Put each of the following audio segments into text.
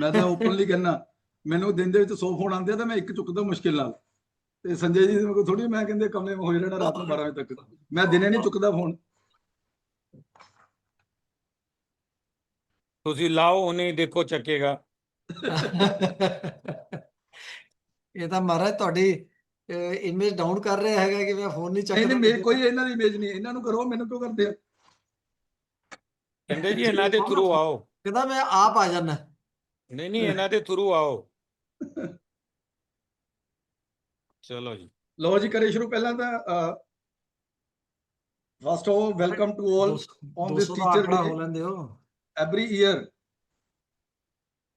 मैं तो ओपनली कहना, मैंने दिन ਦੇ ਵਿੱਚ 100 ਫੋਨ ਆਉਂਦੇ ਤੇ ਮੈਂ ਇੱਕ ਚੁੱਕਦਾ ਮੁਸ਼ਕਿਲ ਨਾਲ। ਤੇ ਸੰਜੇ ਜੀ ਨੂੰ ਥੋੜੀ ਮੈਂ ਕਹਿੰਦੇ ਕਮਰੇ में ਹੋਏ ਰਹਿਣਾ ਰਾਤ ਨੂੰ 12 ਵਜੇ ਤੱਕ, ਮੈਂ ਦਿਨੇ ਨਹੀਂ ਚੁੱਕਦਾ ਫੋਨ। ਤੁਸੀਂ ਲਾਓ ਉਹਨੇ ਦੇਖੋ ਚੱਕੇਗਾ। ਇਹ ਤਾਂ ਮਹਾਰਾਜ ਤੁਹਾਡੀ ਇਮੇਜ ਡਾਊਨ ਕਰ ਰਿਹਾ ਹੈਗਾ ਕਿ ਮੈਂ ਫੋਨ ਨਹੀਂ ਚੱਕਦਾ। ਨਹੀਂ ਮੇਰੇ ਕੋਈ ਇਹਨਾਂ ਦੀ ਇਮੇਜ ਨਹੀਂ, ਇਹਨਾਂ ਨੂੰ ਕਰੋ, ਮੈਨੂੰ ਕਿਉਂ ਕਰਦੇ ਆ? ਕਹਿੰਦੇ ਜੀ ਇਹਨਾਂ ਦੇ ਥਰੂ ਆਓ। ਕਹਿੰਦਾ ਮੈਂ ਆਪ ਆ ਜਾਣਾ। ਨਹੀਂ ਨਹੀਂ ਇਹਨਾਂ ਦੇ ਥਰੂ ਆਓ। ਚਲੋ ਜੀ ਲਓ ਜੀ ਕਰੇ ਸ਼ੁਰੂ। ਪਹਿਲਾਂ ਤਾਂ first of welcome to all on this teacher day. Every year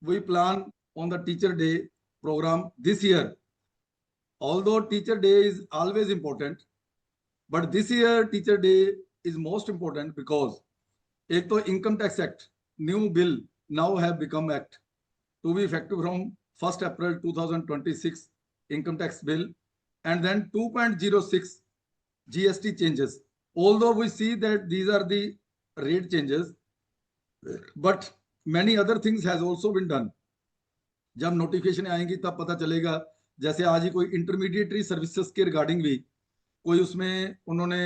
we plan on the teacher day program. This year, although teacher day is always important, but this year teacher day is most important because एक तो income tax act new bill now have become act to be effective from 1st April 2026 income tax bill, and then 2.06 GST changes. Although we see that these are the rate changes, but many other things has also been done. जब notification आएंगी तब पता चलेगा। जैसे आज ही कोई intermediary services के regarding भी कोई उसमें उन्होंने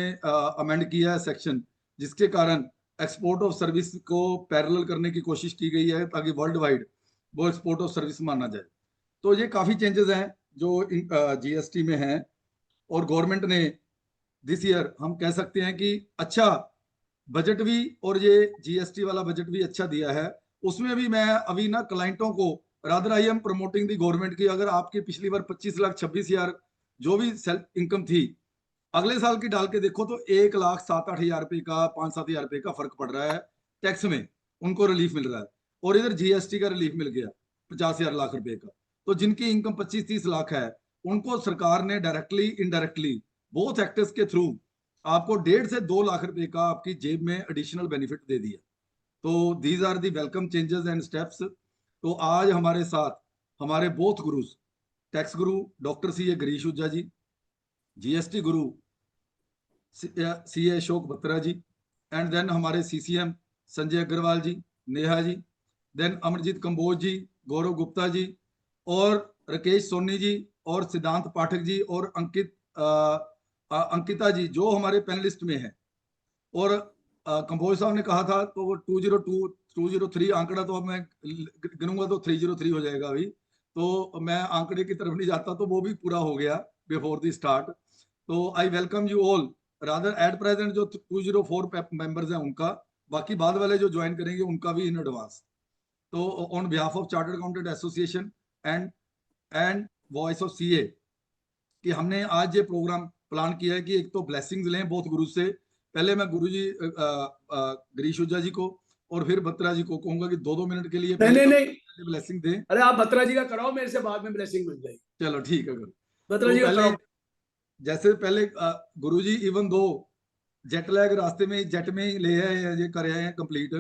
अमेंड किया है सेक्शन, जिसके कारण एक्सपोर्ट ऑफ सर्विस को पैरेलल करने की कोशिश की गई है ताकि वर्ल्ड वाइड वो एक्सपोर्ट ऑफ सर्विस माना जाए। तो ये काफी चेंजेस हैं जो जीएसटी में हैं, और गवर्नमेंट ने दिस ईयर हम कह सकते हैं कि अच्छा बजट भी, और ये जीएसटी वाला बजट भी अच्छा दिया है। उसमें भी मैं अभी ना क्लाइंटों को rather I am promoting the government की, अगर आपकी पिछली बार 25 लाख 26 हजार जो भी सेल्फ इनकम थी, अगले साल की डाल के देखो तो 1,07,8 हजार रुपए का 5-7 हजार रुपए का फर्क पड़ रहा है टैक्स में, उनको रिलीफ मिल रहा है। और इधर जीएसटी का रिलीफ मिल गया 50,000 लाख रुपए का। तो जिनकी इनकम 25-30 लाख है उनको सरकार ने डायरेक्टली इनडायरेक्टली बोथ एक्टर्स के थ्रू आपको 1.5 से 2 लाख रुपए का आपकी जेब में एडिशनल बेनिफिट दे दिया। तो these are the welcome changes and steps. तो आज हमारे साथ हमारे both gurus, tax guru doctor C A Girish हुज्जा ji, GST guru C A Ashok Batra ji, and then हमारे सीसीएम संजय अग्रवाल जी, नेहा जी, देन अमरजीत कंबोज जी, गौरव गुप्ता जी, और राकेश सोनी जी, और सिद्धांत पाठक जी, और अंकिता जी जो हमारे पैनलिस्ट में है। और कंबोज साहब ने कहा था तो वो 202 203 आंकड़ा, तो अब मैं गिनूंगा तो 303 हो जाएगा अभी, तो मैं आंकड़े की तरफ नहीं जाता, तो वो भी पूरा हो गया बिफोर द स्टार्ट। तो I welcome you all. Rather at present जो 204 मेंबर्स हैं उनका, बाकी बाद वाले जो ज्वाइन करेंगे उनका भी इन एडवांस। तो on behalf of chartered accountant association and voice of CA कि हमने आज ये प्रोग्राम प्लान किया है कि एक तो ब्लेसिंग्स लें बहुत गुरु से। पहले मैं गुरु जी गिरीश हुज्जा जी को और फिर बत्रा जी को कहूंगा कि 2-2 मिनट के लिए नहीं ब्लेसिंग दें। अरे आप बत्रा जी का कराओ, मेरे से बाद में ब्लेसिंग मिल जाएगी। चलो ठीक है गुरु, बत्रा जी का कराओ। जैसे पहले गुरु जी इवन दो जेट लैग रास्ते में जेट में ही ले आए हैं, ये कर आए हैं कंप्लीट,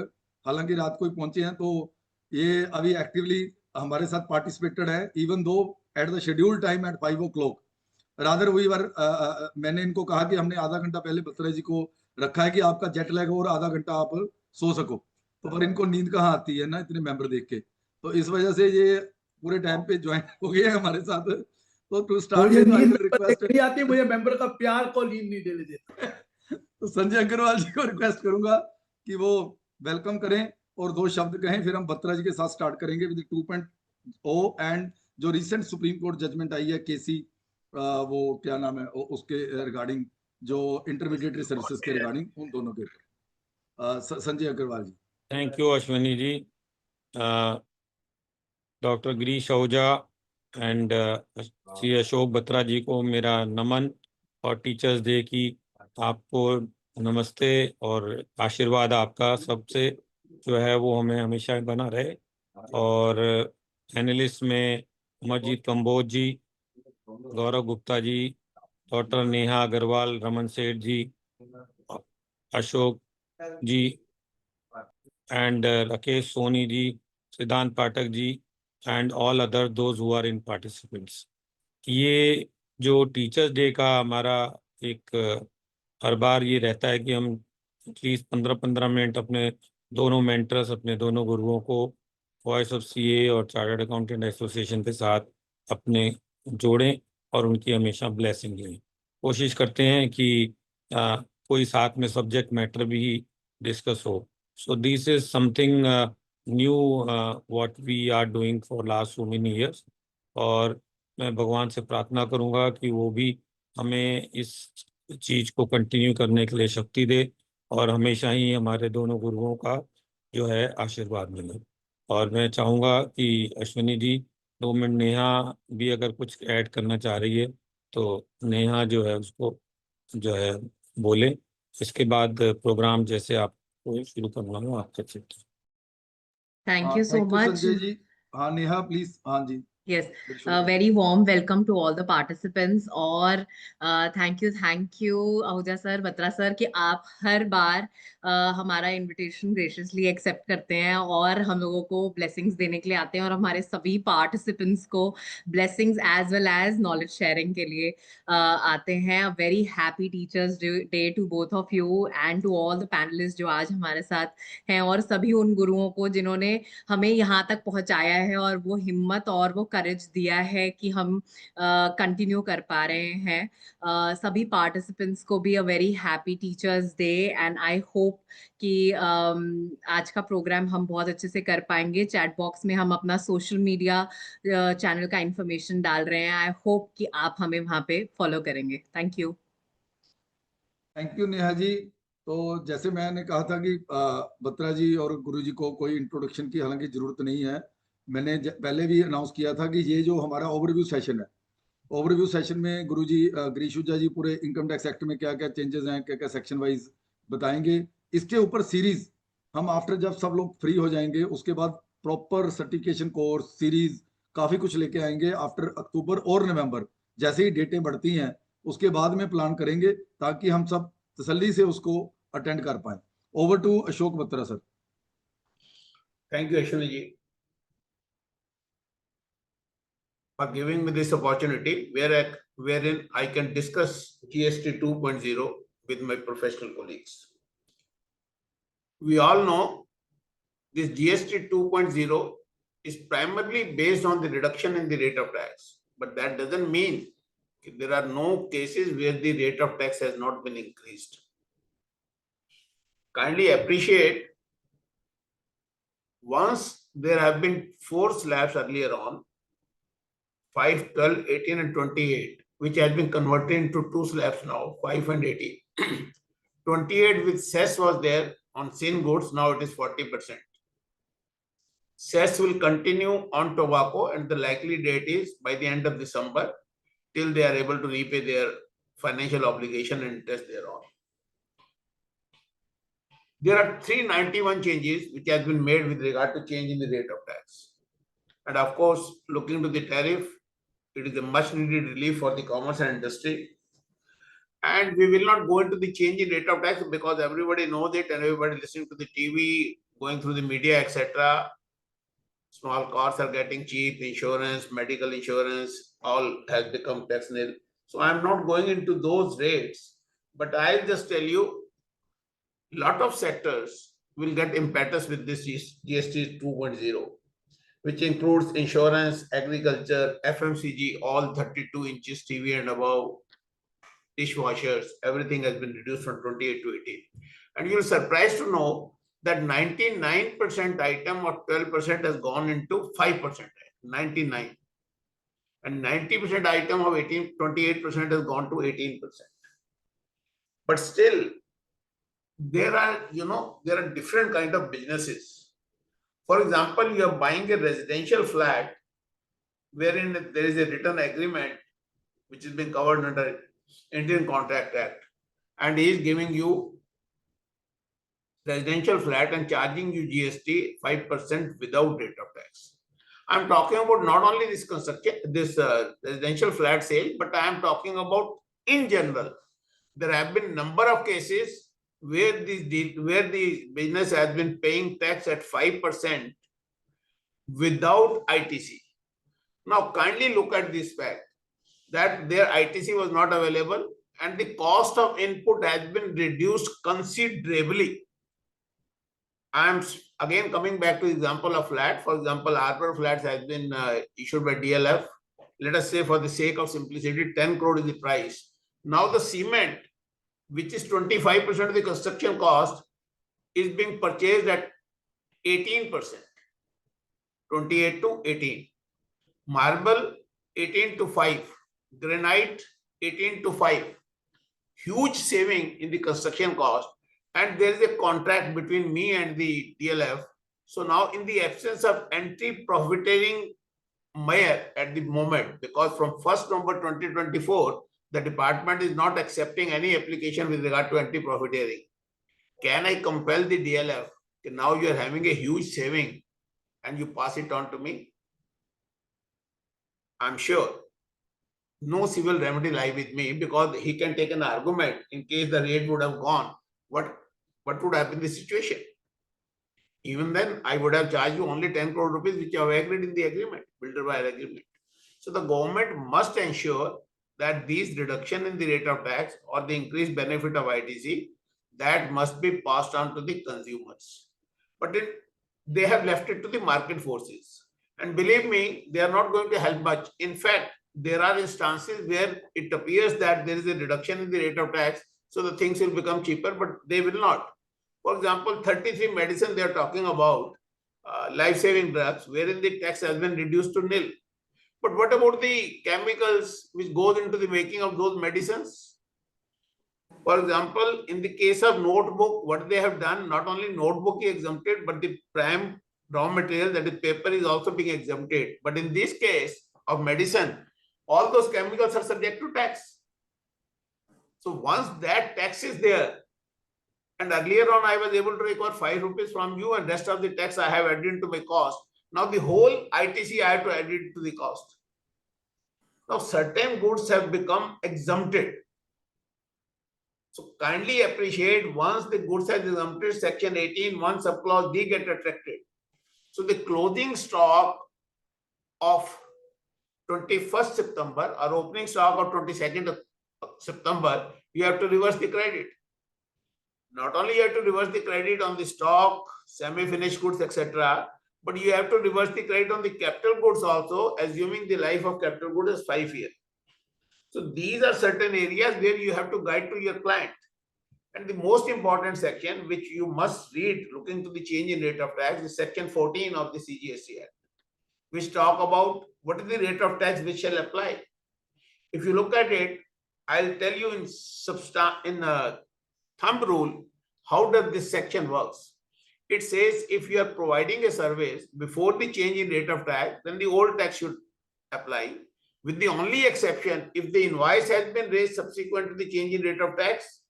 हालांकि रात को ही पहुंचे हैं, तो ये अभी एक्टिवली हमारे साथ पार्टिसिपेटेड है even though at the schedule time at 5 o'clock। Rather वही बार मैंने इनको कहा कि हमने आधा घंटा पहले बत्रा जी को रखा है कि आपका जेट लैग और आधा घंटा आप सो सको, तो पर इनको नींद कहाँ आती है ना इतने मेंबर देख के, तो इस वजह से ये पूरे टाइम पे ज्वाइन हो गए हमारे साथ। तो टू स्टार्ट नहीं आती मुझे मेंबर का प्यार को नींद नहीं देने देता। तो संजय अग्रवाल जी को रिक्वेस्ट करूंगा कि वो वेलकम करें और 2 शब्द कहें, फिर हम बत्रा जी के साथ स्टार्ट करेंगे विद 2.0 एंड जो रिसेंट सुप्रीम कोर्ट जजमेंट आई है केसी वो क्या नाम है उसके रिगार्डिंग, जो इंटरमीडिएटरी सर्विसेज के रिगार्डिंग, उन दोनों के ऊपर Sanjay Agarwal ji. Thank you Ashwini ji. Doctor Girish Ahuja and Shri Ashok Batra ji को मेरा नमन, और टीचर्स डे की आपको नमस्ते, और आशीर्वाद आपका सबसे जो है वो हमें हमेशा बना रहे। और एनालिस्ट में Amarjeet Kamboj ji, Gaurav Gupta ji, doctor Neha Agarwal, Raman Seth ji, Ashok ji, and Rakesh Soni ji, Siddhant Pathak ji, and all other those who are in participants. ये जो टीचर्स डे का हमारा एक हर बार ये रहता है कि हम एटलीस्ट 15-15 मिनट अपने दोनों मेंटर्स, अपने दोनों गुरुओं को वॉइस ऑफ सीए और चार्टर्ड अकाउंटेंट एसोसिएशन के साथ अपने जोड़ें और उनकी हमेशा ब्लेसिंग लें। कोशिश करते हैं कि कोई साथ में सब्जेक्ट मैटर भी डिस्कस हो। So this is something new what we are doing for last so many years. और मैं भगवान से प्रार्थना करूंगा कि वो भी हमें इस चीज को कंटिन्यू करने के लिए शक्ति दे और हमेशा ही हमारे दोनों गुरुओं का जो है आशीर्वाद मिले। और मैं चाहूंगा कि अश्विनी जी 2 मिनट नेहा भी अगर कुछ ऐड करना चाह रही है तो नेहा जो है उसको जो है बोले। इसके बाद प्रोग्राम जैसे आपको शुरू करना हो आपके क्षेत्र। Thank you so thank you much. Sanjay ji. हाँ नेहा प्लीज। हाँ जी। Yes, बिल्कुल। very warm welcome to all the participants और thank you Ahuja sir, Batra sir कि आप हर बार हमारा इनविटेशन ग्रेशियसली एक्सेप्ट करते हैं और हम लोगों को ब्लेसिंग्स देने के लिए आते हैं और हमारे सभी पार्टिसिपेंट्स को blessings as well as knowledge sharing के लिए आते हैं। A very happy teachers day to both of you and to all the panelist जो आज हमारे साथ हैं और सभी उन गुरुओं को जिन्होंने हमें यहाँ तक पहुंचाया है और वो हिम्मत और वो करेज दिया है कि हम कंटिन्यू कर पा रहे हैं। सभी पार्टिसिपेंट्स को भी अ very happy teachers day and I hope कि आज का प्रोग्राम हम बहुत अच्छे से कर पाएंगे। चैट बॉक्स में हम अपना सोशल मीडिया चैनल का इंफॉर्मेशन डाल रहे हैं। आई होप कि आप हमें वहां पे फॉलो करेंगे। Thank you. Thank you Neha ji. तो जैसे मैंने कहा था कि बत्रा जी और गुरु जी को कोई इंट्रोडक्शन की हालांकि जरूरत नहीं है। मैंने पहले भी अनाउंस किया था कि ये जो हमारा ओवरव्यू सेशन है, ओवरव्यू सेशन में गुरु जी गिरीशुजा जी पूरे इनकम टैक्स एक्ट में क्या क्या चेंजेस हैं, क्या क्या सेक्शन वाइज बताएंगे। इसके ऊपर सीरीज हम आफ्टर जब सब लोग फ्री हो जाएंगे उसके बाद प्रॉपर सर्टिफिकेशन कोर्स सीरीज काफी कुछ लेके आएंगे आफ्टर अक्टूबर और नवंबर। जैसे ही डेटें बढ़ती हैं उसके बाद में प्लान करेंगे ताकि हम सब तसल्ली से उसको अटेंड कर पाए। Over to Ashok Batra sir. Thank you, Ashwini ji, for giving me this opportunity wherein I can discuss GST 2.0 with my professional colleagues. We all know this GST 2.0 is primarily based on the reduction in the rate of tax, but that doesn't mean there are no cases where the rate of tax has not been increased. Kindly appreciate, once there have been 4 slabs earlier on, 5, 12, 18 and 28, which has been converted into 2 slabs now, 5 and 18. 28 with cess was there on syn goods, now it is 40%. Cess will continue on tobacco and the likely date is by the end of December till they are able to repay their financial obligation and interest thereon. There are 391 changes which has been made with regard to change in the rate of tax. And of course, looking to the tariff, it is a much needed relief for the commerce and industry. And we will not go into the change in rate of tax because everybody knows it and everybody listening to the TV, going through the media, etc. Small cars are getting cheap, insurance, medical insurance, all has become tax nil. So I am not going into those rates, but I'll just tell you, lot of sectors will get impetus with this GST 2.0, which includes insurance, agriculture, FMCG, all 32 inches TV and above, dishwashers, everything has been reduced from 28 to 18. And you're surprised to know that 99% item or 12% has gone into 5%, 99. And 90% item of 28% has gone to 18%. But still, there are different kind of businesses. For example, you are buying a residential flat wherein there is a written agreement which has been covered under Indian Contract Act, and he is giving you residential flat and charging you GST 5% without rate of tax. I am talking about not only this construction, this residential flat sale, but I am talking about in general. There have been number of cases where the business has been paying tax at 5% without ITC. Now, kindly look at this fact that their ITC was not available and the cost of input has been reduced considerably. I am again coming back to the example of flat. For example, Arbor Flats has been issued by DLF. Let us say, for the sake of simplicity, 10 crore is the price. Now the cement, which is 25% of the construction cost, is being purchased at 18%, 28 to 18. Marble, 18 to 5. Granite, 18 to 5. Huge saving in the construction cost. And there is a contract between me and the DLF. So now, in the absence of anti-profiteering mayor at the moment, because from 1st November 2024, the department is not accepting any application with regard to anti-profiteering. Can I compel the DLF? Now you are having a huge saving and you pass it on to me? I'm sure no civil remedy lie with me, because he can take an argument in case the rate would have gone. What would have been the situation? Even then, I would have charged you only 10 crore rupees, which you have agreed in the agreement, builder buyer agreement. So the government must ensure that these reduction in the rate of tax or the increased benefit of ITC, that must be passed on to the consumers. But they have left it to the market forces. And believe me, they are not going to help much. In fact, there are instances where it appears that there is a reduction in the rate of tax, so the things will become cheaper, but they will not. For example, 33 medicine they are talking about, life-saving drugs, wherein the tax has been reduced to nil. But what about the chemicals which goes into the making of those medicines? For example, in the case of notebook, what they have done, not only notebook is exempted, but the prime raw material, that is paper, is also being exempted. But in this case of medicine, all those chemicals are subject to tax. So once that tax is there, and earlier on I was able to recover 5 rupees from you, and rest of the tax I have added into my cost. Now the whole ITC I have to add it to the cost. Now certain goods have become exempted. So kindly appreciate, once the goods are exempted, section 18, one subclause D get attracted. So the clothing stock of 21st September or opening stock of 22nd September, you have to reverse the credit. Not only you have to reverse the credit on the stock, semi-finished goods, etc., but you have to reverse the credit on the capital goods also, assuming the life of capital goods is 5 years. So these are certain areas where you have to guide to your client. And the most important section, which you must read looking to the change in rate of tax, is section 14 of the CGST Act, which talk about what is the rate of tax which shall apply. If you look at it, I'll tell you in thumb rule, how does this section works. It says if you are providing a service before the change in rate of tax, then the old tax should apply, with the only exception if the invoice has been raised subsequent to the change in rate of tax,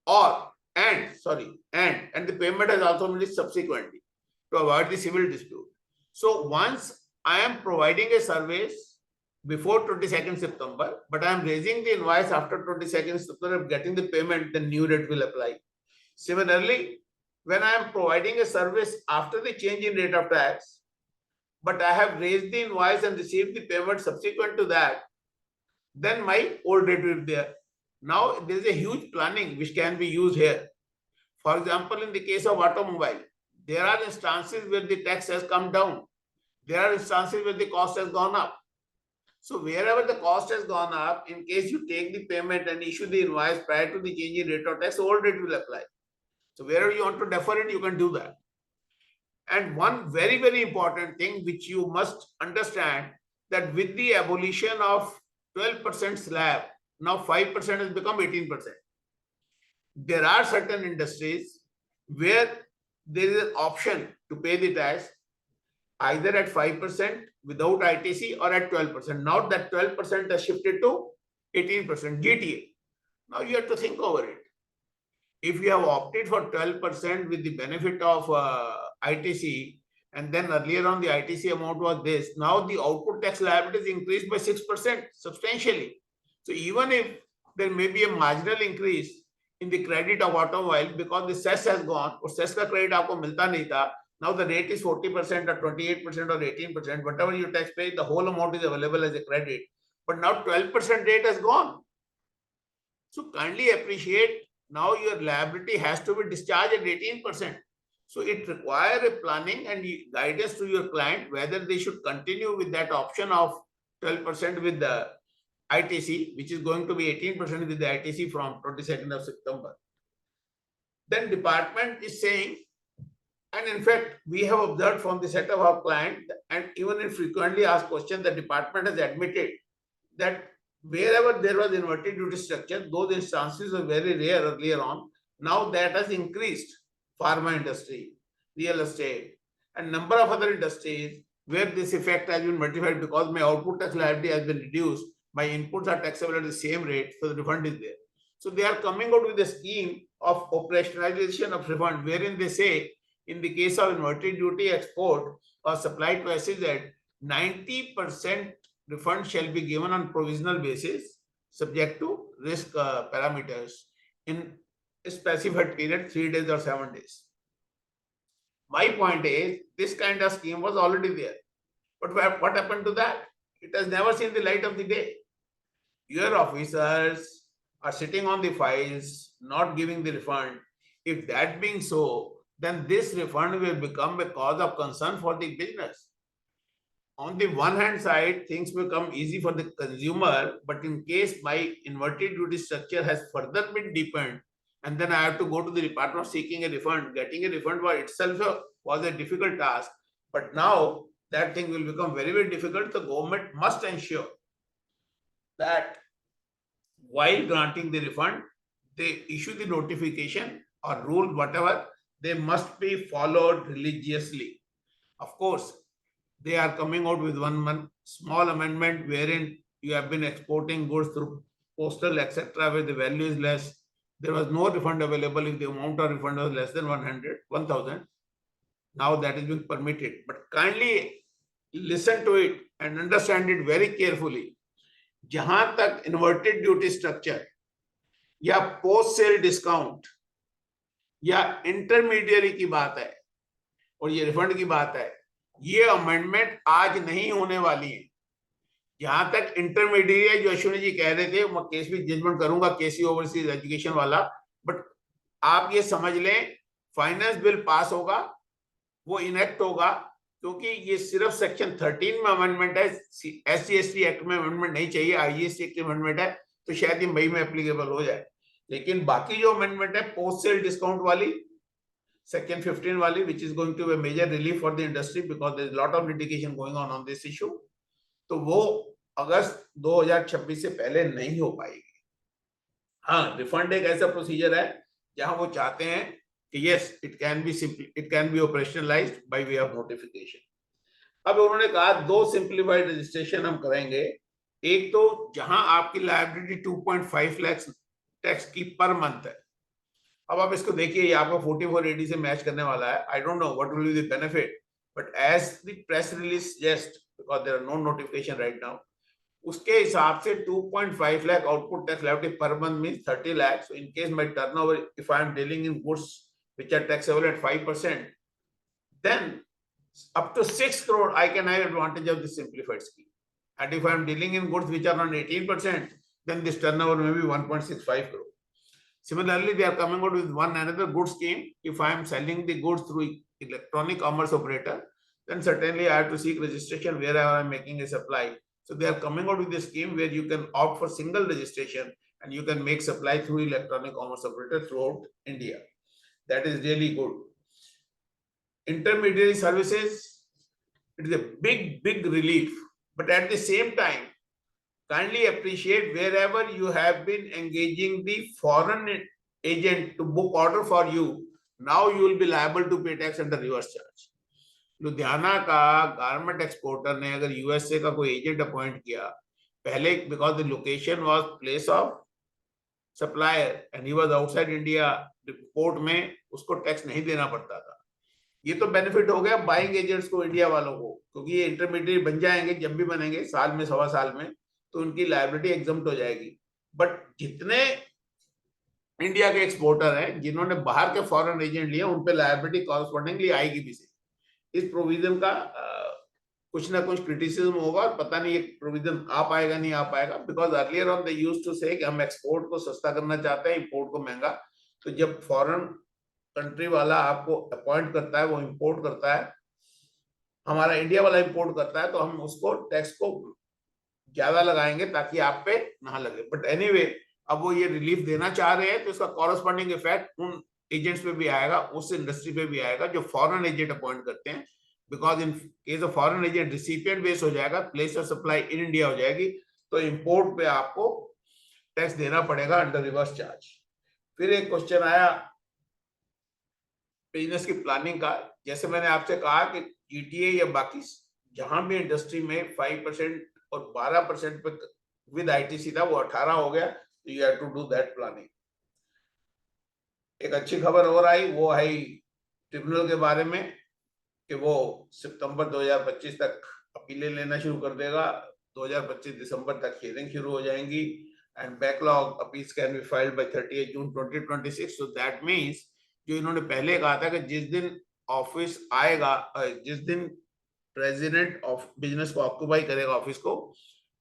and the payment has also been raised subsequently, to avoid the civil dispute. So once I am providing a service before 22nd September, but I am raising the invoice after 22nd September, getting the payment, the new rate will apply. Similarly, when I am providing a service after the change in rate of tax, but I have raised the invoice and received the payment subsequent to that, then my old rate will be there. Now, there is a huge planning which can be used here. For example, in the case of automobile, there are instances where the tax has come down. There are instances where the cost has gone up. So wherever the cost has gone up, in case you take the payment and issue the invoice prior to the change in rate of tax, old rate will apply. So wherever you want to defer it, you can do that. And one very, very important thing which you must understand, that with the abolition of 12% slab, now 5% has become 18%. There are certain industries where there is an option to pay the tax either at 5% without ITC or at 12%. Now that 12% has shifted to 18% GTA. Now you have to think over it. If you have opted for 12% with the benefit of ITC, and then earlier on the ITC amount was this, now the output tax liability is increased by 6% substantially. So even if there may be a marginal increase in the credit of automobile because the cess has gone, or cess ka credit aapko milta nahi tha, now the rate is 40% or 28% or 18%, whatever you tax pay, the whole amount is available as a credit. But now 12% rate has gone. So kindly appreciate, now your liability has to be discharged at 18%. So it requires a planning and guidance to your client whether they should continue with that option of 12% with the ITC, which is going to be 18% with the ITC from 22nd of September. Then department is saying, and in fact, we have observed from the set of our client, and even in frequently asked questions, the department has admitted that wherever there was inverted duty structure, those instances were very rare earlier on. Now that has increased. Pharma industry, real estate, and number of other industries where this effect has been multiplied because my output tax liability has been reduced, my inputs are taxable at the same rate, so the refund is there. So they are coming out with a scheme of operationalization of refund, wherein they say, in the case of inverted duty export or supply to SEZ, 90% refund shall be given on provisional basis, subject to risk parameters in a specified period, 3 days or 7 days. My point is, this kind of scheme was already there. But what happened to that? It has never seen the light of the day. Your officers are sitting on the files, not giving the refund. If that being so, then this refund will become a cause of concern for the business. On the one hand side, things become easy for the consumer, but in case my inverted duty structure has further been deepened, and then I have to go to the department seeking a refund, getting a refund for itself was a difficult task. But now that thing will become very, very difficult. The government must ensure that while granting the refund, they issue the notification or rule, whatever, they must be followed religiously. Of course, they are coming out with one small amendment wherein you have been exporting goods through postal, etc., where the value is less. There was no refund available if the amount of refund was less than 1,000. Now that is being permitted. But kindly listen to it and understand it very carefully. जहां तक inverted duty structure या post sale discount या intermediary की बात है और ये refund की बात है, ये अमेंडमेंट आज नहीं होने वाली है. जहां तक इंटरमीडिएट जो अश्विनी जी कह रहे थे, मैं केस भी जजमेंट करूंगा केसी ओवरसीज एजुकेशन वाला, बट आप ये समझ लें फाइनेंस बिल पास होगा, वो इनेक्ट होगा, क्योंकि ये सिर्फ सेक्शन 13 में अमेंडमेंट है, SC/ST एक्ट में अमेंडमेंट नहीं चाहिए, IGST एक्ट में अमेंडमेंट है, तो शायद ये मई में एप्लीकेबल हो जाए. लेकिन बाकी जो अमेंडमेंट है पोस्ट सेल डिस्काउंट वाली, Section 15 वाली, which is going to be a major relief for the industry because there is a lot of litigation going on this issue, तो वो अगस्त 2026 से पहले नहीं हो पाएगी. हाँ, रिफंड एक ऐसा प्रोसीजर है जहां वो चाहते हैं कि yes, it can be operationalized by way of notification. अब उन्होंने कहा 2 सिंप्लीफाइड रजिस्ट्रेशन हम करेंगे. एक तो जहां आपकी लायबिलिटी 2.5 लाख टैक्स की पर मंथ है. अब आप इसको देखिए, ये आपको 4480 से मैच करने वाला है. I don't know what will be the benefit, but as the press release suggest, because there are no notification right now, उसके हिसाब से 2.5 lakh output tax liability per month means 30 lakh. So in case my turnover, if I am dealing in goods which are taxable at 5%, then up to 6 crore I can have advantage of this simplified scheme. And if I am dealing in goods which are on 18%, then this turnover may be 1.65 crore. Similarly, they are coming out with another good scheme. If I am selling the goods through electronic commerce operator, then certainly I have to seek registration wherever I am making a supply. So they are coming out with a scheme where you can opt for single registration and you can make supply through electronic commerce operator throughout India. That is really good. Intermediary services, it is a big relief, but at the same time, kindly appreciate wherever you have been engaging the foreign agent to book order for you, now you will be liable to pay tax under reverse charge. Ludhiana का garment exporter ने अगर USA का कोई agent appoint किया पहले, because the location was place of supplier and he was outside India, report में उसको tax नहीं देना पड़ता था. ये तो बेनिफिट हो गया बाइंग एजेंट्स को, इंडिया वालों को, क्योंकि ये इंटरमीडिएट बन जाएंगे जब भी बनेंगे, साल में सवा साल में, तो उनकी लायबिलिटी एग्जम्प्ट हो जाएगी. बट जितने इंडिया के एक्सपोर्टर हैं जिन्होंने बाहर के फॉरेन एजेंट लिए, उन पे लायबिलिटी कॉरस्पॉन्डिंगली आएगी भी से. इस प्रोविजन का कुछ ना कुछ क्रिटिसिज्म होगा और पता नहीं ये प्रोविजन आ पाएगा नहीं आ पाएगा, because earlier on they used to say कि हम एक्सपोर्ट को सस्ता करना चाहते हैं, इंपोर्ट को महंगा. तो जब फॉरेन कंट्री वाला आपको अपॉइंट करता है वो इंपोर्ट करता है, हमारा इंडिया वाला इंपोर्ट करता है, तो हम उसको टैक्स को ज्यादा लगाएंगे ताकि आप पे ना लगे। बट एनीवे अब वो ये रिलीफ देना चाह रहे हैं तो इसका कॉरस्पॉन्डिंग इफेक्ट उन एजेंट्स पे भी आएगा, उस इंडस्ट्री पे भी आएगा जो फॉरेन एजेंट अपॉइंट करते हैं, because in case of foreign agent recipient base हो जाएगा, place of supply in India हो जाएगी, तो इंपोर्ट पे आपको टैक्स देना पड़ेगा अंडर रिवर्स चार्ज। फिर एक क्वेश्चन आया बिजनेस की प्लानिंग का। जैसे मैंने आपसे कहा कि जीटीए या बाकी जहां भी इंडस्ट्री में 5% और 12% पे विद आईटीसी था वो 18 हो गया, तो you have to do that planning. एक अच्छी खबर और आई, वो आई ट्रिब्यूनल के बारे में कि वो सितंबर 2025 तक अपीलें लेना शुरू कर देगा, 2025 दिसंबर तक हियरिंग शुरू हो जाएंगी, and backlog appeals can be filed by 30 June 2026। So that means जो इन्होंने पहले कहा था कि जिस दिन ऑफिस आएगा, जिस दिन प्रेसिडेंट ऑफ बिजनेस को ऑक्यूपाई करेगा ऑफिस को,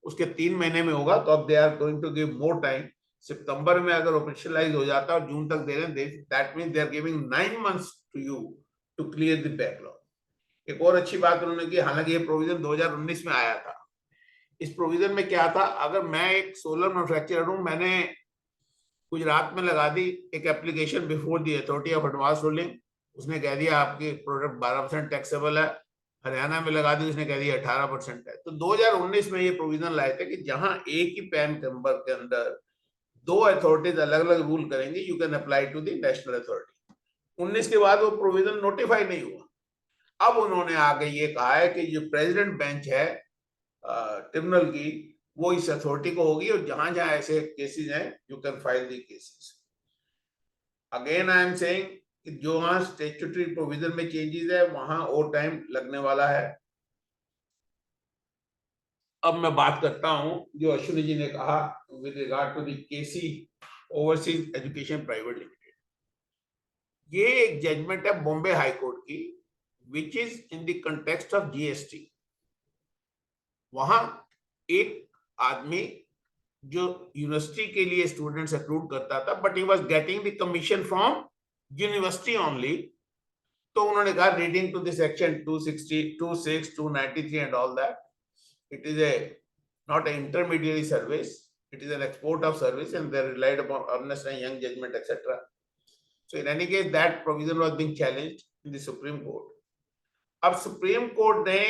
उसके 3 महीने में होगा, तो अब they are going to give more time. सितंबर में अगर ऑपरेशनलाइज हो जाता है और जून तक दे रहे हैं, that means they are giving 9 months to you to clear the backlog. एक और अच्छी बात उन्होंने की, हालांकि ये प्रोविजन 2019 में आया था। इस प्रोविजन में क्या था, अगर मैं एक सोलर मैन्युफैक्चरर हूं, मैंने गुजरात में लगा दी एक application before the authority of advance ruling, उसने कह दिया आपकी प्रोडक्ट 12% टैक्सेबल है, हरियाणा में लगा दी, उसने कह दिया 18% है। तो 2019 में ये प्रोविजन लाए थे कि जहां एक ही पैन नंबर के अंदर 2 अथॉरिटीज अलग अलग रूल करेंगे, you can apply to the national authority. 19 के बाद वो प्रोविजन नोटिफाई नहीं हुआ। अब उन्होंने आगे ये कहा है कि जो प्रेसिडेंट बेंच है ट्रिब्यूनल की, वो इस अथॉरिटी को होगी, और जहां जहां ऐसे केसेस हैं you can file the cases. Again I am saying जो वहां स्टैट्यूटरी प्रोविजन में चेंजेस है वहां और टाइम लगने वाला है। अब मैं बात करता हूं जो अश्विनी जी ने कहा with regard to the KC overseas education private limited. ये एक जजमेंट है बॉम्बे हाई कोर्ट की, which is in the context of GST. वहां एक आदमी जो यूनिवर्सिटी के लिए स्टूडेंट्स रिक्रूट करता था, but he was getting the commission from university only, तो उन्होंने कहा reading to the section 260, 26, 293 and all that, it is a not an intermediary service, it is an export of service, and they relied upon Ernst & Young judgment, etc. So in any case that provision was being challenged in the Supreme Court. अब supreme court ने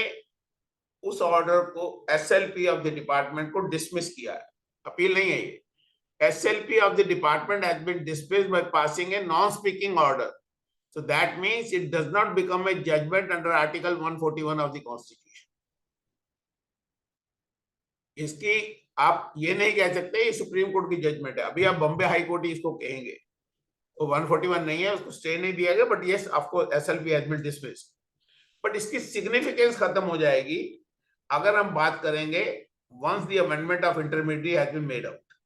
उस order को SLP of the department को dismiss किया है, appeal नहीं है ये। SLP of the department has been dismissed by passing a non speaking order, so that means it does not become a judgment under article 141 of the constitution. इसकी आप ये नहीं कह सकते ये सुप्रीम कोर्ट की जजमेंट है, अभी आप बॉम्बे हाई कोर्ट ही इसको कहेंगे, वो 141 नहीं है, उसको स्टे नहीं दिया गया, but yes of course SLP has been dismissed. But इसकी सिग्निफिकेंस खत्म हो जाएगी अगर हम बात करेंगे once the amendment of intermediary has been made out.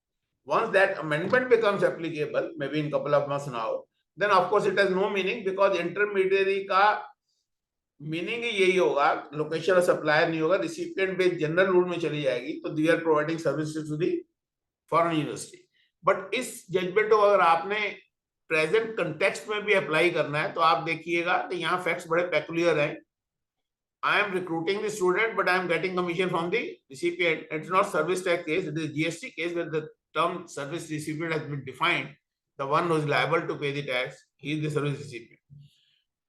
Once that amendment becomes applicable, maybe in couple of months now, then of course it has no meaning, because intermediary का meaning ही यही होगा, लोकेशन ऑफ सप्लायर नहीं होगा, recipient based general rule में चली जाएगी, तो they are providing services to the foreign university. But इस जजमेंट को अगर आपने प्रेजेंट कंटेक्स्ट में भी अप्लाई करना है तो आप देखिएगा कि यहाँ फैक्ट्स बड़े पेकुलियर हैं। I am recruiting the student, but I am getting commission from the recipient. It's not service tax case, it is GST case where the term service recipient has been defined. The one who is liable to pay the tax, he is the service recipient.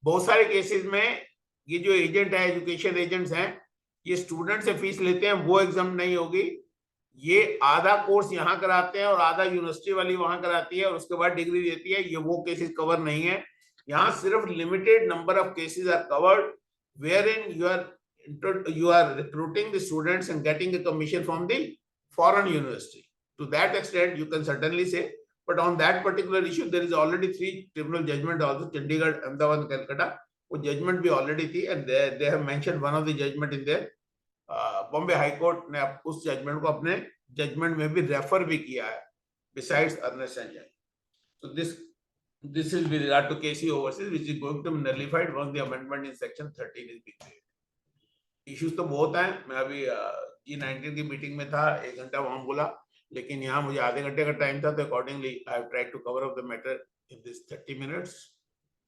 बहुत सारे cases में ये जो agent है, education agents हैं, ये student से fees लेते हैं, वो एग्जाम नहीं होगी। ये आधा कोर्स यहाँ कराते हैं और आधा यूनिवर्सिटी वाली वहां कराती है और उसके बाद डिग्री देती है, ये वो केसेस कवर नहीं है। यहाँ सिर्फ limited number of cases are covered wherein you are recruiting the students and getting a commission from the foreign university. To that extent you can certainly say, but on that particular issue there is already 3 tribunal judgment also, Chandigarh, Ahmedabad, Calcutta, wo judgment bhi already thi, and they have mentioned one of the judgment in their Bombay High Court ne us judgment ko apne judgment mein bhi refer bhi kiya hai besides Ernst & Young. So this is with regard to KC overseas, which is going to be nullified once the amendment in section 13 is being made. Issues तो बहुत हैं, मैं अभी G19 की meeting में था, 1 घंटा वहां बोला, लेकिन यहाँ मुझे आधे घंटे का टाइम था, तो accordingly I have tried to cover up the matter in this 30 minutes.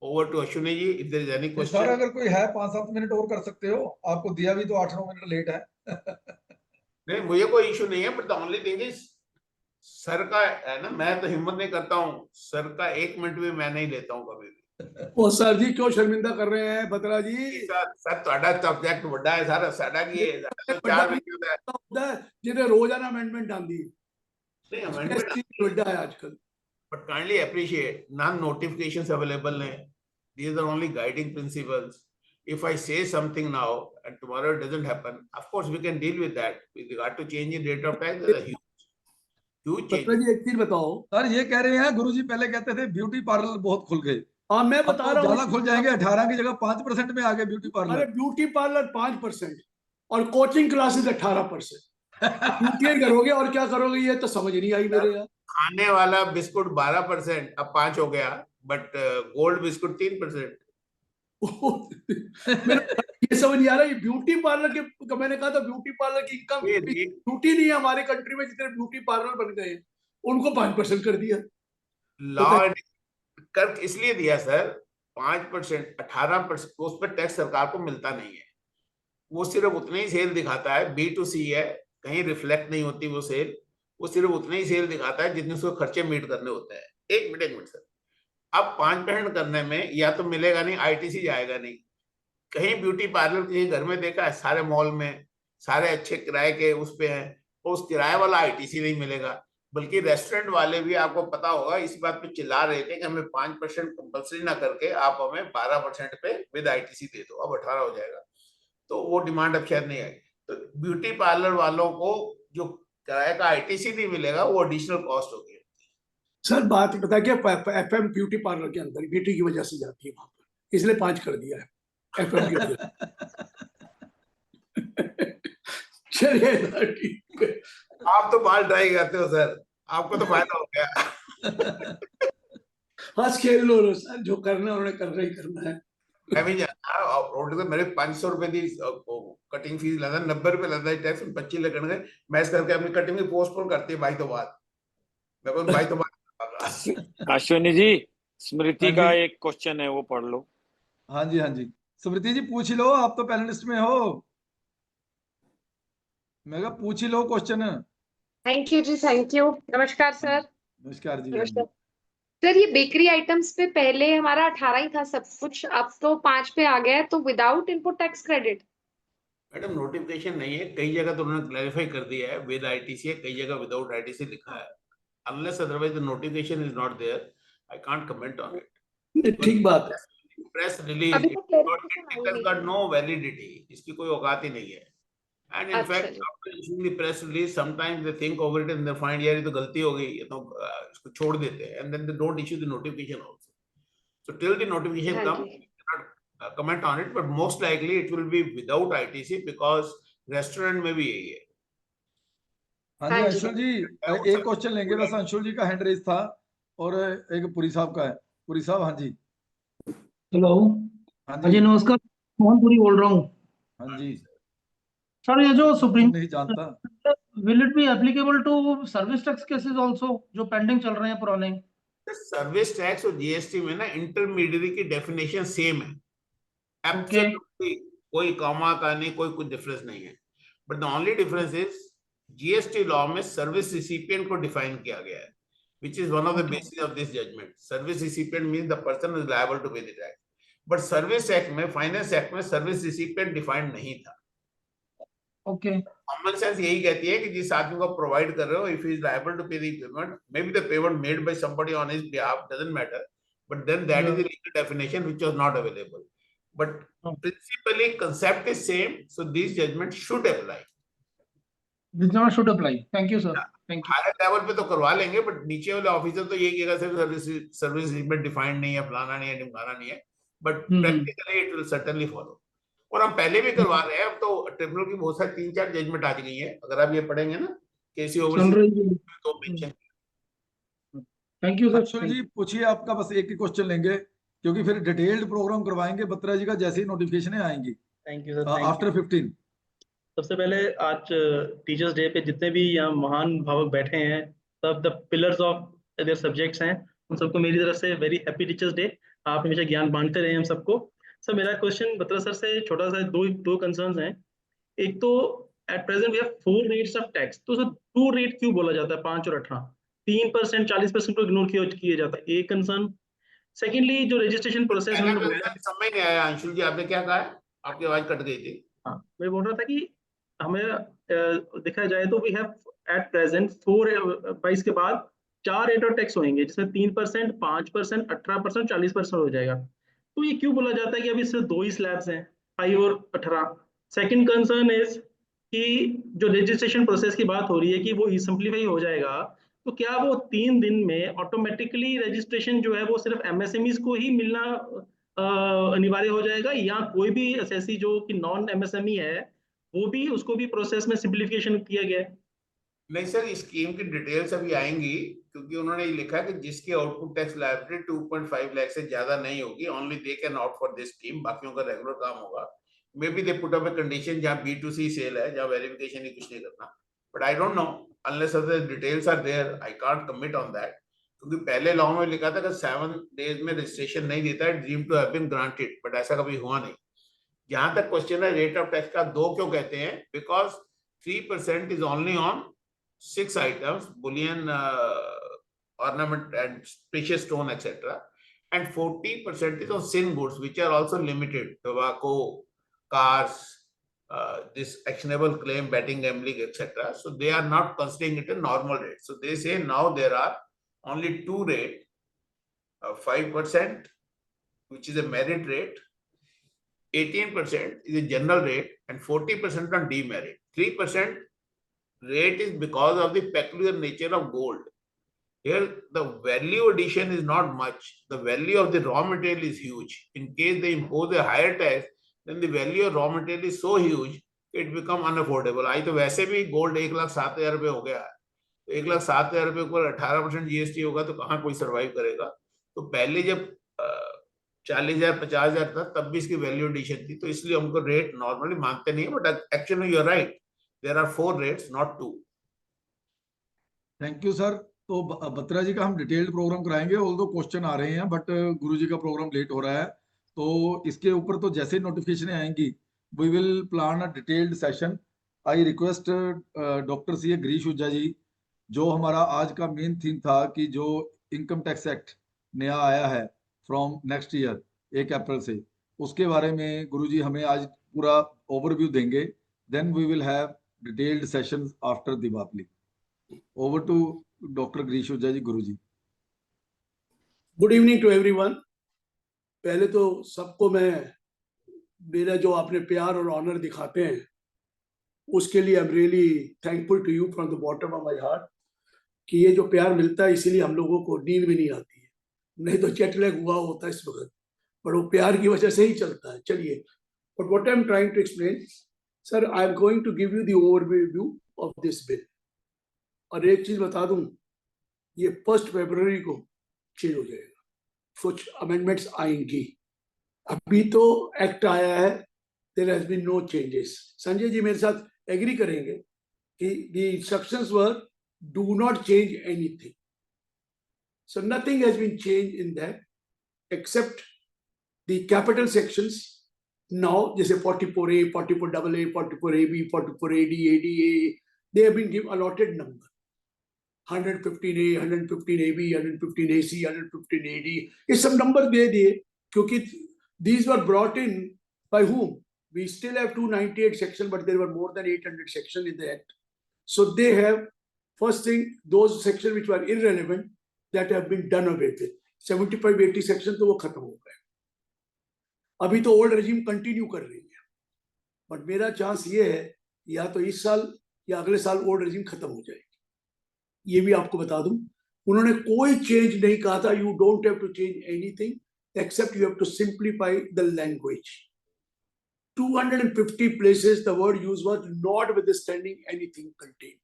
Over to Ashwini ji, if there is any sir question. अगर कोई है 5-7 मिनट और कर सकते हो, आपको दिया भी तो 8-9 मिनट लेट है। नहीं, मुझे कोई इशू नहीं है, but the only thing is sir का है ना, मैं तो हिम्मत नहीं करता हूँ, सर का 1 मिनट भी मैं नहीं लेता हूँ कभी भी। वो सर जी क्यों शर्मिंदा कर रहे हैं बत्रा जी? सर ਤੁਹਾਡਾ सब्जेक्ट ਵੱਡਾ है सारा, साडा की है, साडा तो 4 महीने होता है। होता है जिन्हें रोजाना अमेंडमेंट आती है, नहीं अमेंडमेंट ਵੱਡਾ है आजकल। but kindly appreciate none notifications available ne, these are only guiding principles. If I say something now and tomorrow it doesn't happen, of course we can deal with that. With regard to change in rate of tax, there's a huge change. Batra जी एक चीज बताओ। Sir ये कह रहे हैं गुरुजी पहले कहते थे ब्यूटी पार्लर बहुत खुल गए, हाँ मैं अब बता तो रहा ज्यादा हूँ। खुल जाएंगे, 18 की जगह 5% में आ गए ब्यूटी अरे पार्लर। ब्यूटी पार्लर 5% और कोचिंग क्लासेस 18%। ब्यूटी करोगे और क्या करोगे, ये तो समझ नहीं आई मेरे यार। खाने वाला बिस्कुट 12%, अब 5 हो गया, बट गोल्ड बिस्कुट 3%। ये समझ नहीं आ रहा, ये ब्यूटी पार्लर के, मैंने कहा था ब्यूटी पार्लर की इनकम, ब्यूटी नहीं है हमारे कंट्री में, जितने ब्यूटी पार्लर बन गए उनको 5% कर दिया। लॉ कर इसलिए दिया सर 5%, 18% उस पर टैक्स सरकार को मिलता नहीं है, वो सिर्फ उतने ही सेल दिखाता है, B2C है, कहीं रिफ्लेक्ट नहीं होती वो सेल, वो सिर्फ उतने ही सेल दिखाता है जितने उसको खर्चे मीट करने होते हैं। एक मिनट सर, अब 5% करने में या तो मिलेगा नहीं, ITC जाएगा नहीं, कहीं ब्यूटी पार्लर किसी घर में देखा है, सारे मॉल में सारे अच्छे किराए के उस पे हैं, तो उस किराए वाला ITC नहीं मिलेगा, बल्कि रेस्टोरेंट वाले भी आपको पता होगा इस बात पे चिल्ला रहे थे कि हमें 5% कंपल्सरी ना करके आप हमें 12% पे विद ITC दे दो, अब 18 हो जाएगा, तो वो डिमांड अब शायद नहीं आएगी। तो ब्यूटी पार्लर वालों को जो किराए का ITC नहीं मिलेगा वो एडिशनल कॉस्ट होगी। सर बात पता क्या, FM ब्यूटी पार्लर के अंदर बेटी की वजह से जाती है वहां पर, इसलिए 5 कर दिया है FM की वजह चलिए ठीक है। आप तो बाल ड्राई करते हो सर, आपको तो फायदा हो गया। हंस खेल लो सर, जो करना है उन्हें करना ही करना है। मैं भी जानता रोड पे मेरे 500 रुपए की कटिंग फीस लेता, 90 रुपए लेता है टैक्स, 25 लगने मैं इस करके अपनी कटिंग भी पोस्टपोन करती है भाई तो बाद, मैं बोल भाई तो बाद। अश्विनी जी, स्मृति का एक क्वेश्चन है वो पढ़ लो। हाँ जी, हाँ जी, स्मृति जी पूछ लो, आप तो पैनलिस्ट में हो, मैं कहा पूछ ही लो क्वेश्चन। थैंक यू जी, थैंक यू। नमस्कार सर। नमस्कार जी। नमस्कार सर, ये बेकरी आइटम्स पे पहले हमारा 18 ही था सब कुछ, अब तो 5 पे आ गया है, तो without input tax credit. Madam notification नहीं है, कई जगह तो उन्होंने क्लैरिफाई कर दिया है विद ITC है, कई जगह विदाउट ITC लिखा है, unless otherwise the notification is not there, I can't comment on it। ठीक बात है। Press release it has got no validity, इसकी कोई औकात ही नहीं है, and in fact after issuing the press release sometimes they think over it and they find यार ये तो गलती हो गई, ये तो इसको छोड़ देते हैं, and then they don't issue the notification also, so till the notification comes we cannot comment on it, but most likely it will be without ITC because restaurant में भी यही है। हाँ जी अंशुल जी, एक क्वेश्चन लेंगे बस, अंशुल जी का हैंड रेज था और एक पुरी साहब का है। पुरी साहब, हाँ जी। हेलो, हाँ जी नमस्कार, मोहनपुरी बोल रहा हूँ। हाँ जी सर, ये जो सुप्रीम नहीं जानता, will it be applicable to service tax cases also जो पेंडिंग चल रहे हैं पुराने? सर्विस टैक्स और GST में ना इंटरमीडियरी की डेफिनेशन सेम है, एब्सोल्युटली कोई कॉमा का नहीं, कोई कुछ डिफरेंस नहीं है, but the only difference is GST law में सर्विस रिसिपिएंट को डिफाइन किया गया है, which is one of the basis of this judgment. Service recipient means the person is liable to pay the tax. But Service Act में, Finance Act में service recipient defined नहीं था। Okay, common sense यही कहती है कि जिस आदमी को प्रोवाइड कर रहे हो, if he is liable to pay the payment, maybe the payment made by somebody on his behalf, doesn't matter, but then that is the legal definition which was not available. But principally concept is same, so these judgments should apply. This one should apply. Thank you sir. Thank you. Higher level पे तो करवा लेंगे, but नीचे वाले officer तो ये कहेगा सिर्फ सर्विस रिसिपिएंट डिफाइंड नहीं है, फलाना नहीं है, ढिमकाना नहीं है, but practically it will certainly follow. और हम पहले भी करवा रहे हैं, अब तो ट्रिब्यूनल की बहुत सारी 3-4 जजमेंट आ गई है, अगर आप ये पढ़ेंगे ना केसी ओवरसीज तो mention. Thank you sir. Anshul ji पूछिए, आपका बस एक ही क्वेश्चन लेंगे क्योंकि फिर डिटेल्ड प्रोग्राम करवाएंगे बत्रा जी का जैसे ही नोटिफिकेशन आएंगी। Thank you sir. आफ्टर 15। सबसे पहले आज टीचर्स डे पे जितने भी यहाँ महान भावक बैठे हैं, सब the pillars of their subjects हैं, उन सबको मेरी तरफ से वेरी हैप्पी टीचर्स डे। आप हमेशा ज्ञान बांटते रहे हम सबको। सर मेरा क्वेश्चन बत्रा सर से छोटा सा दो कंसर्न्स हैं। एक तो at present we have 4 rates of tax, तो सर 2 रेट क्यों बोला जाता है, 5 और 18? 3% 40% को इग्नोर किया जाता है, एक कंसर्न। सेकेंडली जो रजिस्ट्रेशन प्रोसेस समझ नहीं आया अंशुल जी, आपने क्या कहा? आपकी आवाज कट गई थी। हाँ, मैं बोल रहा था कि हमें देखा जाए तो वी हैव एट प्रेजेंट 4 22 के बाद 4 रेट ऑफ टैक्स होंगे, जिसमें 3%, 5%, 18%, 40% हो जाएगा। तो ये क्यों बोला जाता है कि अभी सिर्फ 2 ही स्लैब्स हैं, 5 और 18? सेकंड कंसर्न इज कि जो रजिस्ट्रेशन प्रोसेस की बात हो रही है कि वो सिंप्लीफाई हो जाएगा, तो क्या वो 3 दिन में ऑटोमेटिकली रजिस्ट्रेशन जो है वो सिर्फ एमएसएमईज को ही मिलना अनिवार्य हो जाएगा, या कोई भी एसएससी जो कि नॉन एमएसएमई है वो भी, उसको भी प्रोसेस में सिंप्लीफिकेशन किया गया है? नहीं सर, इस स्कीम की डिटेल्स अभी आएंगी, क्योंकि उन्होंने ये लिखा है कि जिसकी आउटपुट टैक्स लायबिलिटी 2.5 लाख से ज्यादा नहीं होगी, only they can opt for this scheme, बाकियों का रेगुलर काम होगा। May be they put up a condition जहां B2C सेल है, जहां वेरिफिकेशन ही कुछ नहीं करना, but I don't know, unless the details are there I can't commit on that. क्योंकि पहले लॉ में लिखा था कि 7 डेज में रजिस्ट्रेशन नहीं देता है, dream to have been granted, but ऐसा कभी हुआ नहीं। जहां तक क्वेश्चन है रेट ऑफ टैक्स का, 2 क्यों कहते हैं? Because 3% is only on 6 items, bullion, ornament and precious stone, etc. And 40% is on sin goods, which are also limited: tobacco, cars, this actionable claim, betting, gambling, etc. So they are not considering it a normal rate. So they say now there are only 2 rates, 5%, which is a merit rate, 18% is a general rate, and 40% on demerit. 3% rate is because of the peculiar nature of gold. Here, the value addition is not much. The value of the raw material is huge. In case they impose a higher tax, then the value of raw material is so huge, it become unaffordable. आज तो वैसे भी gold 1,07,000 रुपये हो गया है, तो 1,07,000 रुपये पर 18% GST होगा तो कहाँ कोई सर्वाइव करेगा? तो पहले जब 40,000 50,000 था, तब भी इसकी वैल्यू एडिशन थी, तो इसलिए हमको रेट नॉर्मली मानते नहीं है, but actually you are right, there are 4 rates, not 2. Thank you sir. तो बत्रा जी का हम डिटेल्ड प्रोग्राम कराएंगे, ऑल्दो क्वेश्चन आ रहे हैं, बट गुरुजी का प्रोग्राम लेट हो रहा है, तो इसके ऊपर तो जैसे नोटिफिकेशन आएंगी we will plan a detailed session. I request doctor C Girish हुज्जा ji, जो हमारा आज का मेन थीम था कि जो इनकम टैक्स एक्ट नया आया है फ्रॉम नेक्स्ट ईयर 1 अप्रैल से, उसके बारे में गुरुजी हमें आज पूरा ओवरव्यू देंगे। Then we will have detailed sessions after Diwali. Over to Dr. Girish Hujja ji, Guruji. Good evening to everyone. पहले तो सबको मैं मेरा जो आपने प्यार और ऑनर दिखाते हैं उसके लिए I am really thankful to you from the bottom of my heart, कि ये जो प्यार मिलता है इसीलिए हम लोगों को नींद भी नहीं आती है, नहीं तो जेट लैग हुआ होता है इस वक्त, पर वो प्यार की वजह से ही चलता है। चलिए, but what I am trying to explain, sir, I am going to give you the overview of this bill. और एक चीज बता दूं, ये 1 फरवरी को चेंज हो जाएगा, कुछ अमेंडमेंट्स आएंगी। अभी तो एक्ट आया है, there has been no changes. Sanjay ji मेरे साथ एग्री करेंगे कि the instructions were do not change anything, so nothing has been change in that except the capital sections. Now, जैसे 44A, 44AA, 44AB, 44AD, ADA, they have been given allotted number. 115A, 115AB, 115AC, 115AD, ये सब number दे दिए, क्योंकि these were brought in by whom? We still have 298 section, but there were more than 800 section in the act. So they have, first thing, those sections which were irrelevant, that have been done away with. 75-80 section तो वो खत्म हो गए। अभी तो old regime continue कर रही है, बट मेरा चांस ये है या तो इस साल या अगले साल ओल्ड रेजिम खत्म हो जाएगी। ये भी आपको बता दूं, उन्होंने कोई चेंज नहीं कहा था, you don't have to change anything except you have to simplify the language. 250 places the word used was notwithstanding anything contained,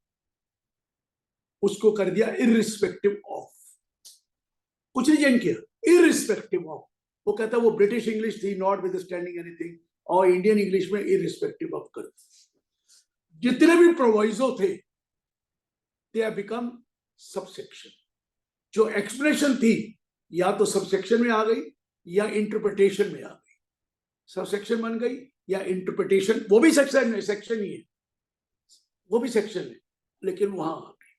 उसको कर दिया irrespective of, कुछ नहीं चेंज किया, irrespective of। वो कहता वो ब्रिटिश इंग्लिश थी notwithstanding anything, और इंडियन इंग्लिश में irrespective of कर। जितने भी प्रोवाइजो थे they have become subsection। जो एक्सप्रेशन थी या तो सबसेक्शन में आ गई या इंटरप्रिटेशन में आ गई, सब सेक्शन बन गई या इंटरप्रिटेशन, वो भी सेक्शन है, सेक्शन ही है, वो भी सेक्शन है, लेकिन वहां आ गई।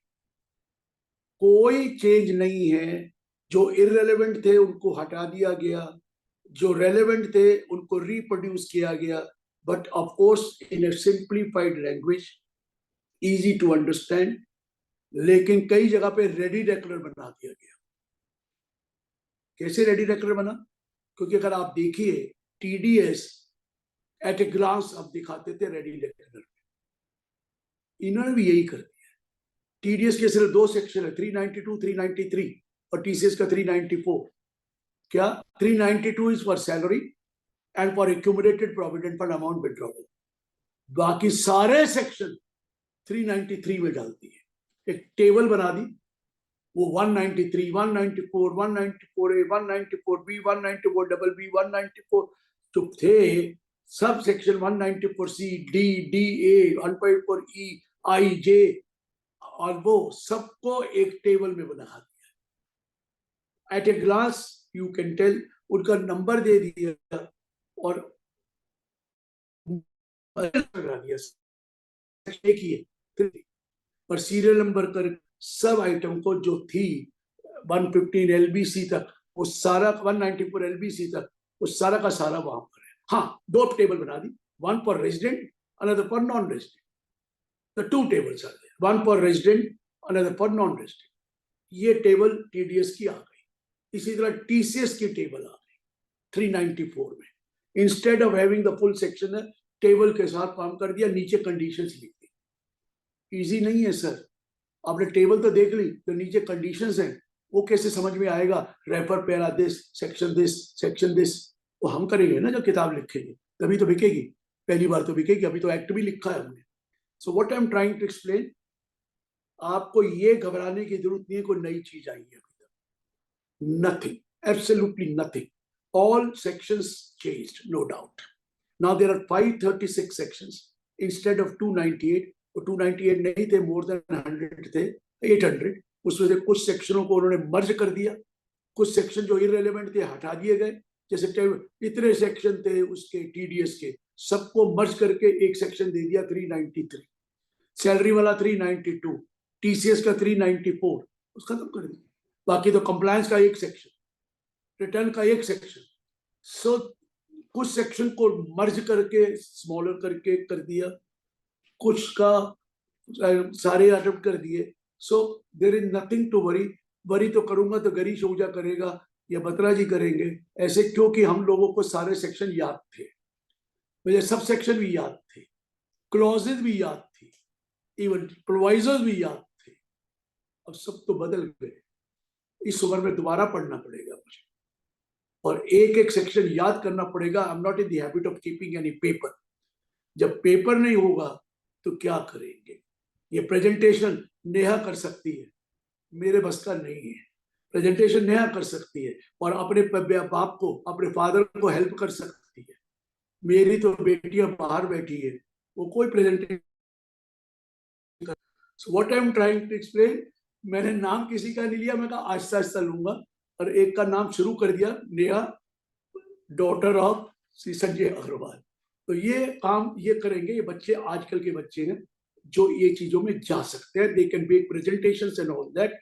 कोई चेंज नहीं है। जो इररेलेवेंट थे उनको हटा दिया गया, जो रेलेवेंट थे उनको रिप्रोड्यूस किया गया, but of course in a simplified language, easy to understand. लेकिन कई जगह पे रेडी रेकलर बना दिया गया। कैसे रेडी रेकलर बना? क्योंकि अगर आप देखिए टीडीएस एट ए ग्लांस आप दिखाते थे रेडी रेकलर, इन्होंने भी यही कर दिया। टीडीएस के सिर्फ 2 सेक्शन है, 392, 393, और टीसीएस का 394। क्या 392 is for salary and for accumulated provident fund amount withdrawal, बाकी सारे सेक्शन 393 में डालती है। एक टेबल बना दी, वो 193, 194, 194A, 194B, 194BB, 194 जो थे sub section 194C, D, DA, 194E, I, J, और वो सबको एक टेबल में बना दिया। At a glass you can tell, उनका नंबर दे दिया और लगा दिया, एक ही है, और सीरियल नंबर कर सब आइटम को जो थी 115 LBC तक, वो सारा 194 LBC तक, वो सारा का सारा वहां पर है। हाँ, 2 टेबल बना दी, one for resident, another for non resident. The 2 tables are there, one for resident, another for non resident। ये टेबल टीडीएस की आ गई। इसी तरह टीसीएस की टेबल आ गई 394 में। Instead of having the full section, table के साथ काम कर दिया, नीचे कंडीशंस लिख दी। इजी नहीं है सर, आपने टेबल तो देख ली, तो नीचे कंडीशंस हैं, वो कैसे समझ में आएगा? Refer para this, section this, section this, वो हम करेंगे ना जब किताब लिखेंगे, तभी तो बिकेगी। पहली बार तो बिकेगी, अभी तो एक्ट भी लिखा है हमने। So what I am trying to explain, आपको ये घबराने की जरूरत नहीं है कोई नई चीज आई है अभी तक, nothing, absolutely nothing. All sections changed, no doubt. Now there are 536 sections instead of 298, और 298 नहीं थे, मोर देन 100 थे, 800। उसमें से कुछ सेक्शनों को उन्होंने मर्ज कर दिया, कुछ सेक्शन जो इररेलेवेंट थे हटा दिए गए। जैसे इतने सेक्शन थे उसके टीडीएस के, सबको मर्ज करके एक सेक्शन दे दिया 393, सैलरी वाला 392, टीसीएस का 394, उसका खत्म कर दिया। बाकी तो कंप्लायंस का एक सेक्शन, रिटर्न का एक सेक्शन। सो कुछ सेक्शन को मर्ज करके स्मॉलर करके कर दिया, कुछ का सारे अटेम्प्ट कर दिए। So there is nothing to worry. Worry तो करूंगा तो गरीश ओझा करेगा या बत्रा जी करेंगे ऐसे, क्योंकि हम लोगों को सारे सेक्शन याद थे, मुझे सब सेक्शन भी याद थे, क्लॉजेज भी याद थी, इवन प्रोवाइजर्स भी याद थे। अब सब तो बदल गए। इस उम्र में दोबारा पढ़ना पड़ेगा मुझे, और एक एक सेक्शन याद करना पड़ेगा। I am not in the habit of keeping any paper. जब पेपर नहीं होगा तो क्या करेंगे? ये प्रेजेंटेशन नेहा कर सकती है, मेरे बस का नहीं है। प्रेजेंटेशन नेहा कर सकती है और अपने बाप को, अपने फादर को हेल्प कर सकती है। मेरी तो बेटियां बाहर बैठी है, वो कोई presentation. So what I am trying to explain, मैंने नाम किसी का नहीं लिया, मैं कहा आहिस्ता आहिस्ता लूंगा, और एक का नाम शुरू कर दिया, नेहा, डॉटर ऑफ श्री संजय अग्रवाल। तो ये काम ये करेंगे। ये बच्चे आजकल के बच्चे हैं जो ये चीजों में जा सकते हैं, they can make presentations and all that.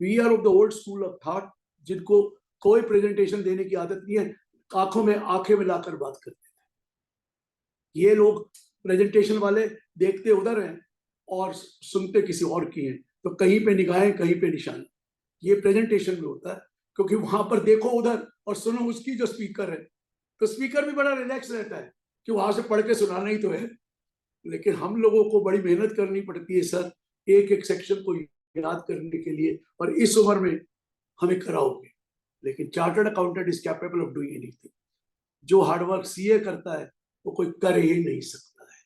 We are of the old school of thought, जिनको कोई प्रेजेंटेशन देने की आदत नहीं है, आंखों में आंखें मिलाकर बात करते थे। ये लोग प्रेजेंटेशन वाले देखते उधर हैं और सुनते किसी और की हैं, तो कहीं पे निगाहें कहीं पे निशान। ये प्रेजेंटेशन में होता है, क्योंकि वहां पर देखो उधर और सुनो उसकी जो स्पीकर है, तो स्पीकर भी बड़ा रिलैक्स रहता है कि वहां से पढ़ के सुनाना ही तो है। लेकिन हम लोगों को बड़ी मेहनत करनी पड़ती है सर, एक एक सेक्शन को याद करने के लिए, और इस उम्र में हमें कराओगे। लेकिन chartered accountant is capable of doing anything. जो हार्डवर्क सीए करता है वो कोई कर ही नहीं सकता है।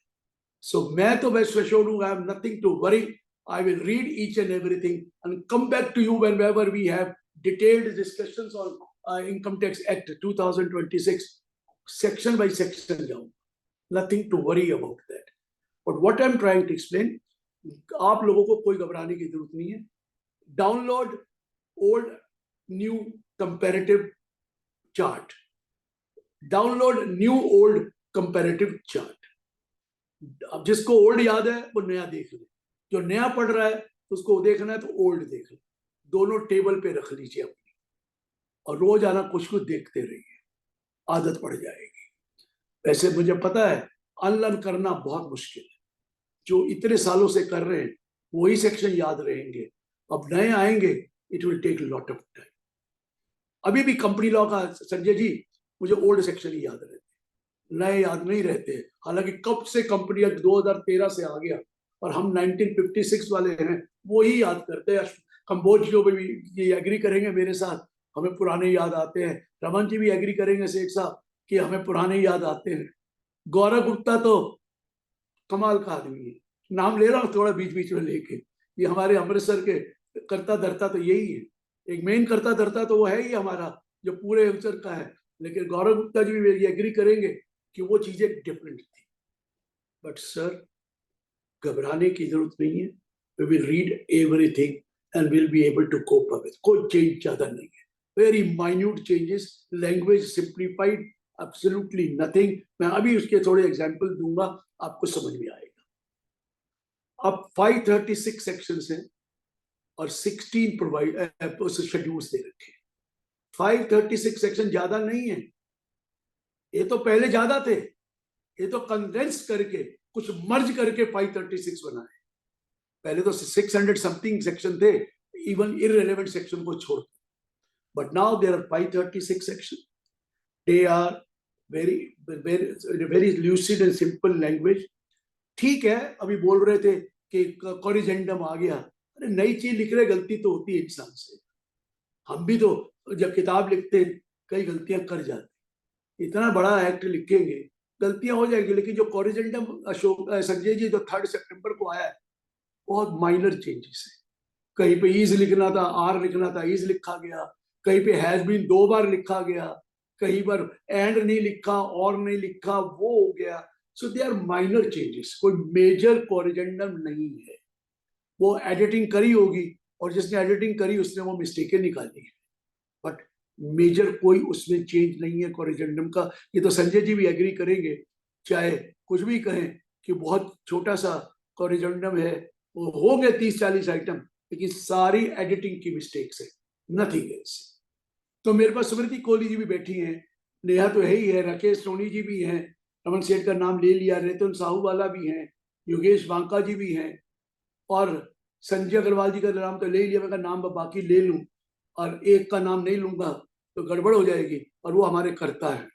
सो मैं तो बेस्ट एश्योर्ड हूं, I have nothing to worry. I will read each and everything and come back to you whenever we have detailed discussions on Income Tax Act 2026, section by section down. Nothing to worry about that. But what I'm trying to explain, आप लोगों को कोई घबराने की जरूरत नहीं है। Download old, new comparative chart. Download new old comparative chart. अब जिसको ओल्ड याद है वो नया देख ले, जो नया पढ़ रहा है उसको देखना है तो ओल्ड देख ले, दोनों टेबल पे रख लीजिए अपनी, और रोज आना कुछ कुछ देखते रहिए, आदत पड़ जाएगी। वैसे मुझे पता है अनलर्न करना बहुत मुश्किल है, जो इतने सालों से कर रहे हैं वही सेक्शन याद रहेंगे, अब नए आएंगे, it will take lot of time. अभी भी कंपनी लॉ का संजय जी मुझे ओल्ड सेक्शन ही याद रहते, नए याद नहीं रहते। हालांकि कब से कंपनी 2013 से आ गया और हम 1956 वाले हैं, वो ही याद करते हैं। कंबोज जो भी ये एग्री करेंगे मेरे साथ, हमें पुराने याद आते हैं। रमन जी भी एग्री करेंगे सेठ साहब कि हमें पुराने याद आते हैं। गौरव गुप्ता तो कमाल का आदमी है, नाम ले रहा हूँ थोड़ा बीच बीच में लेके, ये हमारे अमृतसर के करता धरता तो यही है, एक मेन करता धरता तो वो है ही हमारा जो पूरे अमृतसर का है। लेकिन गौरव गुप्ता जी भी एग्री करेंगे कि वो चीजें डिफरेंट थी। बट सर घबराने की जरूरत नहीं है, we will read everything and will be able to cope up with. कोई चेंज ज्यादा नहीं है, very minute changes, language simplified, absolutely nothing. मैं अभी उसके थोड़े एग्जांपल दूंगा, आपको समझ में आएगा। अब 536 सेक्शंस हैं और 16 प्रोवाइड शेड्यूल्स दे रखे। 536 सेक्शन ज्यादा नहीं है, ये तो पहले ज्यादा थे, ये तो कंडेंस करके कुछ मर्ज करके 536 बनाए। पहले तो 600 समथिंग सेक्शन थे, इवन इररिलेवेंट सेक्शन को छोड़। But now there are 536 section, they are very lucid and simple language. ठीक है, अभी बोल रहे थे कि कॉरिजेंडम आ गया, अरे नई चीज लिख रहे, गलती तो होती है इंसान से। हम भी तो जब किताब लिखते हैं कई गलतियां कर जाते, इतना बड़ा एक्ट लिखेंगे गलतियां हो जाएगी। लेकिन जो कॉरिजेंडम अशोक संजय जी जो 3 सितंबर को आया है, बहुत माइनर चेंजेस है। कहीं पे ईज लिखना था, आर लिखना था, ईज लिखा गया। कहीं पे हैज बीन 2 बार लिखा गया, कहीं पर एंड नहीं लिखा और नहीं लिखा, वो हो गया। सो दे आर माइनर चेंजेस, कोई मेजर कॉरिजेंडम नहीं है। वो एडिटिंग करी होगी और जिसने एडिटिंग करी उसने वो मिस्टेकें निकाली है, बट मेजर कोई उसमें चेंज नहीं है कॉरिजेंडम का। ये तो संजय जी भी एग्री करेंगे, चाहे कुछ भी कहें कि बहुत छोटा सा कॉरिजेंडम है, वो होंगे 30-40 आइटम, लेकिन सारी एडिटिंग की मिस्टेक्स है, नथिंग एल्स। तो मेरे पास स्मृति कोहली जी भी बैठी हैं, नेहा तो है ही है, राकेश सोनी जी भी हैं, रमन सेठ का नाम ले लिया, रेतन साहू वाला भी हैं, योगेश बांका जी भी हैं, और संजय अग्रवाल जी का नाम तो ले लिया, मैं नाम बाकी ले लूं और एक का नाम नहीं लूंगा तो गड़बड़ हो जाएगी। और वो हमारे कर्ता है,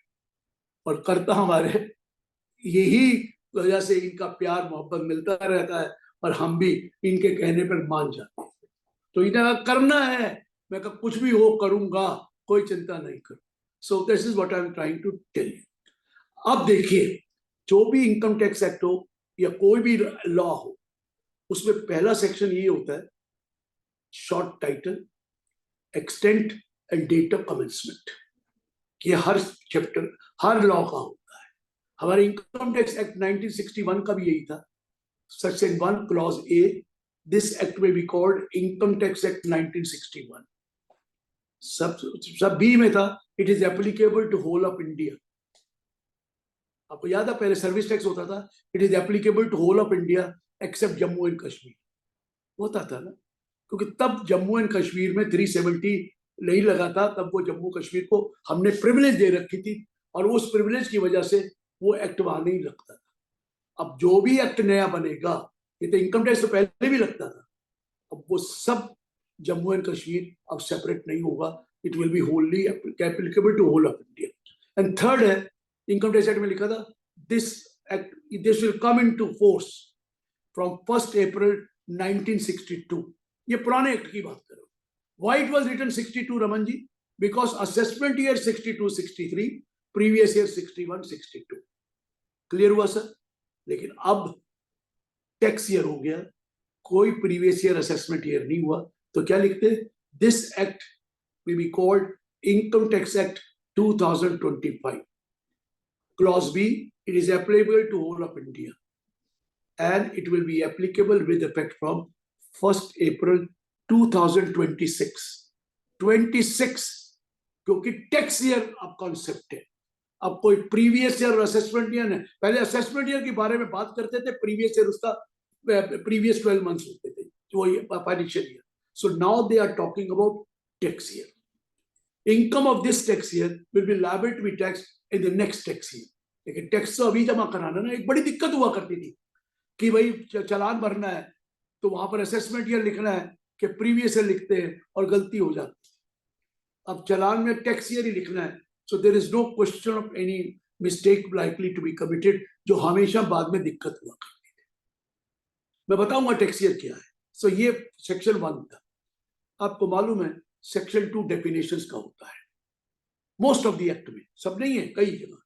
और कर्ता हमारे यही वजह से इनका प्यार मोहब्बत मिलता रहता है, और हम भी इनके कहने पर मान जाते हैं। तो इन्हें करना है, मैं कुछ भी हो करूंगा, कोई चिंता नहीं करूं। So this is what I am trying to tell you. अब देखिए, जो भी इनकम टैक्स एक्ट हो या कोई भी लॉ हो, उसमें पहला सेक्शन ये होता है short title, extent and date of commencement. ये हर चैप्टर हर लॉ का होता है। हमारे इनकम टैक्स एक्ट 1961 का भी यही था, section 1 clause A, this act में be called income tax act 1961। सब बी में था, it is applicable to whole of India. आपको याद है पहले सर्विस टैक्स होता था, it is applicable to whole of India except Jammu and Kashmir, होता था ना, क्योंकि तब जम्मू एंड कश्मीर में 370 नहीं लगा था, तब वो जम्मू कश्मीर को हमने प्रिविलेज दे रखी थी, और उस प्रिविलेज की वजह से वो एक्ट वहां नहीं लगता था। अब जो भी एक्ट नया बनेगा, ये तो इनकम टैक्स तो पहले भी लगता था, अब वो सब जम्मू एंड कश्मीर अब सेपरेट नहीं होगा, it will be wholly applicable to whole of India. And third है, इनकम टैक्स एक्ट में लिखा था this will come into force from 1 April 1962। ये पुराने एक्ट की बात करो। Why it was written 62, Raman ji? Because assessment year 62, 63, previous year 61, 62. Clear हुआ सर? लेकिन अब टैक्स ईयर हो गया, कोई प्रीवियस ईयर असेसमेंट ईयर नहीं हुआ, तो क्या लिखते हैं? This act will be called Income Tax Act 2025. Clause B, it is applicable to whole of India, and it will be applicable with effect from 1st April 2026. 26 क्योंकि tax year अब concept है, अब कोई प्रीवियस ईयर और assessment year है। पहले assessment year के बारे में बात करते थे, प्रीवियस ईयर उसका प्रीवियस 12 मंथ्स होते थे जो financial year. So now they are talking about tax year. Income of this tax year will be liable to be tax in the next tax year. लेकिन टैक्स तो अभी जमा कराना ना, एक बड़ी दिक्कत हुआ करती थी कि भाई चालान भरना है तो वहां पर असेसमेंट ईयर लिखना है कि प्रीवियस ईयर लिखते हैं और गलती हो जाती है। अब चालान में टैक्स ईयर ही लिखना है, so there is no question of any mistake likely to be committed, जो हमेशा बाद में दिक्कत हुआ करती थी। मैं बताऊंगा टैक्स ईयर क्या है। सो ये सेक्शन 1 था। आपको मालूम है सेक्शन 2 डेफिनेशंस का होता है मोस्ट ऑफ द एक्ट में, सब नहीं है, कई जगह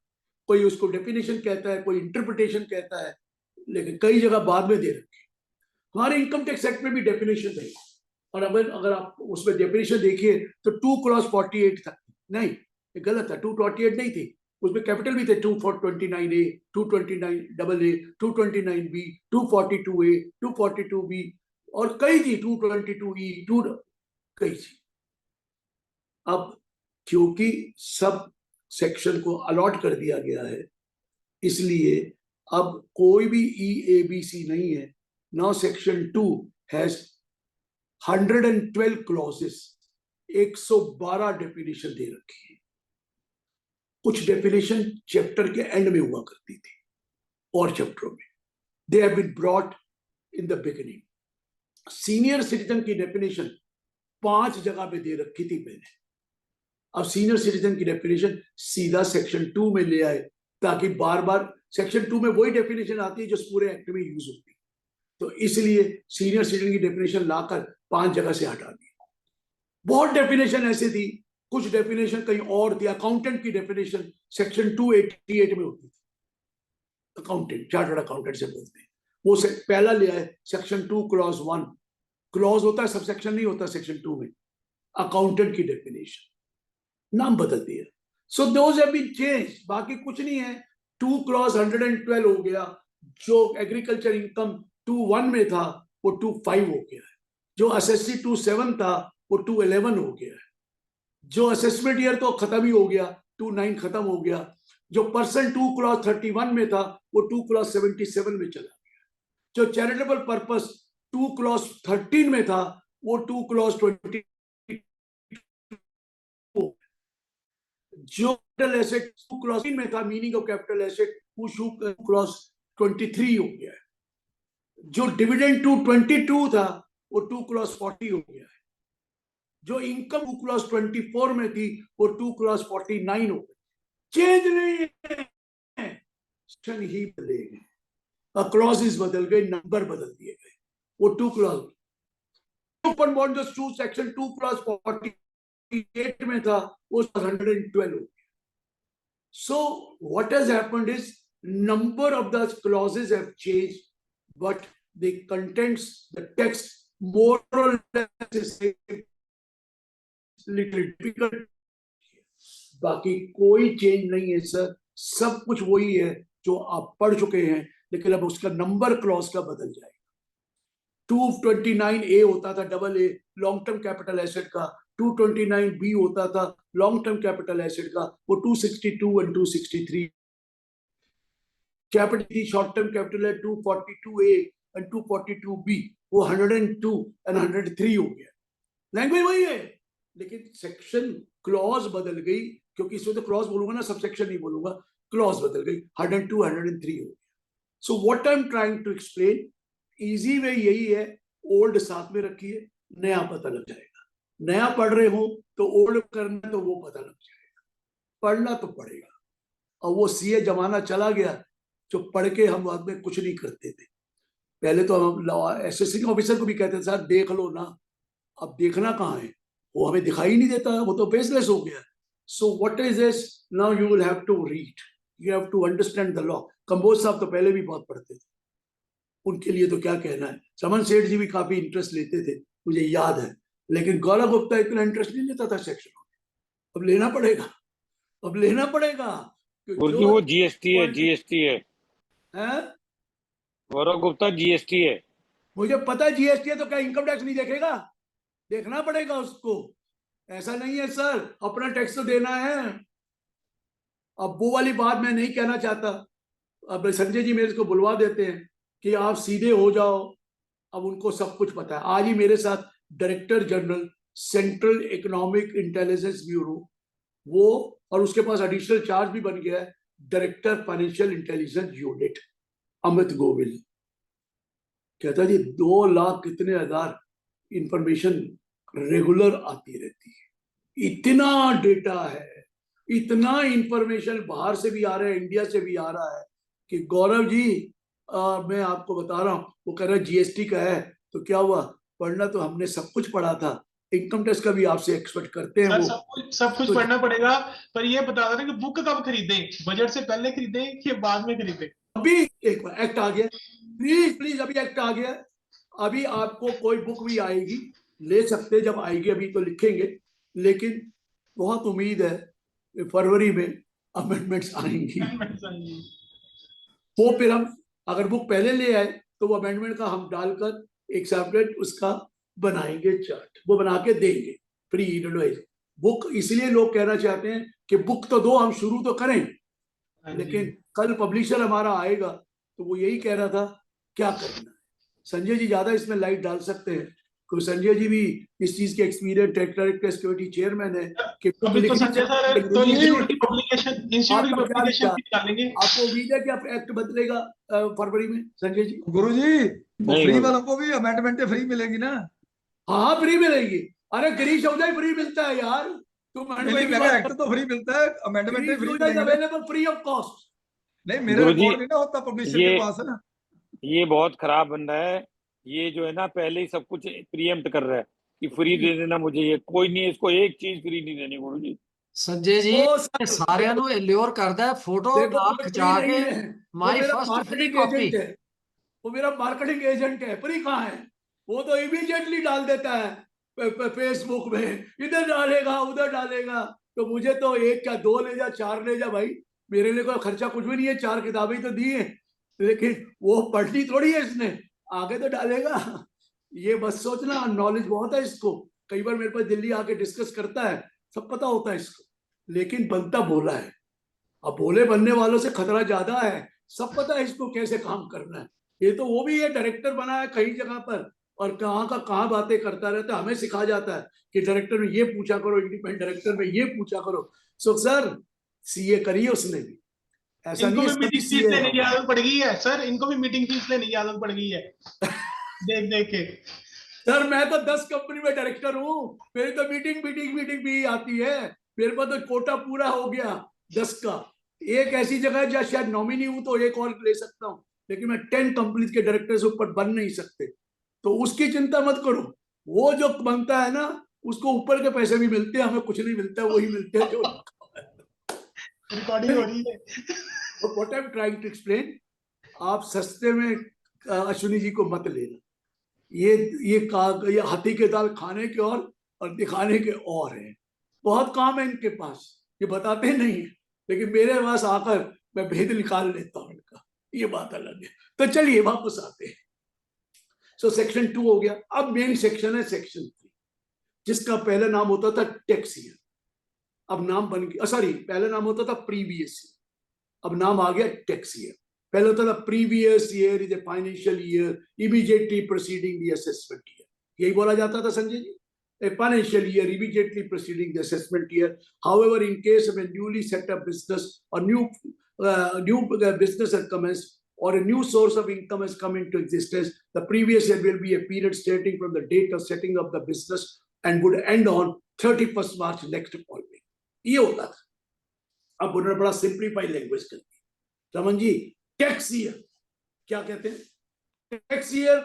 कोई उसको डेफिनेशन कहता है, कोई इंटरप्रिटेशन कहता है, लेकिन कई जगह बाद में दे रखे। हमारे इनकम टैक्स एक्ट में भी डेफिनेशन है, और अगर आप उसमें डेफिनेशन देखिए तो 2 clause 48 था। नहीं, ये गलत है, 248 नहीं थी, उसमें कैपिटल भी थे, 229A, 229AA, 229B, 242A, 242B और कई थी, 222E, कई थी। अब क्योंकि सब सेक्शन को अलॉट कर दिया गया है, इसलिए अब कोई भी EABC नहीं है। Now section 2 has 112 clauses, 112 definition दे रखी है। कुछ डेफिनेशन चैप्टर के एंड में हुआ करती थी और चैप्टरों में, they have been brought in the beginning. Senior citizen की डेफिनेशन 5 जगह पे दे रखी थी मैंने। अब सीनियर सिटीजन की डेफिनेशन सीधा सेक्शन 2 में ले आए, ताकि बार बार सेक्शन 2 में वही डेफिनेशन आती है जो पूरे एक्ट में यूज होती है। तो इसलिए सीनियर सिटीजन की डेफिनेशन लाकर 5 जगह से हटा दी। बहुत डेफिनेशन ऐसे थी, कुछ डेफिनेशन कहीं और थी। अकाउंटेंट की डेफिनेशन सेक्शन 288 में होती थी। अकाउंटेंट, चार्टर्ड अकाउंटेंट से बोलते हैं, वो पहला ले आए सेक्शन 2 clause 1। क्लॉज होता है, सबसेक्शन नहीं होता सेक्शन 2 में। अकाउंटेंट की डेफिनेशन नाम बदल दिया। So those have been changed, बाकी कुछ नहीं है। 2 clause 112 हो गया, जो एग्रीकल्चर इनकम 2.1 में था वो 2.5 हो गया है, जो असेसी 2.7 था वो 2.11 हो गया है, जो असेसमेंट ईयर तो खत्म ही हो गया, 2.9 खत्म हो गया, जो पर्सन 2 clause 31 में था वो 2 clause 77 में चला गया, जो चैरिटेबल पर्पस 2 clause 13 में था वो 2 clause 20, जो कैपिटल एसेट 2 clause 3 में था, मीनिंग ऑफ कैपिटल एसेट, वो 2 clause 23 हो गया है, जो डिविडेंड 222 था वो 2 clause 40 हो गया है, जो इनकम 2 clause 24 में थी वो 2 clause 49 हो गई। चेंज नहीं है, ही बदले गए, क्लॉजेस बदल गए, नंबर बदल दिए गए। वो 2 clause ओपन बॉन्ड जो सेक्शन 2 clause 48 में था वो 112 हो गया। So what has happened is number of the clauses have changed, but the contents, the text more or less is little difficult। बाकी कोई चेंज नहीं है सर, सब कुछ वही है जो आप पढ़ चुके हैं, लेकिन अब उसका नंबर क्लॉज का बदल जाएगा। 229A होता था double a long term capital asset का, 229B होता था लॉन्ग टर्म कैपिटल एसेट का, वो 262 और 263। कैपिटल शॉर्ट टर्म कैपिटल है 242A और 242B, वो 102 और 103 हो गया। लैंग्वेज वही है, लेकिन सेक्शन क्लॉज बदल गई, क्योंकि इसमें तो क्लॉज बोलूंगा ना, सब सेक्शन नहीं बोलूंगा, क्लॉज बदल गई, 102 103 हो गया। So what I am trying to explain, easy way यही है, ओल्ड साथ में रखिए, नया पता लग जाएगा। नया पढ़ रहे हो तो ओल्ड करना तो वो पता लग जाएगा, पढ़ना तो पड़ेगा। और वो सीए जमाना चला गया जो पढ़ के हम बाद में कुछ नहीं करते थे। पहले तो हम एसएससी ऑफिसर को भी कहते थे सर देख लो ना, अब देखना कहाँ है, वो हमें दिखाई नहीं देता, वो तो बेसलेस हो गया। So what is this, now you will have to read, you have to understand the law. Kamboj साहब तो पहले भी बहुत पढ़ते थे, उनके लिए तो क्या कहना है। समन सेठ जी भी काफी इंटरेस्ट लेते थे, मुझे याद है, लेकिन गौरव गुप्ता इतना इंटरेस्ट नहीं लेता था सेक्शन में। अब लेना पड़ेगा, अब लेना पड़ेगा, क्योंकि वो जीएसटी है, जीएसटी है, गौरव गुप्ता जीएसटी है। मुझे पता है जीएसटी है, तो क्या इनकम टैक्स नहीं देखेगा, देखना पड़ेगा उसको। ऐसा नहीं है सर, अपना टैक्स तो देना है। अब वो वाली बात मैं नहीं कहना चाहता। अब संजय जी मेरे को बुलवा देते हैं कि आप सीधे हो जाओ। अब उनको सब कुछ पता है। आज ही मेरे साथ director general central economic intelligence bureau, वो और उसके पास एडिशनल चार्ज भी बन गया है director financial intelligence unit, Amit Govil. कहता जी 2 लाख कितने हजार इंफॉर्मेशन रेगुलर आती रहती है, इतना डेटा है, इतना इंफॉर्मेशन बाहर से भी आ रहा है, इंडिया से भी आ रहा है कि गौरव जी मैं आपको बता रहा हूँ। वो कह रहा है जीएसटी का है, तो क्या हुआ, पढ़ना तो हमने सब कुछ पढ़ा था, इनकम टैक्स का भी आपसे एक्सपेक्ट करते हैं। सर वो सब कुछ तो पढ़ना पड़ेगा, पर ये बता दें कि बुक कब खरीदें, बजट से पहले खरीदें कि बाद में खरीदें? अभी एक बार एक्ट आ गया, प्लीज प्लीज, अभी एक्ट आ गया। अभी आपको कोई बुक भी आएगी, ले सकते, जब आएगी अभी तो लिखेंगे, लेकिन बहुत उम्मीद है फरवरी में अमेंडमेंट्स आएंगी। वो फिर हम अगर बुक पहले ले आए तो वो अमेंडमेंट का हम डालकर एक सेपरेट उसका बनाएंगे चार्ट, वो बना के देंगे फ्री एडवाइस। बुक इसलिए लोग कहना चाहते हैं कि बुक तो दो, हम शुरू तो करें, लेकिन कल पब्लिशर हमारा आएगा तो वो यही कह रहा था क्या करना है। संजय जी ज्यादा इसमें लाइट डाल सकते हैं, क्योंकि संजय जी भी इस चीज के एक्सपीरियंस डायरेक्टर कमेटी चेयरमैन है कि अभी तो संजय सर तो इंस्टीट्यूट की पब्लिकेशन भी डालेंगे। आपको उम्मीद है कि आप एक्ट बदलेगा फरवरी में संजय जी? गुरुजी तो फ्री वालों को भी अमेंडमेंट फ्री मिलेगी ना? हाँ फ्री मिलेगी। अरे गिरीश ओझा फ्री मिलता है यार, तुम एक्ट तो फ्री मिलता है, amendment free available free of cost. नहीं, मेरा रिकॉर्ड नहीं ना होता पब्लिशर के पास है ना। ये बहुत खराब बन रहा है, ये जो है ना पहले ही सब कुछ प्रीएम्प्ट कर रहा है कि फ्री दे देना मुझे, ये कोई नहीं, इसको एक चीज फ्री नहीं देनी गुरु जी। संजय जी सारिਆਂ ਨੂੰ ਇਲਿਓਰ ਕਰਦਾ ਹੈ, फोटो ਨਾਲ खिंचा के माय फर्स्ट फ्री कॉपी। वो मेरा मार्केटिंग एजेंट है, फ्री कहाँ है? वो तो इमीडिएटली डाल देता है फेसबुक में, इधर डालेगा उधर डालेगा। तो मुझे तो 1 क्या 2 ले जा 4 ले जा भाई, मेरे लिए कोई खर्चा कुछ भी नहीं है, 4 किताबें तो दी है, लेकिन वो पढ़नी थोड़ी है इसने, आगे तो डालेगा। ये बस सोचना, नॉलेज बहुत है इसको। कई बार मेरे पास दिल्ली आके डिस्कस करता है, सब पता होता है इसको, लेकिन बनता भोला है। अब भोले बनने वालों से खतरा ज्यादा है, सब पता है इसको कैसे काम करना है। ये तो वो भी ये डायरेक्टर बना है कई जगह पर, और कहाँ का कहाँ बातें करता रहता है। हमें सिखा जाता है कि डायरेक्टर में ये पूछा करो, इंडिपेंडेंट डायरेक्टर में ये पूछा करो। सो सर सीए करिए उसने भी, ऐसा नहीं मीटिंग फीस लेने की आदत पड़ गई है सर, इनको भी मीटिंग फीस लेने की आदत पड़ गई है देख देख के। सर मैं तो 10 कंपनी में डायरेक्टर हूँ, मेरी तो मीटिंग भी आती है। मेरे पास तो कोटा पूरा हो गया 10 का। एक ऐसी जगह है जहाँ शायद नॉमिनी हूं तो एक और ले सकता हूँ, लेकिन मैं 10 कंपनी के डायरेक्टर से ऊपर बन नहीं सकते। तो उसकी चिंता मत करो, वो जो बनता है ना उसको ऊपर के पैसे भी मिलते हैं, हमें कुछ नहीं मिलता, वही मिलते हैं जो रिकॉर्डिंग हो रही है। What I am trying to explain, आप सस्ते में अश्विनी जी को मत लेना। ये हाथी के दाल खाने के और दिखाने के और है। बहुत काम है इनके पास, ये बताते नहीं है, लेकिन मेरे पास आकर मैं भेद निकाल लेता हूँ इनका, ये बात अलग है। तो चलिए वापस आते हैं। सो सेक्शन 2 हो गया। अब मेन सेक्शन है सेक्शन 3, जिसका पहला नाम होता था टैक्स ईयर, अब नाम बन गया, सॉरी पहला नाम होता था प्रीवियस ईयर, अब नाम आ गया टैक्स ईयर। पहले होता था previous year is a financial year immediately proceeding the assessment year, यही बोला जाता था Sanjay ji, a financial year immediately preceding the assessment year. However, in case of a newly set up business or new business has commenced or a new source of income has come into existence, the previous year will be a period starting from the date of setting up the business and would end on 31st March next following. ये होता था। अब उन्होंने बड़ा simplify language कर दी। Raman ji tax year क्या कहते हैं? Tax year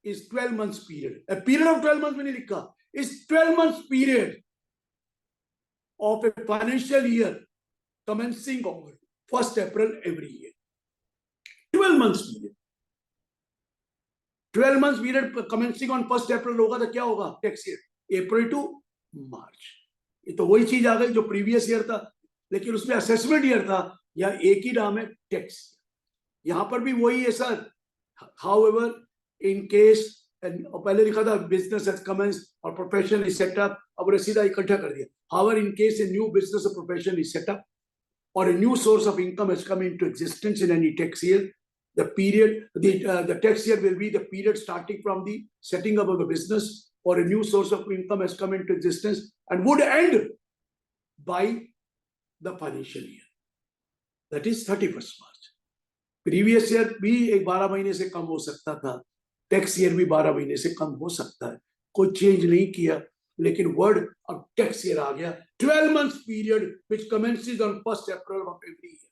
is 12 months period. A period of 12 months में नहीं लिखा, is 12 months period of a financial year commencing on 1st April every year. 12 months period. 12 months period commencing on 1st April होगा तो क्या होगा? टैक्स ईयर अप्रैल टू मार्च। ये तो वही चीज आ गई जो प्रीवियस ईयर था, लेकिन उसमें असेसमेंट ईयर था, या एक ही नाम है टैक्स। यहां पर भी वही है सर। However, in case और पहले लिखा था बिजनेस हैज कमेंस्ड और प्रोफेशन इज सेट अप, अब उन्हें सीधा इकट्ठा कर दिया. However in case a new business और profession is set up or a new source of income has come into existence in any tax year, the tax year will be the period starting from the setting up of the business, or a new source of income has come into existence and would end by the financial year, that is 31st March. Previous year भी एक 12 महीने से कम हो सकता था, tax year भी 12 महीने से कम हो सकता है, कोई चेंज नहीं किया, लेकिन वर्ड अब टैक्स ईयर आ गया. 12 months period which commences on 1st April of every year.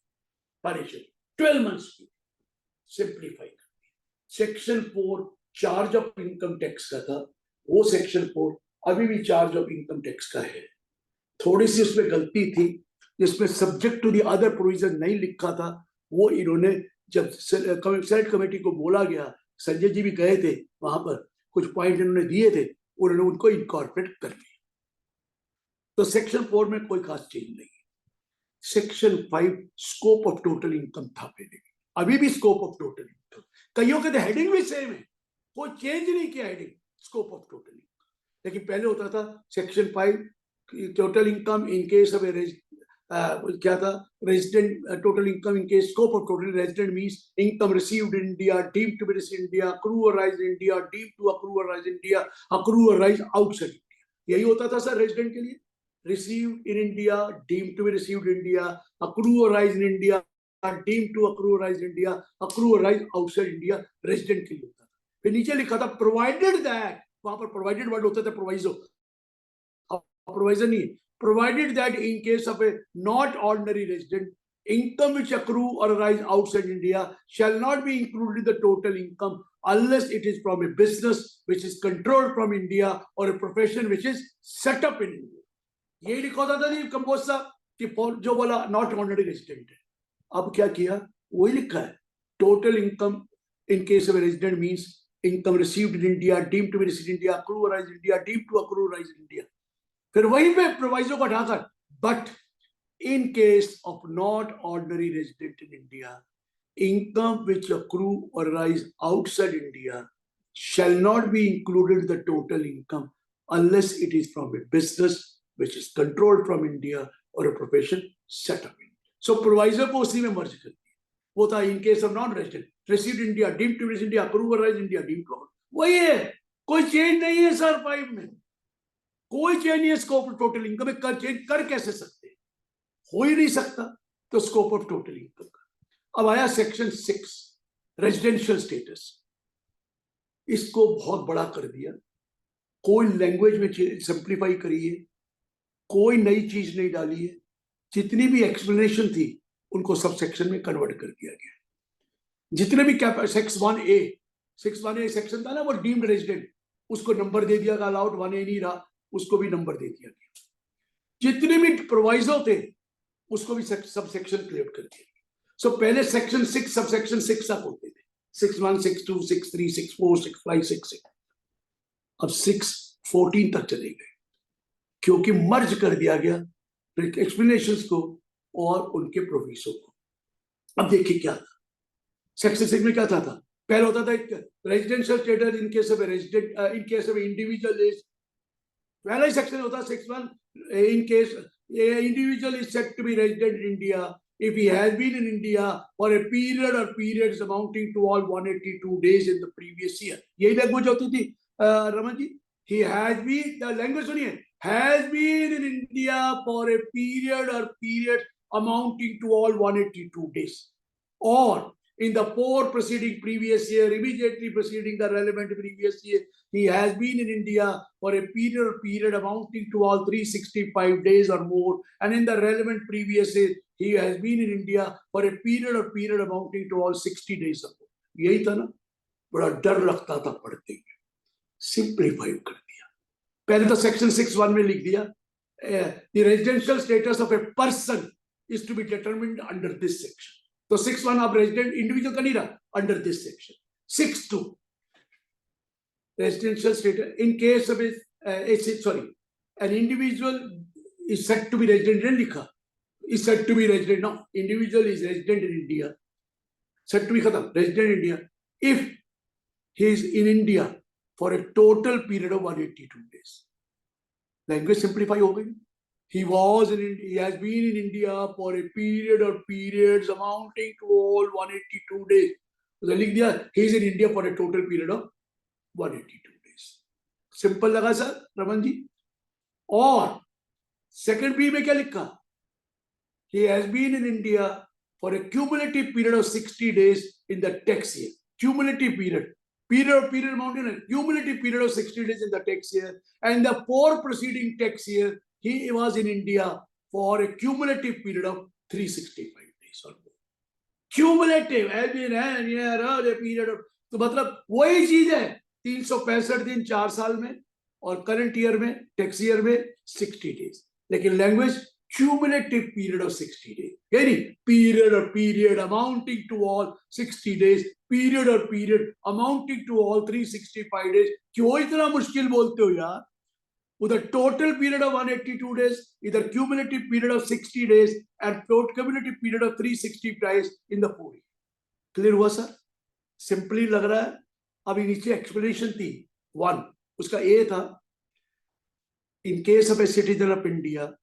Financial 12 months period. Simplify कर दिया. Section 4 charge of income tax का था, वो सेक्शन 4 अभी भी चार्ज ऑफ इनकम टैक्स का है. थोड़ी सी उसमें गलती थी, जिसमें subject to the other provision नहीं लिखा था, वो इन्होंने जब सेलेक्ट कमेटी को बोला गया, संजय जी भी गए थे वहां पर, कुछ पॉइंट इन्होंने दिए थे, उन्होंने उनको इनकॉर्पोरेट कर दिया. तो सेक्शन 4 में कोई खास चेंज नहीं है. Section 5 scope of total income था पहले, अभी भी स्कोप ऑफ टोटल इनकम, कईयों के तो हेडिंग भी सेम है, कोई चेंज नहीं किया heading, scope of total income. लेकिन पहले होता था section 5 total income in case of क्या था, resident total income in case scope of total resident means income received in India, deemed to be received in India, accrue और arise in India, deemed to accrue और arise in India, accrue और arise outside India. यही होता था sir resident के लिए, received in India, deemed to be received in India, accrue or rise in India, deemed to accrue or rise in India, accrue or rise outside India, resident के लिए होता था. फिर नीचे लिखा था provided that, वहां पर provided वर्ड होता था proviso, provision नहीं, provided that in case of a not ordinary resident, income which accrue or arise outside India shall not be included in the total income unless it is from a business which is controlled from India or a profession which is set up in India. यही लिखा होता था नहीं compose साहब कि जो बोला not ordinary resident है. अब क्या किया, वही लिखा है total income in case of resident means income received in India, deemed to be received in India, accrue arise India, deemed to accrue arise India. फिर वहीं पे प्रोवाइजो को हटाकर but in case of not ordinary resident in India, income which accrue और arise outside India shall not be included in the total income unless it is from a business which is controlled from India or a profession set up in India. So proviso को उसी में मर्ज कर दिया. वो था in case of non-resident, received India, deemed to reside India, accrue or rise India, deemed to. वही है, कोई चेंज नहीं है सर 5 में, कोई चेंज नहीं है. स्कोप ऑफ टोटल इनकम में कर चेंज कर कैसे सकते हैं, हो ही नहीं सकता. तो स्कोप ऑफ टोटल इनकम का अब आया सेक्शन 6 रेजिडेंशियल स्टेटस. इसको बहुत बड़ा कर दिया, कोई लैंग्वेज में सिंप्लीफाई करी है, कोई नई चीज नहीं डाली है. जितनी भी एक्सप्लेनेशन थी उनको सब सेक्शन में कन्वर्ट कर दिया गया. जितने भी सेक्शन 1A सेक्शन था ना, वो डीम्ड रेजिडेंट, उसको नंबर दे दिया गया, अलाउड 1A नहीं रहा, उसको भी नंबर दे दिया गया. जितने भी प्रोवाइजो थे उसको भी सब सेक्शन क्लियर कर दिया. सो पहले सेक्शन 6 सब सेक्शन 6 तक होते थे, 6(1), 6(2), 6(3), 6(4), 6(5), 6(6). अब 6(14) तक चले गए क्योंकि मर्ज कर दिया गया एक्सप्लेनेशंस को और उनके प्रोविजो को. अब देखिए क्या था सेक्शन 6 में, क्या था पहले होता था residential status in case of resident, in case of individual is, पहला ही सेक्शन होता 6(1), in case individual is set to be resident in India if he has been in India for a period or periods amounting to all 182 days in the previous year. यही language होती थी Raman ji. He has been, the language सुनिए, has been in India for a period or periods amounting to all 182 days, or in the 4 preceding previous year, immediately preceding the relevant previous year, he has been in India for a period amounting to all 365 days or more, and in the relevant previous year, he has been in India for a period amounting to all 60 days or more. यही था ना, बड़ा डर लगता था पढ़ते हुए. Simplify कर दिया. पहले तो सेक्शन 6(1) में लिख दिया the residential status of a person is to be determined under this section. तो 6(1) आप रेजिडेंट इंडिविजुअल का नहीं रहा, under this section. 6(2) residential status in case of an individual is said to be resident, नहीं लिखा, is said to be resident. No, individual is resident in India, said to be खत्म, resident in India if he is in India for a total period of 182 days. Language simplify हो गई. He has been in India for a period or periods amounting to all 182 days. तो लिख दिया he is in India for a total period of 182 days. Simple लगा sir Raman जी. और second B में क्या लिखा? He has been in India for a cumulative period of 60 days in the tax year. Cumulative period. Period amount, cumulative period of 60 days in the tax year. And the 4 preceding tax year, he was in India for a cumulative period of 365 days or more. Cumulative, has been here, a period of, तो मतलब वही चीज है 365 दिन 4 साल में और current year में टैक्स ईयर में 60 डेज. लेकिन language cumulative period of 60 days. यानी period amounting to all 60 days, period amounting to all 365 days. क्यों इतना मुश्किल बोलते हो यार? उधर total period of 182 days, इधर cumulative period of 60 days and cumulative period of 365 days in the full. Clear हुआ सर? Simply लग रहा है. अभी नीचे explanation थी 1, उसका A था in case of a citizen of India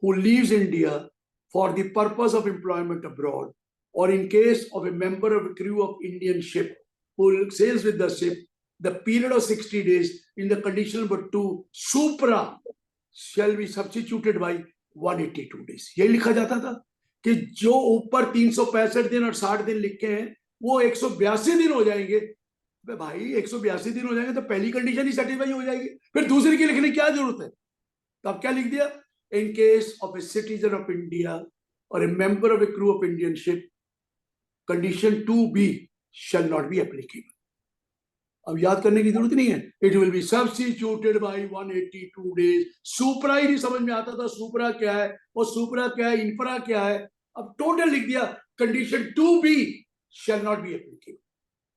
who leaves India for the purpose of employment abroad, or in case of a member of a crew of Indian ship who sails with the ship, the period of 60 days in the condition number 2, supra, shall be substituted by 182 days. ये लिखा जाता था कि जो ऊपर 365 दिन और 60 दिन लिखे हैं वो 182 दिन हो जाएंगे. भाई 182 दिन हो जाएंगे तो पहली कंडीशन ही सेटिस्फाई हो जाएगी, फिर दूसरी की लिखने की क्या जरूरत है? तो अब क्या लिख दिया? In case of a citizen of India or a member of a crew of Indian ship, condition 2B shall not be applicable. अब याद करने की जरूरत नहीं है. It will be substituted by 182 days. Supra ही नहीं समझ में आता था supra क्या है और supra क्या है, infra क्या है. अब total लिख दिया condition 2B shall not be applicable.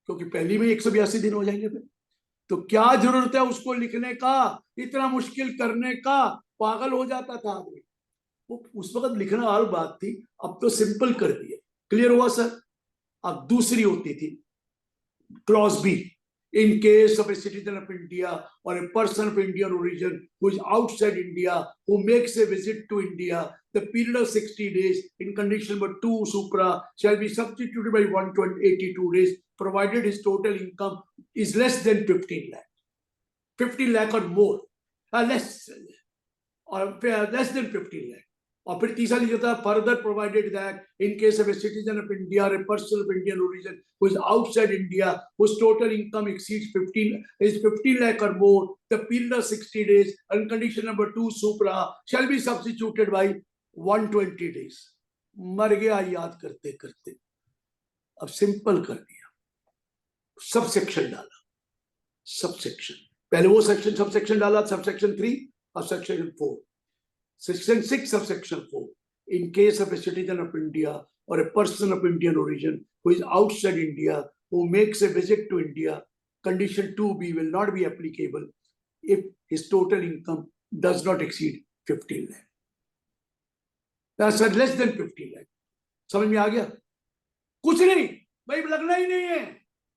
क्योंकि पहली में 182 दिन हो जाएंगे फिर. तो क्या जरूरत है उसको लिखने का, इतना मुश्किल करने का? पागल हो जाता था आदमी. वो उस वक्त लिखना अलग बात थी, अब तो सिंपल कर दिया. क्लियर हुआ सर? अब दूसरी होती थी clause B. In case of a citizen of India or a person of Indian origin who is outside India, who makes a visit to India, the period of 60 days in condition number 2 supra shall be substituted by 182 days, provided his total income is less than 15 lakh. 15 lakh or more, less than 15 lakh. और फिर तीसरा लिखा था further provided that in case of a citizen of India or a person of Indian origin who is outside India whose total income exceeds 15 lakh or more, the period of 60 days and condition number 2 supra shall be substituted by 120 days. मर गया याद करते करते. अब simple कर दिया, sub section डाला. Sub section पहले वो सेक्शन सब सेक्शन डाला, सब सेक्शन 3 और section 4. Section 6 of Section 4. In case of a citizen of India or a person of Indian origin who is outside India who makes a visit to India, condition 2B will not be applicable if his total income does not exceed 15 lakh. That's less than 15 lakh. समझ में आ गया? कुछ नहीं भाई, लगना ही नहीं है.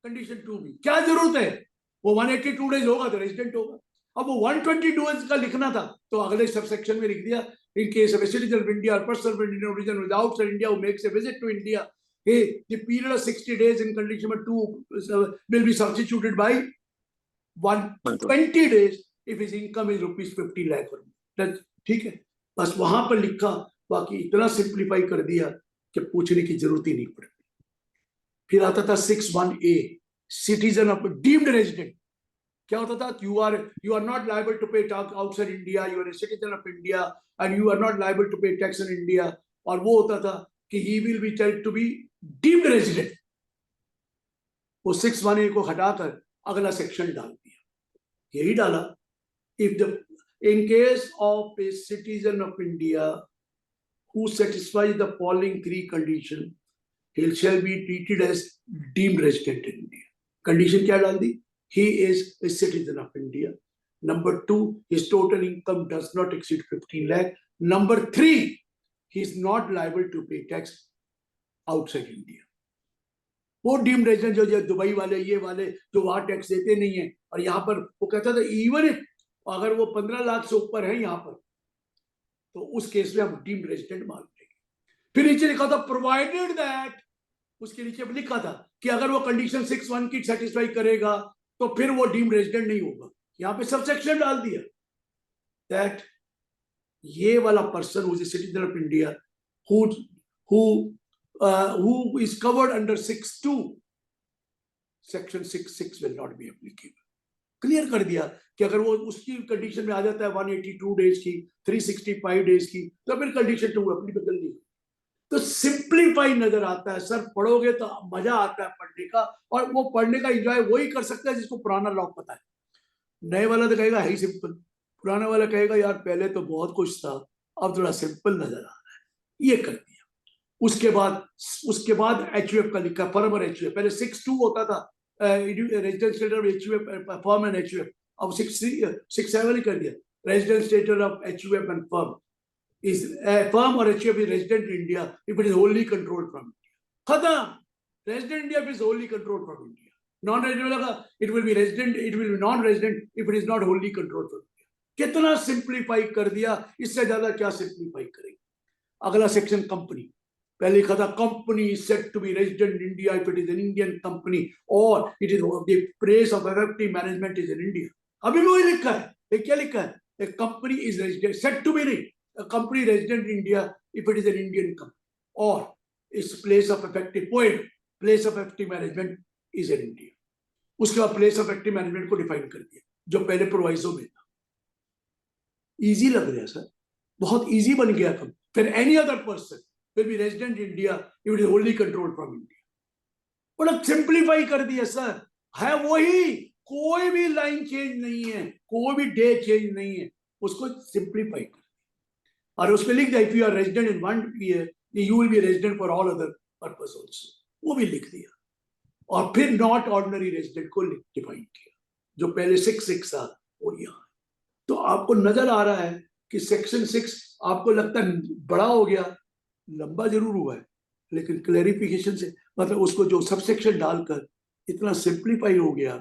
Condition 2B क्या जरूरत है? वो 182 डेज होगा तो रेजिडेंट होगा. अब वो 122 का लिखना था तो अगले सब सेक्शन में लिख दिया in case of a citizen of India or person of Indian origin without outside India who makes a visit to India, the period of 60 days in condition number 2 will be substituted by 120 days if his income is rupees 50 lakh. ठीक है, बस वहां पर लिखा, बाकी इतना simplify कर दिया कि पूछने की जरूरत ही नहीं पड़ी. फिर आता था 61A, citizen of deemed resident. क्या होता था? you are not liable to pay tax outside India, you are a citizen of India and you are not liable to pay tax in India. और वो होता था कि he will be said to be deemed resident. वो 61A को हटाकर अगला section डाल दिया. यही डाला, in case of a citizen of India who satisfies the following 3 conditions, he shall be treated as deemed resident in India. Condition क्या डाल दी? He is a citizen of India. Number 2, his total income does not exceed 15 lakh. Number 3, he is not liable to pay tax outside India. वो deemed resident जो Dubai वाले ये वाले जो वहां tax देते नहीं है, और यहाँ पर वो कहता था इवन अगर वो 15 लाख से ऊपर है यहाँ पर, तो उस केस में हम डीम्ड रेजिडेंट मान लेंगे। फिर नीचे लिखा था प्रोवाइडेड दैट, उसके नीचे लिखा था कि अगर वो कंडीशन 6(1) की सेटिस्फाई करेगा तो फिर वो डीम्ड रेजिडेंट नहीं होगा। यहाँ पे सबसेक्शन डाल दिया दैट ये वाला person who is a citizen of India who is covered under 6(2), section 6(6) will not be applicable। Clear कर दिया कि अगर वो उसकी कंडीशन में आ जाता है 182 डेज की, 365 डेज की, तो फिर कंडीशन 2 एप्लीकेबल नहीं। तो सिंप्लीफाई नजर आता है सर, पढ़ोगे तो मजा आता है पढ़ने का, और वो पढ़ने का एंजॉय वही कर सकता है जिसको पुराना लॉ पता है। नए वाला तो कहेगा है ही सिंपल, पुराना वाला कहेगा यार पहले तो बहुत कुछ था, अब थोड़ा सिंपल नजर आ रहा है। ये कर दिया। उसके बाद HUF का लिखा, फर्म और HUF। पहले 6(2) होता था resident status of HUF firm and HUF, अब 6(7) ही कर दिया। Resident status of HUF and firm is a firm or HUF is resident in India if it is wholly controlled from India. खत्म। Resident India if it is wholly controlled from India. Non-resident लगा, it will be resident, it will be non-resident if it is not wholly controlled from India. कितना simplify कर दिया, इससे ज्यादा क्या simplify करेंगे। अगला सेक्शन कंपनी। पहले लिखा था company is said to be resident in India if it is an Indian company or it is the place of effective management is in India. अभी भी वही लिखा है। ये क्या लिखा है? A company is resident, said to be नहीं, a company resident in India if it is an Indian company or its place of effective management is in India। उसके बाद place of effective management को define कर दिया जो पहले proviso में था। इजी लग रहा है सर, बहुत इजी बन गया। कम फिर any other person will be resident in India if it is wholly controlled from India। बड़ा सिंप्लीफाई कर दिया सर, है वही, कोई भी लाइन चेंज नहीं है, कोई भी डे चेंज नहीं है, उसको सिंप्लीफाई कर। और उसमें लिख दिया if you are resident in 1 year you will be resident for all other purpose also, वो भी लिख दिया। और फिर नॉट ऑर्डिनरी रेजिडेंट को डिफाइन किया, जो पहले 6(6) था वो यहाँ। तो आपको नजर आ रहा है कि सेक्शन 6 आपको लगता है बड़ा हो गया, लंबा जरूर हुआ है, लेकिन क्लैरिफिकेशन से मतलब उसको जो सबसेक्शन डालकर इतना सिंप्लीफाई हो गया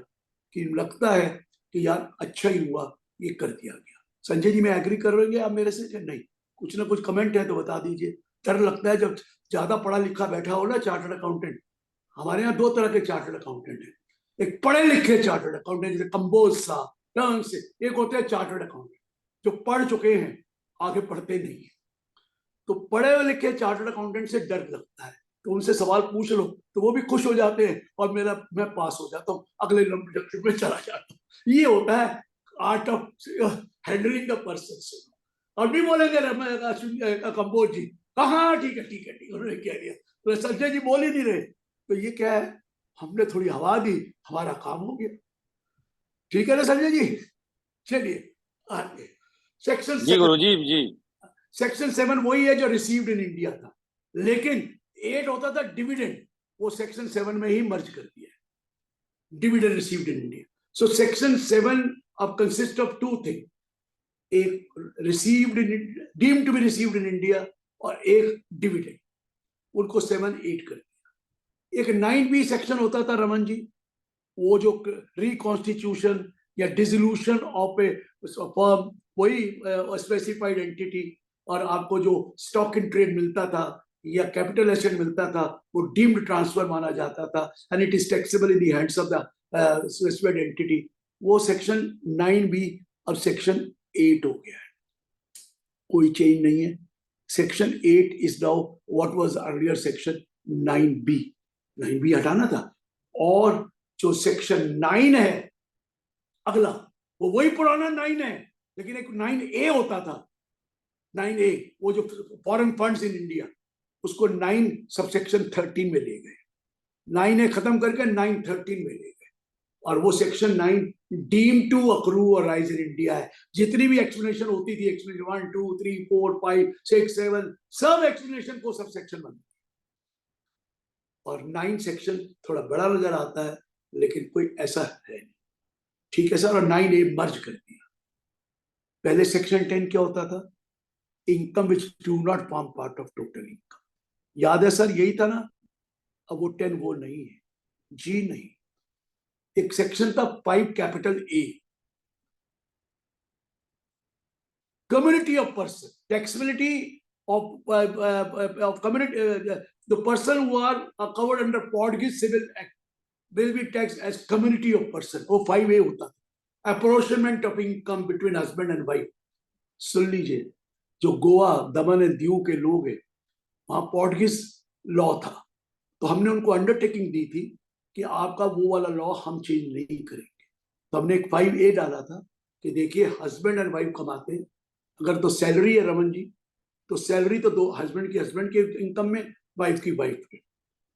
कि लगता है कि यार अच्छा ही हुआ ये कर दिया गया। संजय जी, मैं एग्री कर रहे हैं आप मेरे से कि नहीं? कुछ ना कुछ कमेंट है तो बता दीजिए। डर लगता है जब ज्यादा पढ़ा लिखा बैठा हो ना चार्टर्ड अकाउंटेंट। हमारे यहाँ 2 तरह के चार्टर्ड अकाउंटेंट हैं, एक पढ़े लिखे चार्टर्ड अकाउंटेंट जैसे कंबोज साहब से, एक होते हैं चार्टर्ड अकाउंटेंट जो पढ़ चुके हैं आगे पढ़ते नहीं है। तो पढ़े लिखे चार्टर्ड अकाउंटेंट से डर लगता है, तो उनसे सवाल पूछ लो तो वो भी खुश हो जाते हैं और मैं पास हो जाता हूँ, अगले लेक्चर में चला जाता हूँ। ये होता है art of handling the person. और भी बोलेंगे कंबोज जी, हाँ ठीक है उन्होंने क्या दिया, तो संजय जी बोल ही नहीं रहे। तो ये क्या है, हमने थोड़ी हवा दी, हमारा काम हो गया। ठीक है ना संजय जी? चलिए आगे सेक्शन जी गुरुजी जी। सेक्शन 7 वही है जो रिसीव्ड इन इंडिया था, लेकिन 8 होता था डिविडेंड, वो सेक्शन 7 में ही मर्ज कर दिया है, dividend received in India. So section 7 अब कंसिस्ट ऑफ 2 थिंग, एक received in deemed to be received in India और एक डिविडेंड, उनको 7-8 कर दिया। एक 9B सेक्शन होता था रमन जी, वो जो रिकॉन्स्टिट्यूशन या डिसोल्यूशन ऑफ ए फर्म, वही स्पेसिफाइड एंटिटी, और आपको जो स्टॉक इन ट्रेड मिलता था या कैपिटल एसेट मिलता था वो डीम्ड ट्रांसफर माना जाता था and it is taxable in the hands of the specified entity. वो सेक्शन 9B अब सेक्शन 8 हो गया है, कोई चेंज नहीं है। Section 8 is now what was earlier section 9B। 9B हटाना था, और जो सेक्शन 9 है अगला, वो वही पुराना 9 है, लेकिन एक 9A होता था। 9A वो जो फॉरेन फंड्स इन इंडिया, उसको 9 सबसेक्शन 13 में ले गए। 9A खत्म करके 913 में ले गए, और वो सेक्शन 9 डीम टू अक्रू और राइज इन इंडिया है। जितनी भी एक्सप्लेनेशन होती थी, एक्सप्लेनेशन 1 2 3 4 5 6 7, सब एक्सप्लेनेशन को सब सेक्शन बन गया। और 9 सेक्शन थोड़ा बड़ा नजर आता है, लेकिन कोई ऐसा है नहीं। ठीक है सर, और 9A मर्ज कर दिया। पहले सेक्शन 10 क्या होता था? Income which do not form part of total income. याद है सर, यही था ना? अब वो 10 वो नहीं है, जी नहीं, एक सेक्शन था 5 capital A, community of person, taxability of community, the person who are covered under Portuguese Civil Act will be taxed as community of person. वो 5A होता था, apportionment of income between husband and wife. सुन लीजिए, जो गोवा, दमन and Diu के लोग हैं, वहां Portuguese law था, तो हमने उनको अंडरटेकिंग दी थी कि आपका वो वाला लॉ हम चेंज नहीं करेंगे। तो हमने एक 5A डाला था कि देखिए हस्बैंड एंड वाइफ कमाते हैं, अगर तो सैलरी है रमन जी, तो सैलरी तो दो हस्बैंड के इनकम में, वाइफ की वाइफ में,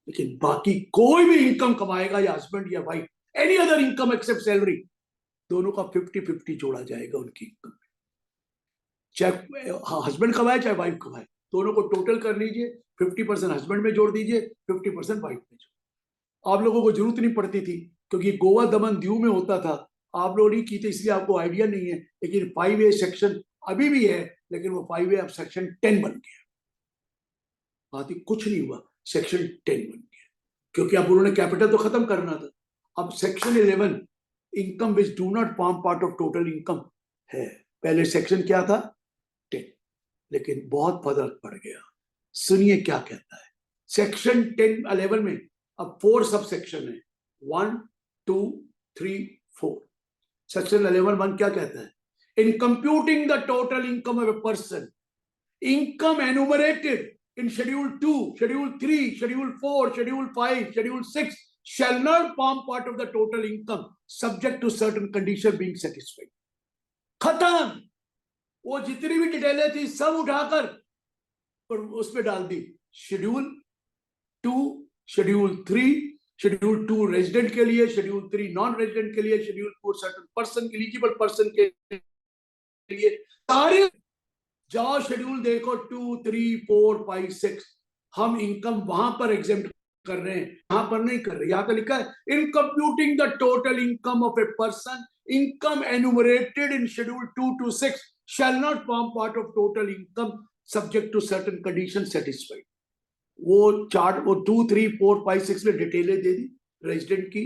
लेकिन बाकी कोई भी इनकम कमाएगा या हस्बैंड या wife, any other income except salary, दोनों का 50-50 जोड़ा जाएगा उनकी इनकम में। चाहे हस्बैंड कमाए चाहे वाइफ कमाए, दोनों को टोटल कर लीजिए, 50% हस्बैंड में जोड़ दीजिए, 50% वाइफ में जोड़। आप लोगों को जरूरत नहीं पड़ती थी, क्योंकि गोवा, दमन, दीव में होता था, आप लोग नहीं की थी, इसलिए आपको आइडिया नहीं है। लेकिन 5A सेक्शन अभी भी है, लेकिन वो 5A अब सेक्शन 10 बन गया। बात ही कुछ नहीं हुआ, सेक्शन 10 बन गया, क्योंकि अब उन्होंने कैपिटल तो खत्म करना था। अब section 11 income which do not form part of total income है। पहले सेक्शन क्या था? 10, लेकिन बहुत फर्क पड़ गया। सुनिए क्या कहता है सेक्शन 11 में। अब 4 सब सेक्शन है, 1, 2, 3, 4। सेक्शन 11(1) क्या कहता है? In computing the total income of a person, income enumerated in Schedule 2, Schedule 3, Schedule 4, Schedule 5, Schedule 6 shall not form part of the total income subject to certain conditions being satisfied. खत्म। वो जितनी भी डिटेलें थी सब उठाकर और उसमें डाल दी। Schedule 2, Schedule 3, Schedule 2 रेजिडेंट के लिए, Schedule 3 नॉन रेजिडेंट के लिए, Schedule 4 certain person, eligible person के लिए, सारे जाओ शेड्यूल देखो 2, 3, 4, 5, 6। हम इनकम वहां पर एग्जेम्प्ट कर रहे हैं, यहां पर नहीं कर रहे। यहां पर लिखा है in computing the total income of a person, income enumerated in schedule 2 to 6 shall not form part of total income subject to certain conditions satisfied. वो चार्ट, वो 2, 3, 4, 5, 6 में डिटेलें दे दी, रेजिडेंट की,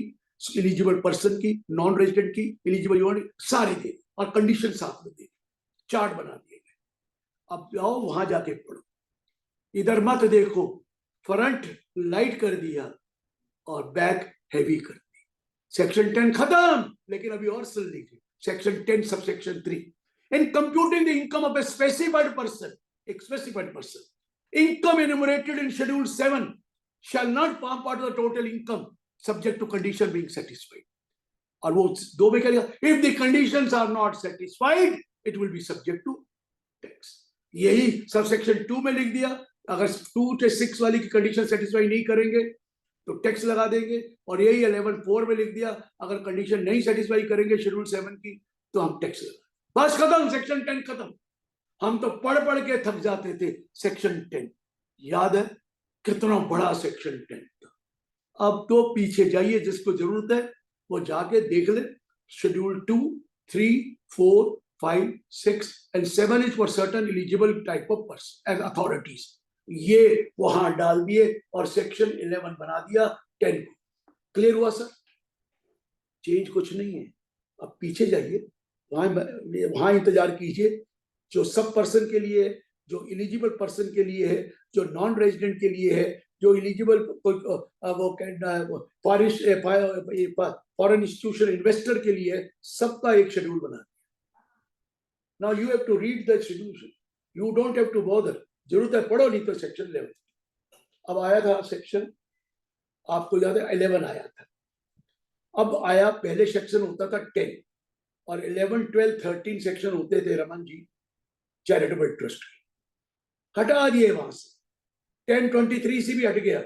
एलिजिबल पर्सन की, नॉन रेजिडेंट की, eligible सारी दे दी, और condition साथ में दे दी, चार्ट बना दिए गए। अब जाओ वहां जाके पढ़ो, इधर मत देखो। फ्रंट लाइट कर दिया और बैक हैवी कर दी। सेक्शन 10 खत्म, लेकिन अभी और सुन लीजिए section 10 subsection 3। In computing the income of a specified person, एक specified person, income enumerated in schedule 7 shall not form part of the total income subject to condition being satisfied. और वो दो में क्या लिखा? If the conditions are not satisfied, it will be subject to tax. यही subsection 2 में लिख दिया। अगर 2 से 6 वाली की कंडीशन सेटिस्फाई नहीं करेंगे तो टैक्स लगा देंगे, और यही 11(4) में लिख दिया, अगर कंडीशन नहीं सेटिस्फाई करेंगे शेड्यूल 7 की तो हम टैक्स लगा। बस खत्म, सेक्शन 10 खत्म। हम तो पढ़ पढ़ के थक जाते थे। सेक्शन 10 याद है कितना बड़ा सेक्शन 10 था। अब तो पीछे जाइए, जिसको जरूरत है वो जाके देख ले। Schedule 2, 3, 4, 5, 6 and 7 is for certain eligible type of person as authorities. ये वहां डाल दिए और सेक्शन 11 बना दिया 10 को। क्लियर हुआ सर? चेंज कुछ नहीं है। अब पीछे जाइए, वहां इंतजार कीजिए। जो सब पर्सन के लिए, जो एलिजिबल पर्सन के लिए है, जो नॉन रेजिडेंट के लिए है, जो एलिजिबल फॉरेन इंस्टीट्यूशन इन्वेस्टर के लिए है, सबका एक शेड्यूल बना दिया। Now you have to read the schedule, you don't have to bother. जरूरत है पढ़ो, नहीं तो सेक्शन 11। अब आया था सेक्शन, आपको याद है 11 आया था। अब आया, पहले सेक्शन होता था 10 और 11, 12, 13 सेक्शन होते थे रमन जी चैरिटेबल ट्रस्ट। हटा दिए वहां से, 1023 से भी हट गया।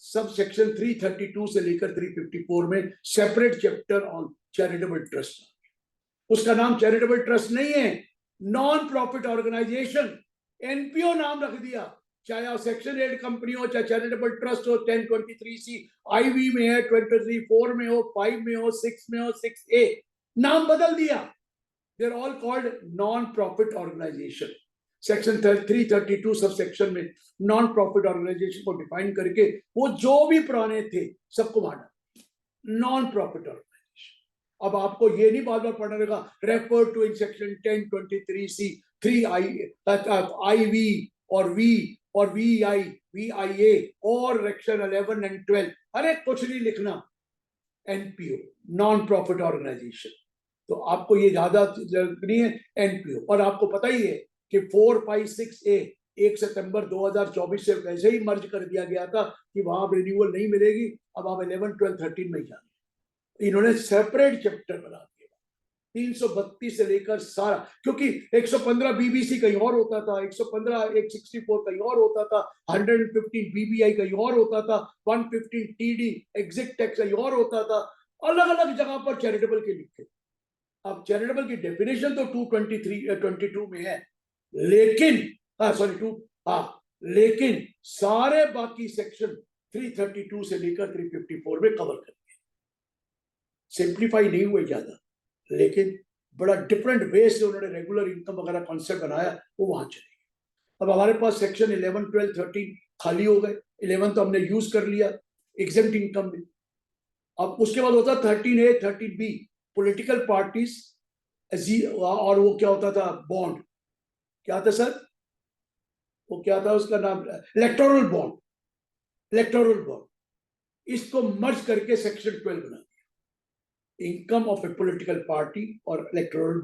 सब सेक्शन 332 से लेकर 354 में separate chapter on charitable trust. उसका नाम चैरिटेबल ट्रस्ट नहीं है, नॉन प्रॉफिट ऑर्गेनाइजेशन, एनपीओ नाम रख दिया। चाहे सेक्शन 8 कंपनी हो, चाहे चैरिटेबल ट्रस्ट हो, 1023C आईवी में है, 23(4) में हो, 5 में हो, 6 में हो, 6A, नाम बदल दिया। They're all called non-profit organization. Section 332 sub section में non-profit organization को डिफाइन करके वो जो भी पुराने थे सबको माना। Non profit organisation. अब आपको ये नहीं बार बार पढ़ना रहेगा refer to in section 1023C 3IV और V और VI VIA और सेक्शन 11 and 12, अरे कुछ नहीं लिखना। NPO नॉन प्रॉफिट ऑर्गेनाइजेशन, तो आपको ये ज्यादा नहीं है NPO। और आपको पता ही है कि 456A 1 सितंबर 2024 से वैसे ही मर्ज कर दिया गया था कि वहां अब रिन्यूअल नहीं मिलेगी, अब आप 11, 12, 13 में जाना। इन्होंने सेपरेट चैप्टर बना दिया 332 से लेकर सारा, क्योंकि 115 BBC कहीं और होता था, 115 164 कहीं और होता था, 115 BBI कहीं और होता था, 115 TD एग्जिट टैक्स कहीं और होता था, अलग अलग जगह पर चैरिटेबल के लिखे। अब चैरिटेबल की डेफिनेशन तो 223-22 में है, लेकिन लेकिन सारे बाकी सेक्शन 332 से लेकर 354 में कवर कर दिए। सिंप्लीफाई नहीं हुए ज्यादा, लेकिन बड़ा डिफरेंट वे से उन्होंने रेगुलर इनकम वगैरह कॉन्सेप्ट बनाया, वो वहां चले गए। अब हमारे पास सेक्शन 11, 12, 13 खाली हो गए। 11 तो हमने यूज कर लिया एग्जेम्प्ट इनकम में। अब उसके बाद होता 13A 13B पॉलिटिकल पार्टीज, और वो क्या होता था बॉन्ड, क्या था सर, वो क्या था उसका नाम, इलेक्टोरल बॉन्ड। इलेक्टोरल बॉन्ड इसको मर्ज करके सेक्शन 12 बना दिया, income of A political party और इलेक्टोरल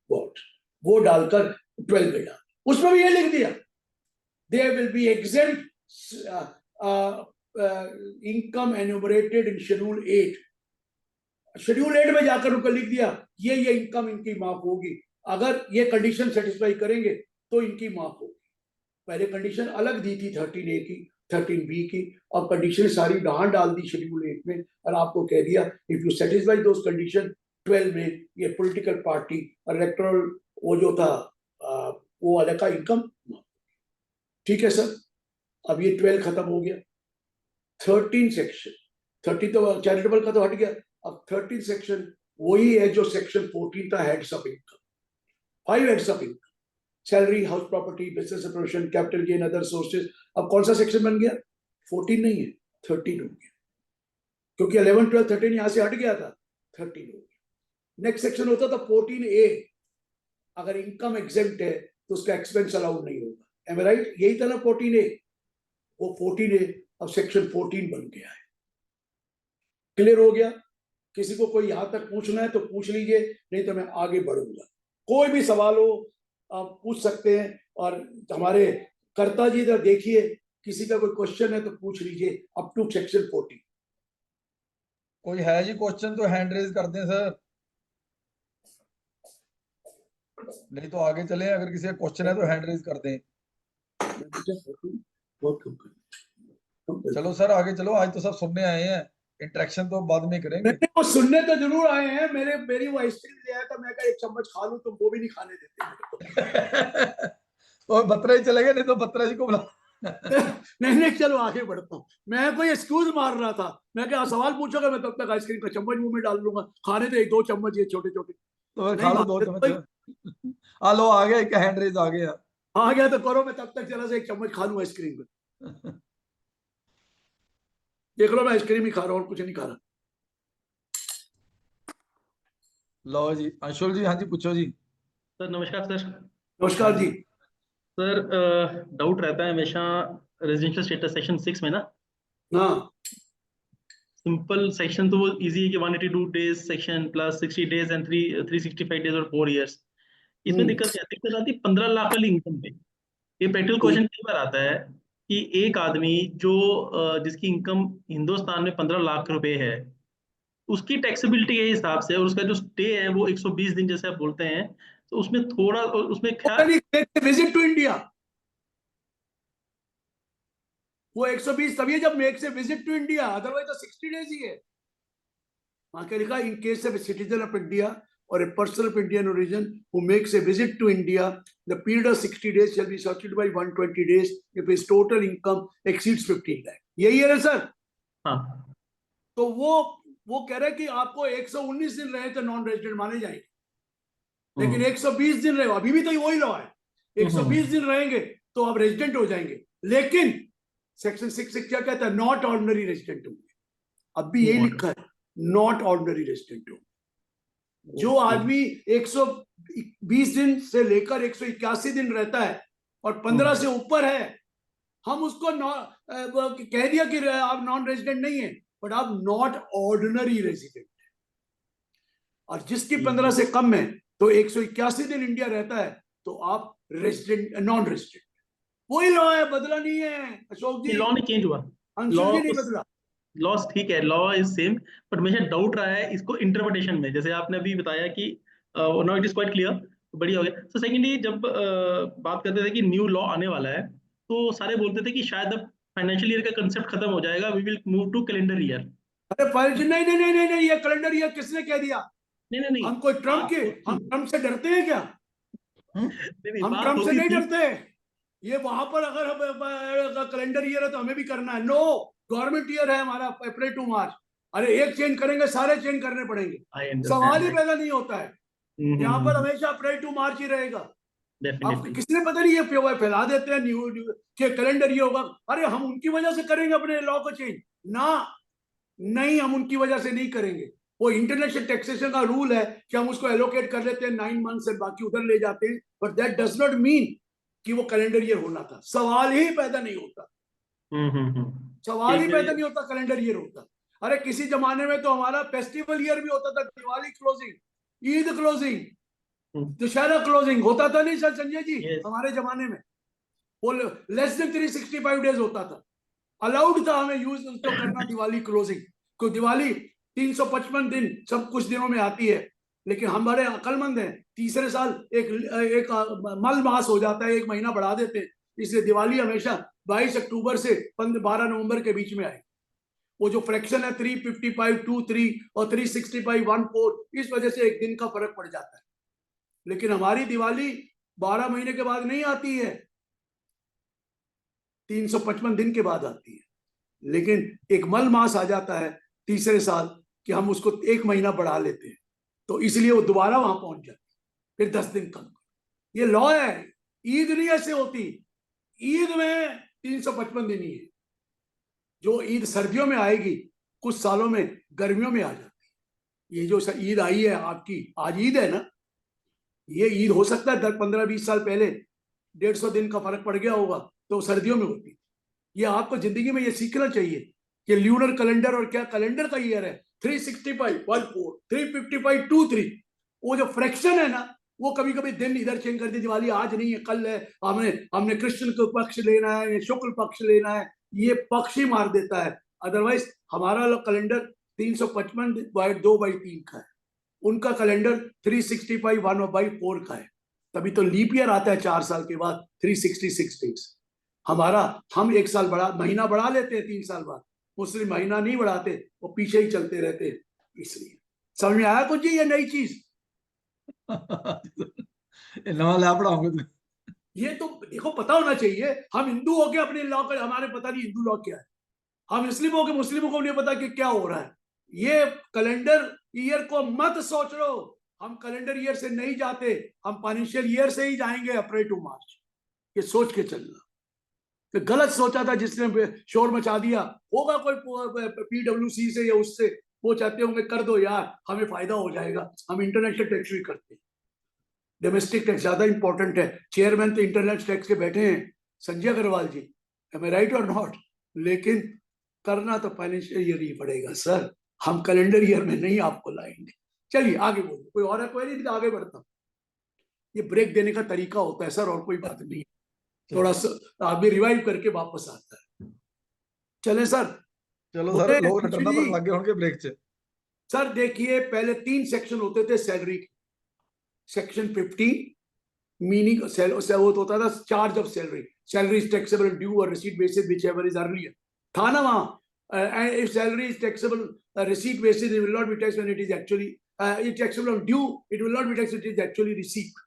बॉन्ड, वो डालकर 12 में डाल। उसमें भी ये लिख दिया they will be exempt income enumerated in schedule 8। Schedule 8 में जाकर उनको लिख दिया ये इनकम इनकी माफ होगी, अगर ये कंडीशन सेटिस्फाई करेंगे तो इनकी माफ होगी। पहले कंडीशन अलग दी थी 13A की, 13B की, और कंडीशन सारी वहां डाल दी शेड्यूल 8 में, और आपको कह दिया if you satisfy those condition 12 में ये पॉलिटिकल पार्टी और इलेक्टोरल वो जो था वो अलग का इनकम। ठीक है सर, अब ये 12 खत्म हो गया। 13 सेक्शन, 30 तो चैरिटेबल का तो हट गया, अब 13 सेक्शन वही है जो सेक्शन 14 था, heads of income. 5 heads of income, salary, house property, business separation, capital gain, other sources. अब कौन सा सेक्शन बन गया? 14 नहीं है, 13 हो गया, क्योंकि 11, 12, 13 यहां से हट गया था, 13 हो गया। नेक्स्ट सेक्शन होता था 14A, अगर इनकम एग्जेम्प्ट है तो उसका एक्सपेंस अलाउड नहीं होगा। M I right? यही था ना 14A, वो 14A अब सेक्शन 14 बन गया है। क्लियर हो गया? किसी को कोई यहां तक पूछना है तो पूछ लीजिए, नहीं तो मैं आगे बढ़ूंगा। कोई भी सवाल हो आप पूछ सकते हैं, और हमारे कर्ता जी इधर देखिए, किसी का कोई क्वेश्चन है तो पूछ लीजिए अप टू सेक्शन 14। कोई है जी क्वेश्चन तो हैंड रेज कर दें सर, नहीं तो आगे चले। अगर किसी का क्वेश्चन है तो हैंड रेज कर दें। चलो सर आगे चलो, आज तो सब सुनने आए हैं, इंटरेक्शन तो बाद में करेंगे। वो सुनने तो जरूर आए हैं, मेरी वो आइसक्रीम ले आया था, मैं कहा एक चम्मच खा लूं, तो वो भी नहीं खाने देते। तो बत्रा ही चले गए, नहीं तो बत्रा जी को बुला। नहीं चलो आगे बढ़ता हूँ। मैं कोई एक्सक्यूज मार रहा था, मैं क्या सवाल पूछोगा, मैं तब तक आइसक्रीम का चम्मच मुंह में डाल लूंगा। खाने तो 1-2 चम्मच ये छोटे छोटे, तो खा लो 2 चम्मच। आ लो आ गया, एक हैंड रेज आ गया। आ गया तो करो, मैं तब तक चला से 1 चम्मच खा लूं आइसक्रीम का। देख लो मैं आइसक्रीम ही खा रहा हूँ और कुछ नहीं खा रहा। लो जी अंशुल जी, हाँ जी पूछो जी। सर नमस्कार सर। नमस्कार जी। सर डाउट रहता है हमेशा रेजिडेंशियल स्टेटस सेक्शन 6 में ना। हाँ, सिंपल सेक्शन तो वो इजी है कि 182 days section plus 60 days and 365 days और 4 इयर्स। इसमें दिक्कत आती है 15 लाख वाली इनकम पे। ये प्रैक्टिकल क्वेश्चन कई बार आता है कि एक आदमी जो जिसकी इनकम हिंदुस्तान में 15 लाख रुपए है, उसकी टैक्सेबिलिटी के हिसाब से, और उसका जो स्टे है वो 120 दिन जैसे आप बोलते हैं, तो उसमें थोड़ा उसमें विजिट टू इंडिया वो 120 तभी है जब मेक से विजिट टू इंडिया, अदरवाइज तो 60 डेज ही है। वहां क्या लिखा? इन case of citizen of India or a person of Indian origin who makes a visit to India, the period of 60 days shall be substituted by 120 days if his total income exceeds 15 lakh. यही है ना sir? हाँ। तो वो कह रहे हैं कि आपको 119 दिन रहे तो नॉन रेजिडेंट माने जाएंगे, लेकिन 120 दिन रहे, अभी भी तो वही लॉ है, 120 दिन रहेंगे तो आप रेजिडेंट हो जाएंगे। लेकिन सेक्शन 6 क्या कहता है? नॉट ऑर्डिनरी रेजिडेंट होंगे। अब भी यही लिखा है, नॉट ऑर्डिनरी रेजिडेंट हो। जो आदमी 120 दिन से लेकर 181 दिन रहता है और 15 से ऊपर है, हम उसको कह दिया कि आप नॉन रेजिडेंट नहीं है, बट आप नॉट ऑर्डिनरी रेजिडेंट है। और जिसकी 15 से कम है तो 181 दिन इंडिया रहता है तो आप रेजिडेंट, नॉन रेजिडेंट। वही लॉ है, बदला नहीं है अशोक जी। लॉ नहीं चेंज हुआ, अंशुल जी नहीं बदला। लॉ ठीक है, लॉ इज सेम, बट मुझे डाउट रहा है इसको इंटरप्रिटेशन में, जैसे आपने अभी बताया कि now it is quite clear, बढ़िया हो गया। सो सेकेंडली, जब बात करते थे कि न्यू लॉ आने वाला है, तो सारे बोलते थे कि शायद अब फाइनेंशियल ईयर का कंसेप्ट खत्म हो जाएगा, we will move to calendar year. अरे नहीं नहीं नहीं नहीं नहीं, ये कैलेंडर ईयर किसने कह दिया? नहीं, हम कोई ट्रम्प के, हम ट्रम्प से डरते हैं क्या? हम ट्रम्प से नहीं डरते। ये वहां पर अगर कैलेंडर ईयर है तो हमें भी करना है। नो, गवर्नमेंट ईयर है हमारा अप्रैल टू मार्च। अरे एक चेंज करेंगे, सारे चेंज करने पड़ेंगे, सवाल ही पैदा नहीं होता है। यहाँ पर हमेशा अप्रैल टू मार्च ही रहेगा। अब किसने पता नहीं ये फैला देते हैं न्यू कि कैलेंडर ईयर होगा। अरे हम उनकी वजह से करेंगे अपने लॉ को चेंज ना? नहीं, हम उनकी वजह से नहीं करेंगे। वो इंटरनेशनल टैक्सेशन का रूल है कि हम उसको एलोकेट कर लेते हैं 9 मंथ से, बाकी उधर ले जाते हैं, but that does not mean कि वो कैलेंडर ईयर होना था। सवाल ही पैदा नहीं होता, सवाल ही पैदा नहीं होता कैलेंडर ईयर होता। अरे किसी जमाने में तो हमारा फेस्टिवल ईयर भी होता था, Diwali closing, Eid closing, Dussehra closing होता था नहीं सर संजय जी? हमारे जमाने में वो लेस देन 365 डेज होता था, अलाउड था हमें यूज उसको करना दिवाली क्लोजिंग को। दिवाली 355 दिन सब कुछ दिनों में आती है, लेकिन हम बड़े अक्लमंद हैं, तीसरे साल एक मल मास हो जाता है, 1 महीना बढ़ा देते हैं। इसलिए दिवाली हमेशा 22 अक्टूबर से 12 नवंबर के बीच में आए। वो जो फ्रैक्शन है 355 23 और 365 14, इस वजह से एक दिन का फर्क पड़ जाता है। लेकिन हमारी दिवाली 12 महीने के बाद नहीं आती है, 355 दिन के बाद आती है। लेकिन एक मल मास आ जाता है तीसरे साल कि हम उसको 1 महीना बढ़ा लेते हैं, तो इसलिए वो दोबारा वहां पहुंच जाती है, फिर 10 दिन कम। ये लॉ है। ईद नहीं ऐसे होती, ईद में 355 दिन ही है। जो ईद सर्दियों में आएगी, कुछ सालों में गर्मियों में आ जाती है। ये जो ईद आई है आपकी, आज ईद है ना, ये ईद हो सकता है 15-20 साल पहले 150 दिन का फर्क पड़ गया होगा, तो सर्दियों में होती। ये आपको जिंदगी में ये सीखना चाहिए कि ल्यूनर कैलेंडर और क्या कैलेंडर का ईयर है 365 14 355 23। वो जो फ्रैक्शन है ना, वो कभी कभी दिन इधर चेंज कर दी, दिवाली आज नहीं है कल है, हमने कृष्ण को पक्ष लेना है, शुक्ल पक्ष लेना है, ये पक्ष ही मार देता है। अदरवाइज हमारा कैलेंडर 355/2/3 का है, उनका कैलेंडर 365 1/4 का है। तभी तो लीप ईयर आता है 4 साल के बाद, 366 डेज। हमारा हम 1 साल बढ़ा, महीना बढ़ा लेते हैं 3 साल बाद, मुस्लिम महीना नहीं बढ़ाते, वो पीछे ही चलते रहते हैं। इसलिए समझ में आया कुछ जी ये नई चीज? नवा ला पढ़ाओगे तो ये तो देखो पता होना चाहिए। हम हिंदू होके अपने लॉ का, हमारे पता नहीं हिंदू लॉ क्या है। हम मुस्लिम होके मुस्लिमों को नहीं पता कि क्या हो रहा है। ये कैलेंडर ईयर को मत सोच लो, हम कैलेंडर ईयर से नहीं जाते, हम फाइनेंशियल ईयर से ही जाएंगे, अप्रैल टू मार्च। ये सोच के चलना। तो गलत सोचा था जिसने शोर मचा दिया, होगा कोई PWC से या उससे, वो चाहते होंगे कर दो यार, हमें फायदा हो जाएगा, हम इंटरनेशनल टैक्स भी करते हैं, डोमेस्टिक टैक्स ज्यादा इंपॉर्टेंट है। चेयरमैन तो इंटरनेशनल टैक्स के बैठे हैं, संजय अग्रवाल जी, एम आई राइट और नॉट? लेकिन करना तो फाइनेंशियल ईयर ही पड़ेगा सर, हम कैलेंडर ईयर में नहीं आपको लाएंगे। चलिए आगे बोलो, कोई और है? कोई नहीं, आगे बढ़ता। ये ब्रेक देने का तरीका होता है सर, और कोई बात नहीं। थोड़ा सा आदमी रिवाइव करके वापस आता है। चले सर, चलो सर, लोग रटना पर लग गए होंगे ब्रेक से। सर देखिए, पहले 3 सेक्शन होते थे सैलरी के। सेक्शन 15 मीनिंग वो होता था charge of salary, salary is taxable due और receipt basis whichever is earlier, था ना वहां। if salary is taxable receipt basis, it will not be taxed when it is actually it's taxable on due, it will not be taxed when it is actually received,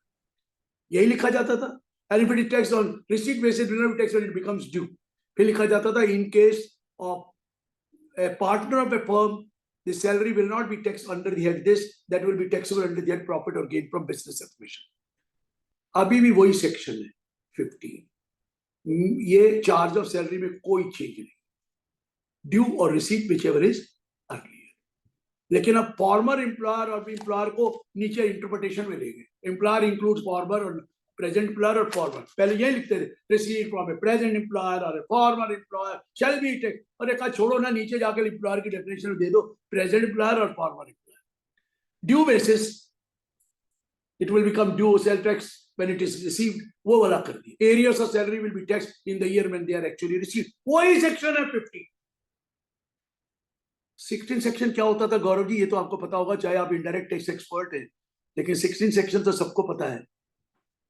यही लिखा जाता था। and if it is taxed on receipt basis, it will not be taxed when it becomes due। फिर लिखा जाता था in case of a partner of a firm, the salary will not be taxed under the head this, that will be taxable under the head profit or gain from business acquisition। अभी भी वही section है 15, ये charge of salary में कोई change नहीं, due और receipt whichever is earlier। लेकिन अब फॉर्मर एम्प्लॉयर और एम्प्लॉयर को नीचे इंटरप्रिटेशन में ले गए। एम्प्लॉयर इंक्लूड्स फॉर्मर और प्रेजेंट एम्प्लॉयर और फॉर्मर, पहले यही लिखते थे receive from a present employer और a former employer shall be take, और एक छोड़ो ना, नीचे जाकर एम्प्लॉयर की डेफिनेशन दे दो प्रेजेंट एम्प्लॉयर और farmer employer. Due basis it will become due sales tax when it is received, वो वाला कर दिया। areas of salary will be taxed in the year when they are actually received, वही section है 50। 16 section क्या होता था गौरव जी, ये तो आपको पता होगा, चाहे आप इनडायरेक्ट टैक्स एक्सपर्ट हैं, लेकिन 16 सेक्शन तो सबको पता है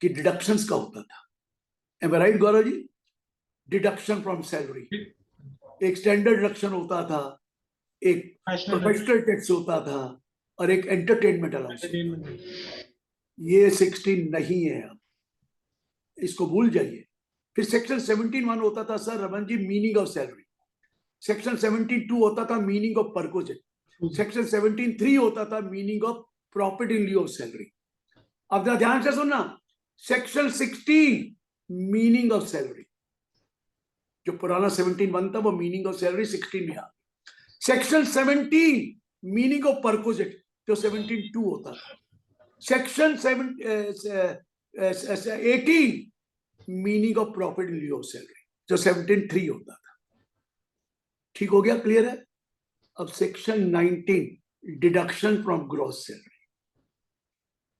कि डिडक्शंस का होता था। Am I right Gaurav ji? Deduction from salary, एक स्टैंडर्ड डिडक्शन होता था, एक प्रोफेशनल टैक्स होता था, और एक एंटरटेनमेंट अलाउंस। ये 16 नहीं है, अब इसको भूल जाइए। फिर सेक्शन 17(1) होता था sir Raman ji, meaning of salary. Section 17(2) होता था मीनिंग ऑफ परकोजेट। सेक्शन 17(3) होता था meaning of profit in लिeu of salary. अब जरा ध्यान से सुनना, सेक्शन 16 मीनिंग ऑफ सैलरी, जो पुराना 17(1) था वो मीनिंग ऑफ सैलरी 16 में आ गया। सेक्शन 17 मीनिंग ऑफ परकोजेट जो 17(2) होता था। Section 18 meaning of profit in लिeu of salary जो 17(3) होता था। ठीक हो गया, क्लियर है? अब section 19 deduction from gross salary.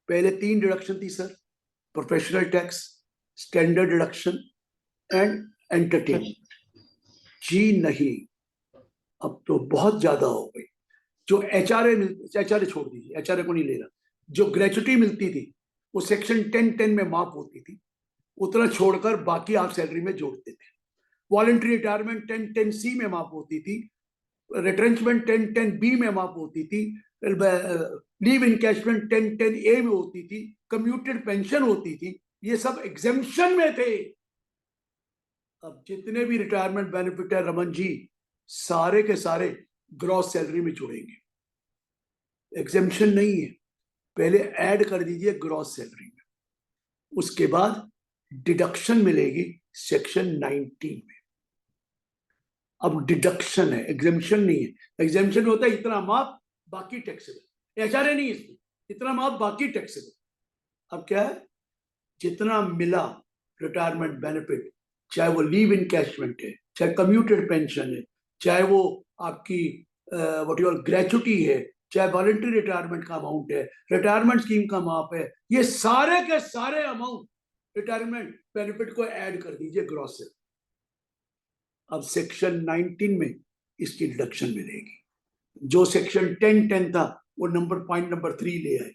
पहले 3 डिडक्शन थी sir, professional tax, standard deduction and entertainment. जी नहीं, अब तो बहुत ज्यादा हो गई। जो एचआरए छोड़ दीजिए, एचआरए को नहीं ले रहा, जो ग्रेचुटी मिलती थी वो सेक्शन 10(10) में माफ होती थी, उतना छोड़कर बाकी आप सैलरी में जोड़ते थे। वॉलंटरी रिटायरमेंट 10(10)(c) में माफ होती थी, रिट्रेंचमेंट 10(10)(b) में माफ होती थी, लीव इनकैशमेंट 10(10)(a) में होती थी, कम्यूटेड पेंशन होती थी, ये सब एग्जेम्पशन में थे। अब जितने भी रिटायरमेंट बेनिफिट है रमन जी, सारे के सारे ग्रॉस सैलरी में जुड़ेंगे, एग्जेम्पशन नहीं है। पहले ऐड कर दीजिए ग्रॉस सैलरी में, उसके बाद डिडक्शन मिलेगी सेक्शन 19 में। अब डिडक्शन है, एग्जेम्पशन नहीं है। एग्जेम्पशन होता है इतना माफ बाकी टैक्सेबल, एचआरए नहीं इसमें, इतना माफ बाकी टैक्सेबल। अब क्या है, जितना मिला रिटायरमेंट बेनिफिट, चाहे वो लीव इनकैशमेंट है, चाहे कम्यूटेड पेंशन है, चाहे वो आपकी व्हाट यू कॉल ग्रेचुटी है, चाहे वॉलंटरी रिटायरमेंट का अमाउंट है, रिटायरमेंट स्कीम का माफ है, ये सारे के सारे अमाउंट रिटायरमेंट बेनिफिट को ऐड कर दीजिए ग्रॉस से। अब सेक्शन 19 में इसकी डिडक्शन मिलेगी। जो सेक्शन 10(10) था वो पॉइंट नंबर 3 ले आए,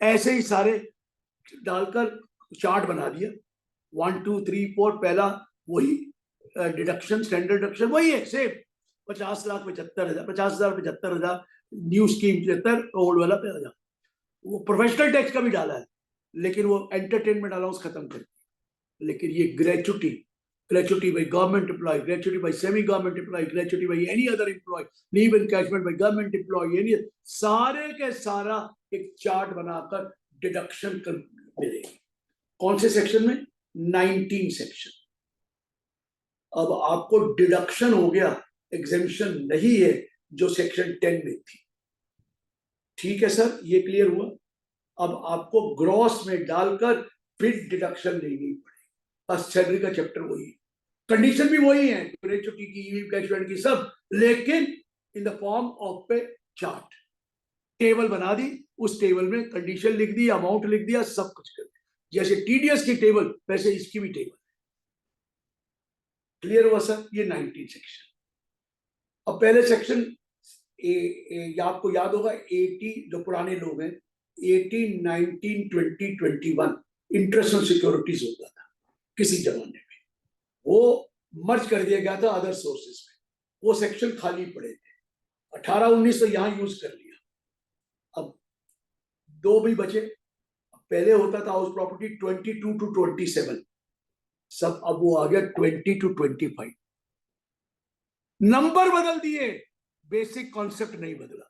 ऐसे ही सारे डालकर चार्ट बना दिया, 1 2 3 4। पहला वही डिडक्शन, स्टैंडर्ड डिडक्शन वही है सेम, 50,75,000, 50,75,000, न्यू स्कीम 75, ओल्ड वाला 50,000। वो प्रोफेशनल टैक्स का भी डाला है, लेकिन वो एंटरटेनमेंट अलाउंस खत्म कर दिया। लेकिन ये gratuity, gratuity by government employ, gratuity by semi government employ, gratuity by any other employ, leave encashment by government employ, any सारे के सारा एक चार्ट बनाकर डिडक्शन कर मिलेगी। कौन से सेक्शन में? 19 सेक्शन। अब आपको डिडक्शन हो गया, एग्जेम्पशन नहीं है जो सेक्शन 10 में थी। ठीक है सर, ये क्लियर हुआ? अब आपको ग्रॉस में डालकर फिर डिडक्शन लेनी पड़ेगी। बस सैलरी का चैप्टर वही है, कंडीशन भी वही है, ग्रेचुटी की, लीव कैशमेंट की, सब, लेकिन in the form of A chart. Table बना दी, उस टेबल में कंडीशन लिख दी, अमाउंट लिख दिया, सब कुछ कर दिया। जैसे टीडीएस की टेबल वैसे इसकी भी टेबल। क्लियर हुआ सर? ये 19 सेक्शन। अब पहले सेक्शन आपको याद होगा 80, जो पुराने लोग हैं, 18, 19, 20, 21 इंटरेस्ट ऑन सिक्योरिटीज होता था किसी जमाने में, वो मर्ज कर दिया गया था अदर सोर्सेज में, वो सेक्शन खाली पड़े थे। 18, 19 तो यहाँ यूज कर लिया, अब 2 भी बचे। पहले होता था हाउस प्रॉपर्टी 22 to 27, सब अब वो आ गया 20 to 25। नंबर बदल दिए, बेसिक कॉन्सेप्ट नहीं बदला।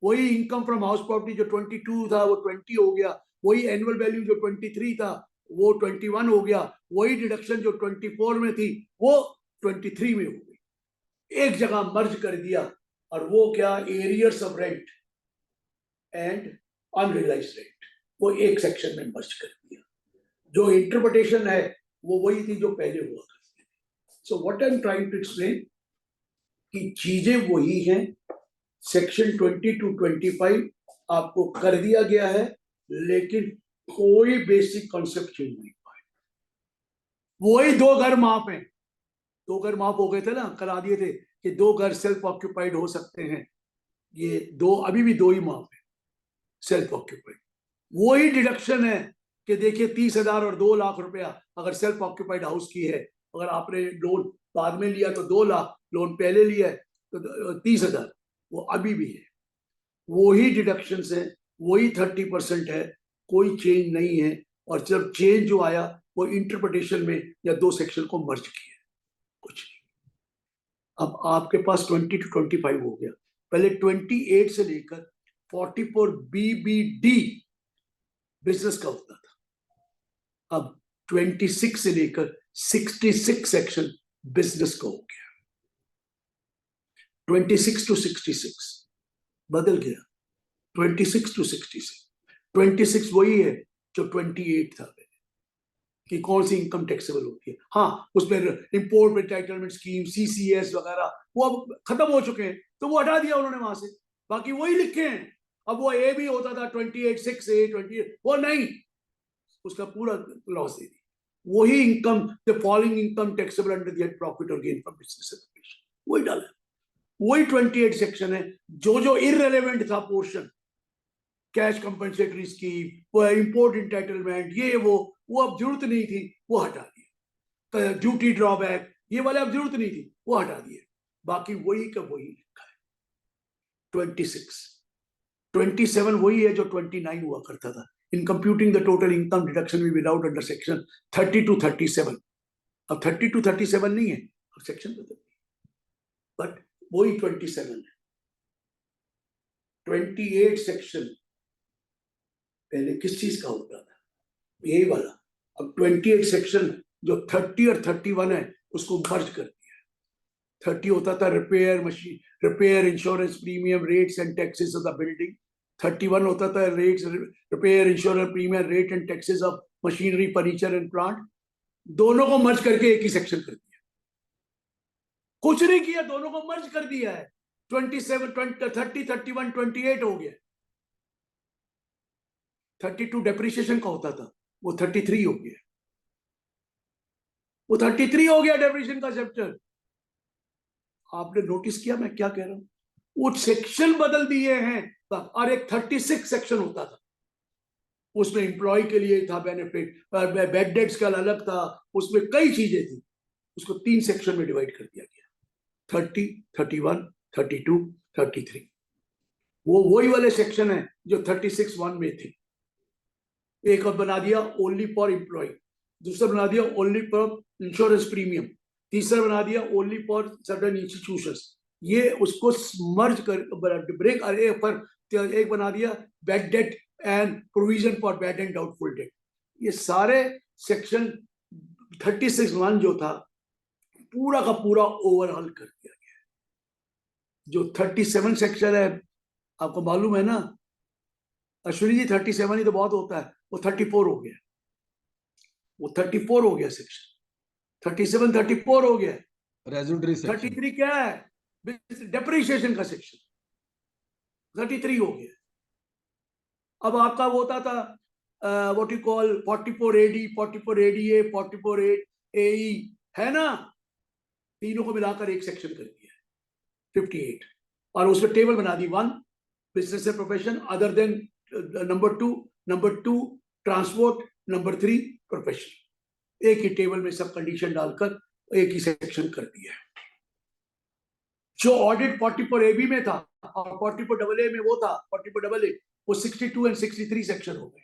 वही इनकम फ्रॉम हाउस प्रॉपर्टी जो 22 था वो 20 हो गया, वही एनुअल वैल्यू जो 23 था वो 21 हो गया, वही डिडक्शन जो 24 में थी वो 23 में हो गई। एक जगह मर्ज कर दिया और वो क्या, arrears of rent and unrealised rent, वो एक सेक्शन में मर्ज कर दिया। जो इंटरप्रिटेशन है वो वही थी जो पहले हुआ करती थी। So what I am trying to explain कि चीजें वही हैं, सेक्शन 20 to 25 आपको कर दिया गया है, लेकिन कोई बेसिक कॉन्सेप्ट चेंज नहीं पाए। वही 2 घर माफ हैं, 2 घर माफ हो गए थे ना, करा दिए थे कि 2 घर सेल्फ ऑक्यूपाइड हो सकते हैं, ये 2 अभी भी 2 ही माफ है सेल्फ ऑक्यूपाइड। वही डिडक्शन है कि देखिए 30,000 और 2 लाख रुपया अगर सेल्फ ऑक्यूपाइड हाउस की है, अगर आपने लोन बाद में लिया तो 2 लाख, लोन पहले लिया है तो 30,000, वो अभी भी है। वही डिडक्शन है, वही 30% है, कोई चेंज नहीं है। और जब चेंज जो आया वो इंटरप्रिटेशन में या 2 सेक्शन को मर्ज किया, कुछ नहीं। अब आपके पास 20 to 25 हो गया। पहले 28 से लेकर 44 BBD बिजनेस का होता था, अब 26 से लेकर 66 सेक्शन बिजनेस का हो गया। 26 to 66 बदल गया, 26 to 66। 26 वही है जो 28 था पहले, कि कौन सी इनकम टैक्सेबल होती है। हाँ, उसमें इंपोर्ट एंटाइटलमेंट स्कीम, CCS वगैरह वो अब खत्म हो चुके हैं, तो वो हटा दिया उन्होंने वहां से, बाकी वही लिखे हैं। अब वो ए भी होता था 28(6)(a), 28, वो नहीं, उसका पूरा लॉस दे दी। वही income, the following income taxable under the profit और गेन फ्रॉम बिजनेस सेपरेशन, वही डाला। वही 28 सेक्शन है। जो इररिलेवेंट था पोर्शन, कैश कंपनसेटरी स्कीम, वो इंपोर्ट एंटाइटलमेंट, ये वो अब जरूरत नहीं थी, वो हटा दिए। ड्यूटी ड्रॉबैक, ये वाले अब जरूरत नहीं थी, वो हटा दिए। बाकी वही का वही लिखा है। 26, 27 वही है जो 29 हुआ करता था। In computing the total income deduction we without under section 30 to 37, अब 30 to 37 नहीं है, अब सेक्शन बदल गई, बट वही 27 है। 28 सेक्शन पहले किस चीज का होता था, यही वाला। अब 28 सेक्शन जो 30 और 31 है उसको मर्ज कर दिया। 30 होता था repair machine, repair insurance premium rates and taxes of the building. 31 होता था rates, repair insurance premium rate and taxes of machinery furniture and plant. दोनों को मर्ज करके एक ही सेक्शन कर दिया, कुछ नहीं किया, दोनों को मर्ज कर दिया है। 27, 20, 30, 31, 28 हो गया। 32 डेप्रिसिएशन का होता था, वो 33 हो गया, वो 33 हो गया डेप्रिसिएशन का चैप्टर। आपने नोटिस किया मैं क्या कह रहा हूं, वो सेक्शन बदल दिए हैं। और एक 36 सेक्शन होता था, उसमें एम्प्लॉय के लिए था बेनिफिट, बेड डेट्स का अलग था, उसमें कई चीजें थी, उसको 3 सेक्शन में डिवाइड कर दिया गया, 30, 31, 32, 33। वो वही वाले सेक्शन है जो 36(1) में थे। एक और बना दिया ओनली फॉर एम्प्लॉय, दूसरा बना दिया ओनली फॉर इंश्योरेंस प्रीमियम, तीसरा बना दिया ओनली फॉर सर्टेन इंस्टीट्यूशंस। ये उसको मर्ज कर ब्रेक, एक बना दिया bad debt and provision for bad and doubtful debt. ये सारे सेक्शन 36(1) जो था पूरा का पूरा ओवरऑल कर दिया गया। जो 37 सेक्शन है, आपको मालूम है ना अश्विनी जी, 37 ही तो बहुत होता है, वो 34 हो गया, वो 34 हो गया सेक्शन। 37 34 हो गया। रेज्यूडरी सेक्शन 33 क्या है, डेप्रिसिएशन का सेक्शन, 33 हो गया। अब आपका वो होता था what you call 44 AD, 44 ADA, 44 AE, है ना, तीनों को मिलाकर एक सेक्शन कर दिया 58। और उसमें टेबल बना दी, 1 business and profession other than, number 2 transport, number 3 profession. एक ही टेबल में सब कंडीशन डालकर एक ही सेक्शन कर दिया है। जो ऑडिट 44 AB में था और 44 AA में वो था, 44 AA वो 62 and 63 सेक्शन हो गए।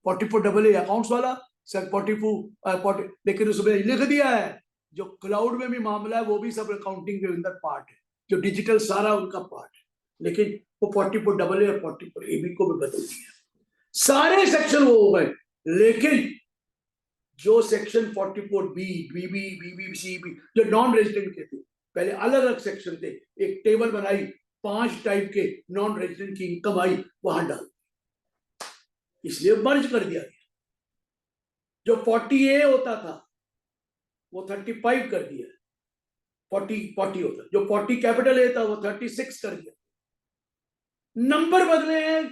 44 AA अकाउंट्स वाला, सर 44 लेकिन उसमें लिख दिया है जो क्लाउड में भी मामला है वो भी सब अकाउंटिंग के अंदर पार्ट है, जो डिजिटल सारा उनका पार्ट है, लेकिन वो 44 AA और 44 AB को भी बदल दिया। सारे सेक्शन वो हो गए, लेकिन जो सेक्शन 44B, BB, CB जो नॉन रेजिडेंट के थे, पहले अलग अलग सेक्शन थे। एक टेबल बनाई 5 टाइप के नॉन रेजिडेंट की इनकम आई वहां डाल, इसलिए मर्ज कर दिया गया। जो 40A होता था वो 35 कर दिया, 40 होता, जो 40 कैपिटल ए था वो 36 कर दिया। नंबर बदले हैं,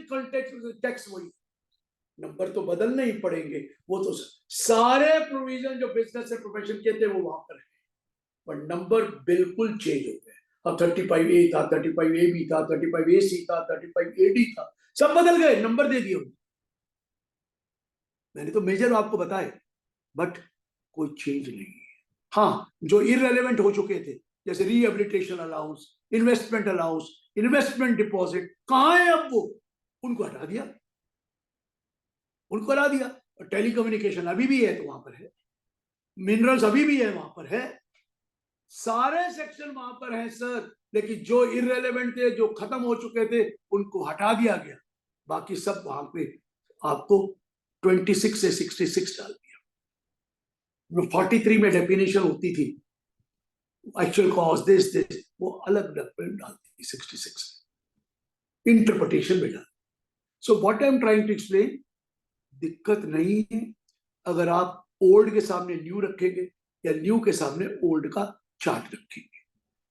टैक्स वही, नंबर तो बदलने ही पड़ेंगे। वो तो सारे प्रोविजन जो बिजनेस से प्रोफेशन के थे वो वहां पर है, पर नंबर बिल्कुल चेंज हो गए। अब 35A था, 35AB था, 35AC था, 35AD था, सब बदल गए, नंबर दे दिए। मैंने तो मेजर आपको बताए, बट कोई चेंज नहीं है। हाँ, जो इररेलेवेंट हो चुके थे जैसे rehabilitation allowance, investment allowance, investment deposit, कहाँ है अब वो? उनको हटा दिया, उनको हटा दिया। और टेलीकम्युनिकेशन अभी भी है तो वहां पर है, मिनरल्स अभी भी है वहां पर है, सारे सेक्शन वहां पर है सर। लेकिन जो इररेलेवेंट थे, जो खत्म हो चुके थे, उनको हटा दिया गया, बाकी सब वहां पे आपको 26 से 66 डाल दिया। 43 में डेफिनेशन होती थी एक्चुअल कॉज दिस, वो अलग डालती थी 66 इंटरप्रिटेशन में डाल। So what I am trying to explain, दिक्कत नहीं है अगर आप ओल्ड के सामने न्यू रखेंगे या न्यू के सामने ओल्ड का चार्ट रखेंगे,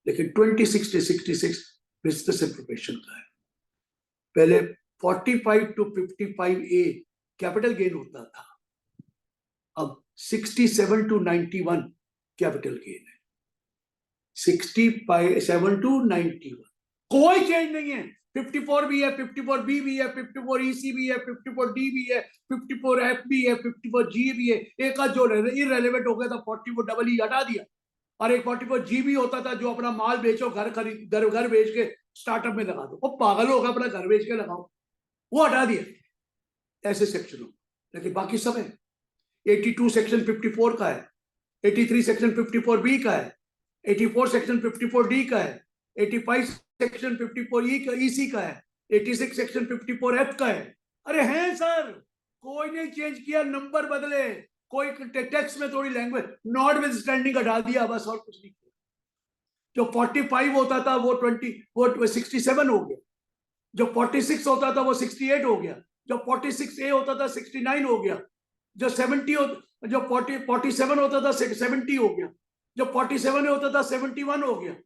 लेकिन 26 से 66 बिजनेस इंफॉर्मेशन का है। पहले 45 to 55A कैपिटल गेन होता था, अब 67 to 91 कैपिटल गेन है। 67 to 91 कोई चेंज नहीं है। 54 भी है, 54B भी है, 54EC भी है, 54D भी है, 54F भी है, 54G भी है। एक का जो इररेलेवेंट हो गया था 40 वो डबल ही हटा दिया, और एक 44G भी होता था जो अपना माल बेचो, घर खरीद, घर बेच के स्टार्टअप में लगा दो। वो पागल होगा, अपना घर बेच के लगाओ, वो हटा दिया ऐसे सेक्शन हो। लेकिन बाकी सब है। 82 सेक्शन 54 का है, 83 सेक्शन 54B का है, 84 सेक्शन 54D का है, 85 सेक्शन 54E का EC का है, 86 सेक्शन 54F का है। अरे हैं सर, कोई नहीं चेंज किया, नंबर बदले, कोई टेक्स्ट में थोड़ी लैंग्वेज नॉट विद स्टैंडिंग हटा दिया, बस और कुछ नहीं किया। जो 45 होता था वो 67 हो गया, जो 46 होता था वो 68 हो गया, जो 46A होता था 69 हो गया, जो 47 होता था 70 हो गया, जो 47 होता था 71 हो गया,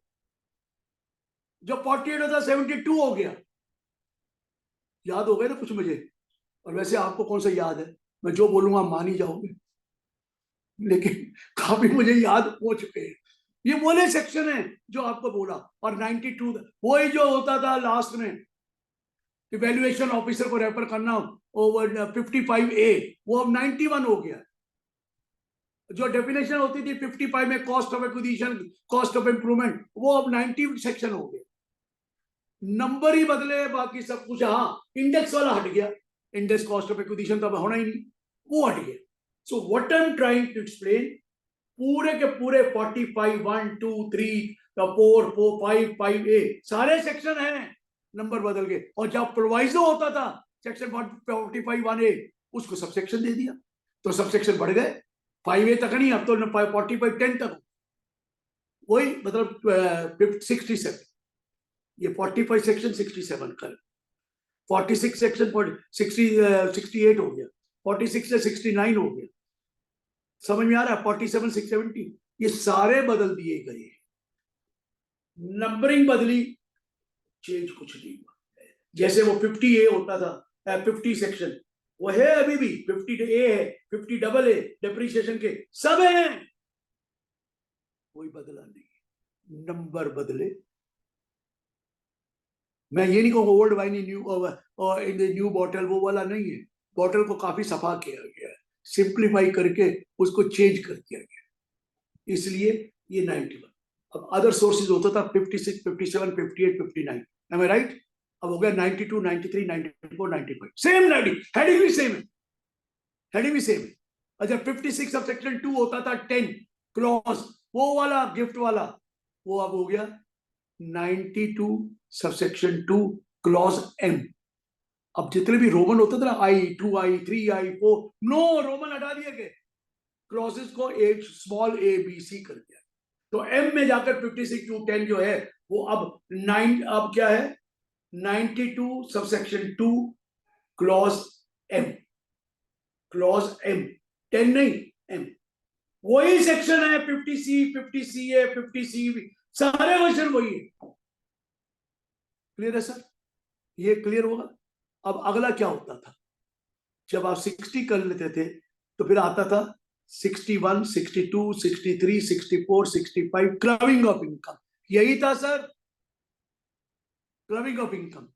जो 48 होता 72 हो गया। याद हो गया ना कुछ मुझे? और वैसे आपको कौन सा याद है, मैं जो बोलूंगा मान ही जाओगे, लेकिन काफी मुझे याद हो चुके हैं। ये बोले सेक्शन है जो आपको बोला। और 92 वही जो होता था लास्ट में, इवैल्यूएशन ऑफिसर को रेफर करना ओवर 55A, वो अब 91 हो गया। जो डेफिनेशन होती थी 55 में cost of acquisition, cost of improvement, वो अब 90 सेक्शन हो गया। नंबर ही बदले, बाकी सब कुछ। हाँ, इंडेक्स वाला हट गया, इंडेक्स कॉस्ट ऑफ एक्विजिशन तो अब होना ही नहीं, वो हट गया। So what I am trying to explain, पूरे के पूरे 45 1 2 3 4 5 5A सारे सेक्शन हैं, नंबर बदल गए। और जब प्रोवाइजो होता था सेक्शन 45 1A, उसको सब सेक्शन दे दिया, तो सब सेक्शन बढ़ गए। 5A तक नहीं, अब तो 45 10 तक, वही मतलब 67। ये 45 सेक्शन 67 कर, 46 सेक्शन 68 हो गया, 46 से 69 हो गया। समझ में आ रहा है? 47 670 ये सारे बदल दिए गए, नंबरिंग बदली, चेंज कुछ नहीं हुआ। जैसे वो 50A होता था, 50 सेक्शन वो है अभी भी, 50A है, 50AA डेप्रिसिएशन के सब हैं, कोई बदला नहीं, नंबर बदले। मैं ये नहीं कहूँगा old wine in the new bottle, वो वाला नहीं है। बॉटल को काफी सफा किया गया है, सिंप्लीफाई करके उसको चेंज कर दिया गया, इसलिए ये 91। अब अदर सोर्सेज होता था 56 57 58 59, एम आई राइट? अब हो गया 92 93 94 95, सेम 90, हेडिंग भी सेम है, हेडिंग भी सेम है। अच्छा, 56 सब सेक्शन 2 होता था 10 क्लॉज, वो वाला गिफ्ट वाला, वो अब हो गया 92 सबसेक्शन 2 क्लॉज M। अब जितने भी रोमन होते थे ना, I 2I 3I 4, no, Roman हटा दिए गए, क्लॉजेस को एक स्मॉल a b c कर दिया। तो M में जाकर 56 to 10 जो है वो अब क्या है 92 सबसेक्शन 2 क्लॉज एम 10 नहीं एम, वही सेक्शन है 50C 50CA 50CB, सारे वर्जन वही है। क्लियर है सर? ये क्लियर होगा। अब अगला क्या होता था, जब आप 60 कर लेते थे तो फिर आता था 61 62 63 64 65 क्लबिंग ऑफ इनकम, यही था सर क्लबिंग ऑफ इनकम।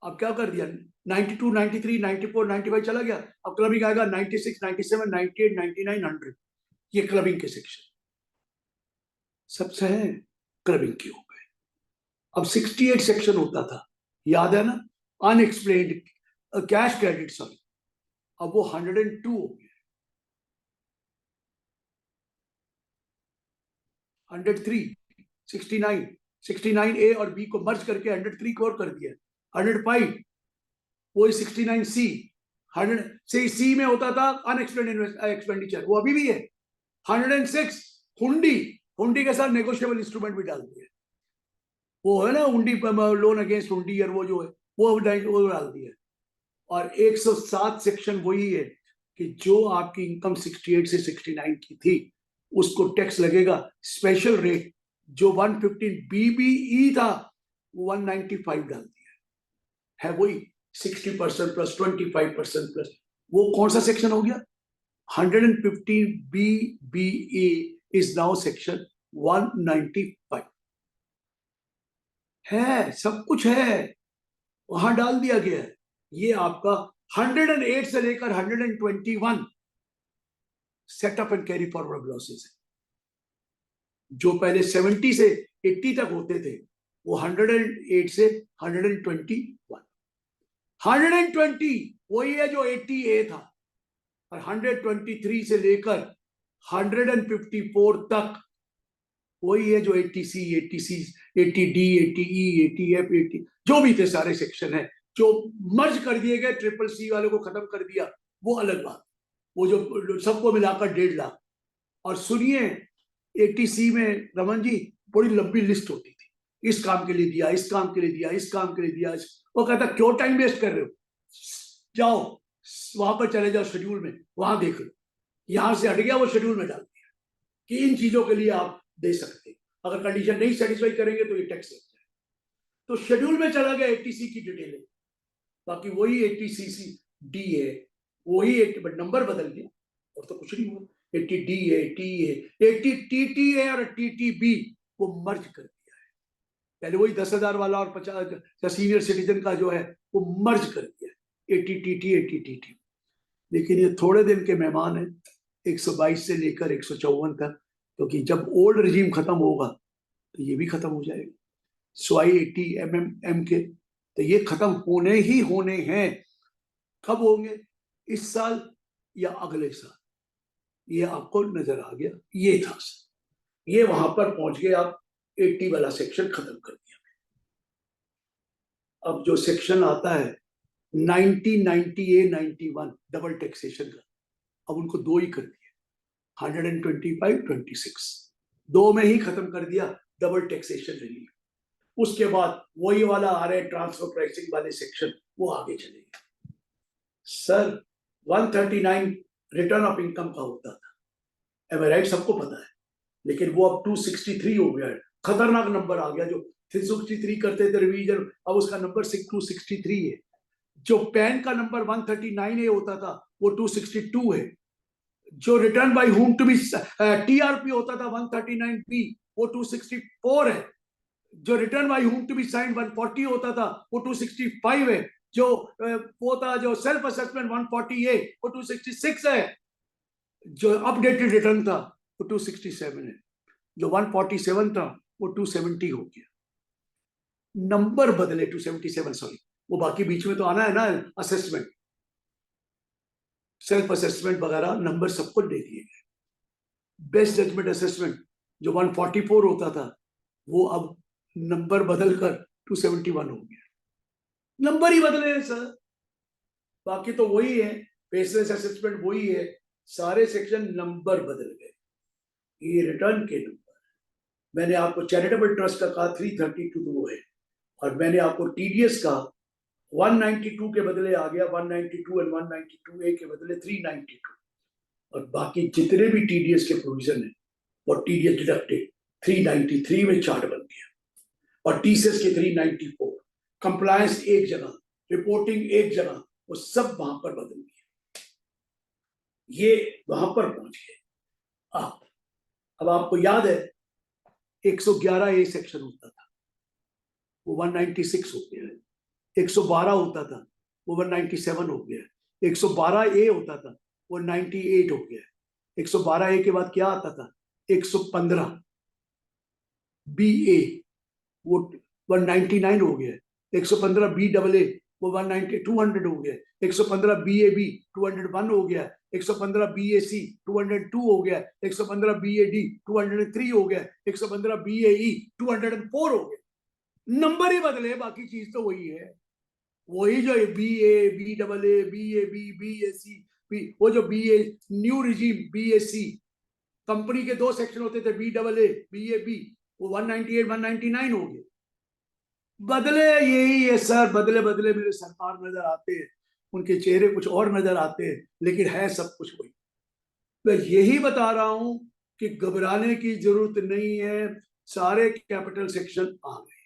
अब क्या कर दिया 92 93 94 95 चला गया, अब क्लबिंग आएगा 96 97 98 99 100, ये क्लबिंग के सेक्शन सबसे है क्लबिंग के हो गए। अब 68 सेक्शन होता था, याद है ना, अनएक्सप्लेन्ड कैश क्रेडिट, सॉरी, अब वो 102 हो गया, 103 69 69A और B को मर्ज करके 103 को और कर दिया, 105 वही 69C, 100 सी में होता था अनएक्सप्लेन्ड एक्सपेंडिचर, वो अभी भी है। 106 हुंडी के साथ नेगोशिएबल इंस्ट्रूमेंट भी डाल दिया, वो है ना हुंडी लोन अगेंस्ट हुंडी, और वो जो है वो डाल दिया। और 107 सेक्शन वही है कि जो आपकी इनकम 68 से 69 की थी उसको टैक्स लगेगा स्पेशल रेट, जो 115 BBE था वो 195 डाल दिया है, वही 60% प्लस 25% प्लस, वो कौन सा सेक्शन हो गया 115 BBE इज नाउ सेक्शन 195 है, सब कुछ है वहां डाल दिया गया है। ये आपका 108 से लेकर 121 setup and carry forward losses है, जो पहले 70 से 80 तक होते थे वो 108 से 121, 120 वही है जो 80A था, और 123 से लेकर 154 तक वही है जो 80C 80D 80E 80F 80 जो भी थे सारे सेक्शन है, जो मर्ज कर दिए गए, CCC वाले को खत्म कर दिया वो अलग बात, वो जो सबको मिलाकर 1.5 लाख। और सुनिए 80C में रमन जी बड़ी लंबी लिस्ट होती थी, इस काम के लिए दिया, इस काम के लिए दिया, इस काम के लिए दिया, वो कहता क्यों टाइम वेस्ट कर रहे हो, जाओ वहां पर चले जाओ शेड्यूल में, वहां देख लो, यहां से हट गया वो शेड्यूल में डाल दिया कि इन चीजों के लिए आप दे सकते, अगर कंडीशन नहीं सेटिस्फाई करेंगे तो ये टैक्स लग जाए, तो शेड्यूल में चला गया 80C की डिटेल, बाकी वही 80CC-D है, वही नंबर बदल गया और तो कुछ नहीं हुआ, 80D है 80TT है और TTB वो मर्ज कर दिया है, पहले वही 10,000 वाला और 50 सीनियर सिटीजन का जो है वो मर्ज कर दिया है 80TT 80TT। लेकिन ये थोड़े दिन के मेहमान हैं 122 से लेकर 154 तक, क्योंकि जब ओल्ड रिजीम खत्म होगा तो ये भी खत्म हो जाएगा, SWI 80 के, तो ये खत्म होने हैं। कब होंगे, इस साल या अगले साल, ये आपको नजर आ गया, ये था ये वहां पर पहुंच गए, आप 80 वाला सेक्शन खत्म कर दिया। अब जो सेक्शन आता है 90 90A 91 डबल टैक्सेशन का, अब उनको 2 ही कर दिया, 125 26 2 में ही खत्म कर दिया डबल टैक्सेशन रिलीफ। उसके बाद वही वाला आ रहे ट्रांसफर प्राइसिंग वाले सेक्शन, वो आगे चलेंगे। सर 139 रिटर्न ऑफ इनकम का होता था, राइट, सबको पता है, लेकिन वो अब 263 हो गया है, खतरनाक नंबर आ गया, जो 363 करते थे रिवीजन, अब उसका नंबर 263 है। जो पैन का नंबर 139A होता था वो 262 है। जो return by whom to be TRP होता था 139B वो 264 है। जो return by whom to be sign 140 होता था वो 265 है। जो वो था जो सेल्फ असेसमेंट 140A वो 266 है। जो अपडेटेड रिटर्न था वो 267 है। जो 147 था वो 270 हो गया। नंबर बदले 277, सॉरी, वो बाकी बीच में तो आना है ना, असेसमेंट, सेल्फ असेसमेंट वगैरह नंबर सबको दे दिए गए। बेस्ट जजमेंट असेसमेंट जो 144 होता था वो अब नंबर बदलकर 271 हो गया। नंबर ही बदले हैं सर, बाकी तो वही है, फेसलेस असेसमेंट वही है, सारे सेक्शन नंबर बदल गए। ये रिटर्न के नंबर, मैंने आपको चैरिटेबल ट्रस्ट का कहा 332 वो है, और मैंने आपको टीडीएस का 192 के बदले आ गया 192 एंड 192A के बदले 392, और बाकी जितने भी टीडीएस के प्रोविजन है वो टीडीएस डिडक्टेड 393 में चार्ट बन गया, और टीसीएस के 394, कंप्लायंस एक जगह, रिपोर्टिंग एक जगह, वो सब वहां पर बदल गया, ये वहां पर पहुंच गए आप। अब आपको याद है 111A सेक्शन होता था, वो 196 हो गया है, 112 होता था वो 197 हो गया है, 112A होता था वो 98 हो गया है, 112A के बाद क्या आता था 115 BA वो 199 हो गया, 115 BAA वो 190 200 हो गया, 115 BAB 201 हो गया, 115 BAC 202 हो गया, 115 BAD 203 हो गया, 115 BAE 204 हो गया। नंबर ही बदले, बाकी चीज तो वही है, वही जो BA BAA BAB BAC वो जो BA new regime BAC, company के 2 सेक्शन होते थे BAA BAB, वो 198 199 हो गए। बदले यही है सर, बदले बदले मेरे सरकार नजर आते हैं, उनके चेहरे कुछ और नजर आते हैं, लेकिन है सब कुछ वही। मैं यही बता रहा हूं कि घबराने की जरूरत नहीं है, सारे कैपिटल सेक्शन आ गए,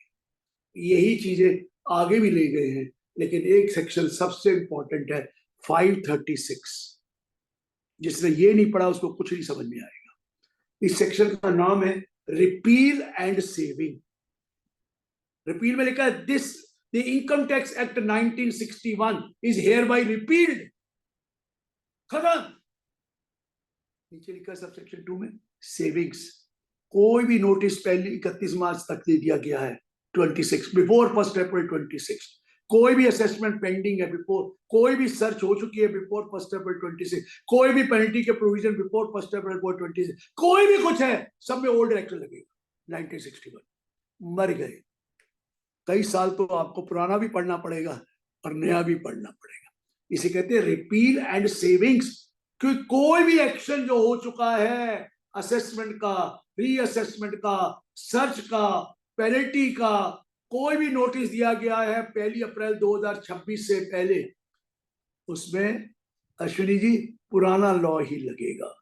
यही चीजें आगे भी ले गए हैं, लेकिन एक सेक्शन सबसे इंपॉर्टेंट है 536, जिसने ये नहीं पढ़ा उसको कुछ नहीं समझ में आएगा। इस सेक्शन का नाम है रिपील एंड सेविंग। रिपील में लिखा है this the income tax act 1961 is here bye repealed, खत्म। नीचे लिखा है सब सेक्शन 2 में सेविंग्स, कोई भी नोटिस पहले 31 मार्च तक दे दिया गया है 26 बिफोर 1 अप्रैल 26, कोई भी असेसमेंट पेंडिंग है बिफोर, कोई भी सर्च हो चुकी है बिफोर 1 अप्रैल 26, कोई भी पेनल्टी के प्रोविजन बिफोर 1 अप्रैल 26, कोई भी कुछ है, सब में ओल्ड एक्ट लगेगा 1961। मर गए, कई साल तो आपको पुराना भी पढ़ना पड़ेगा और नया भी पढ़ना पड़ेगा। इसे कहते हैं रिपील एंड सेविंग्स, क्योंकि कोई भी एक्शन जो हो चुका है असेसमेंट का, रीअसेसमेंट का, सर्च का, पेनल्टी का, कोई भी नोटिस दिया गया है 1 अप्रैल 2026 से पहले, उसमें अश्विनी जी पुराना लॉ ही लगेगा।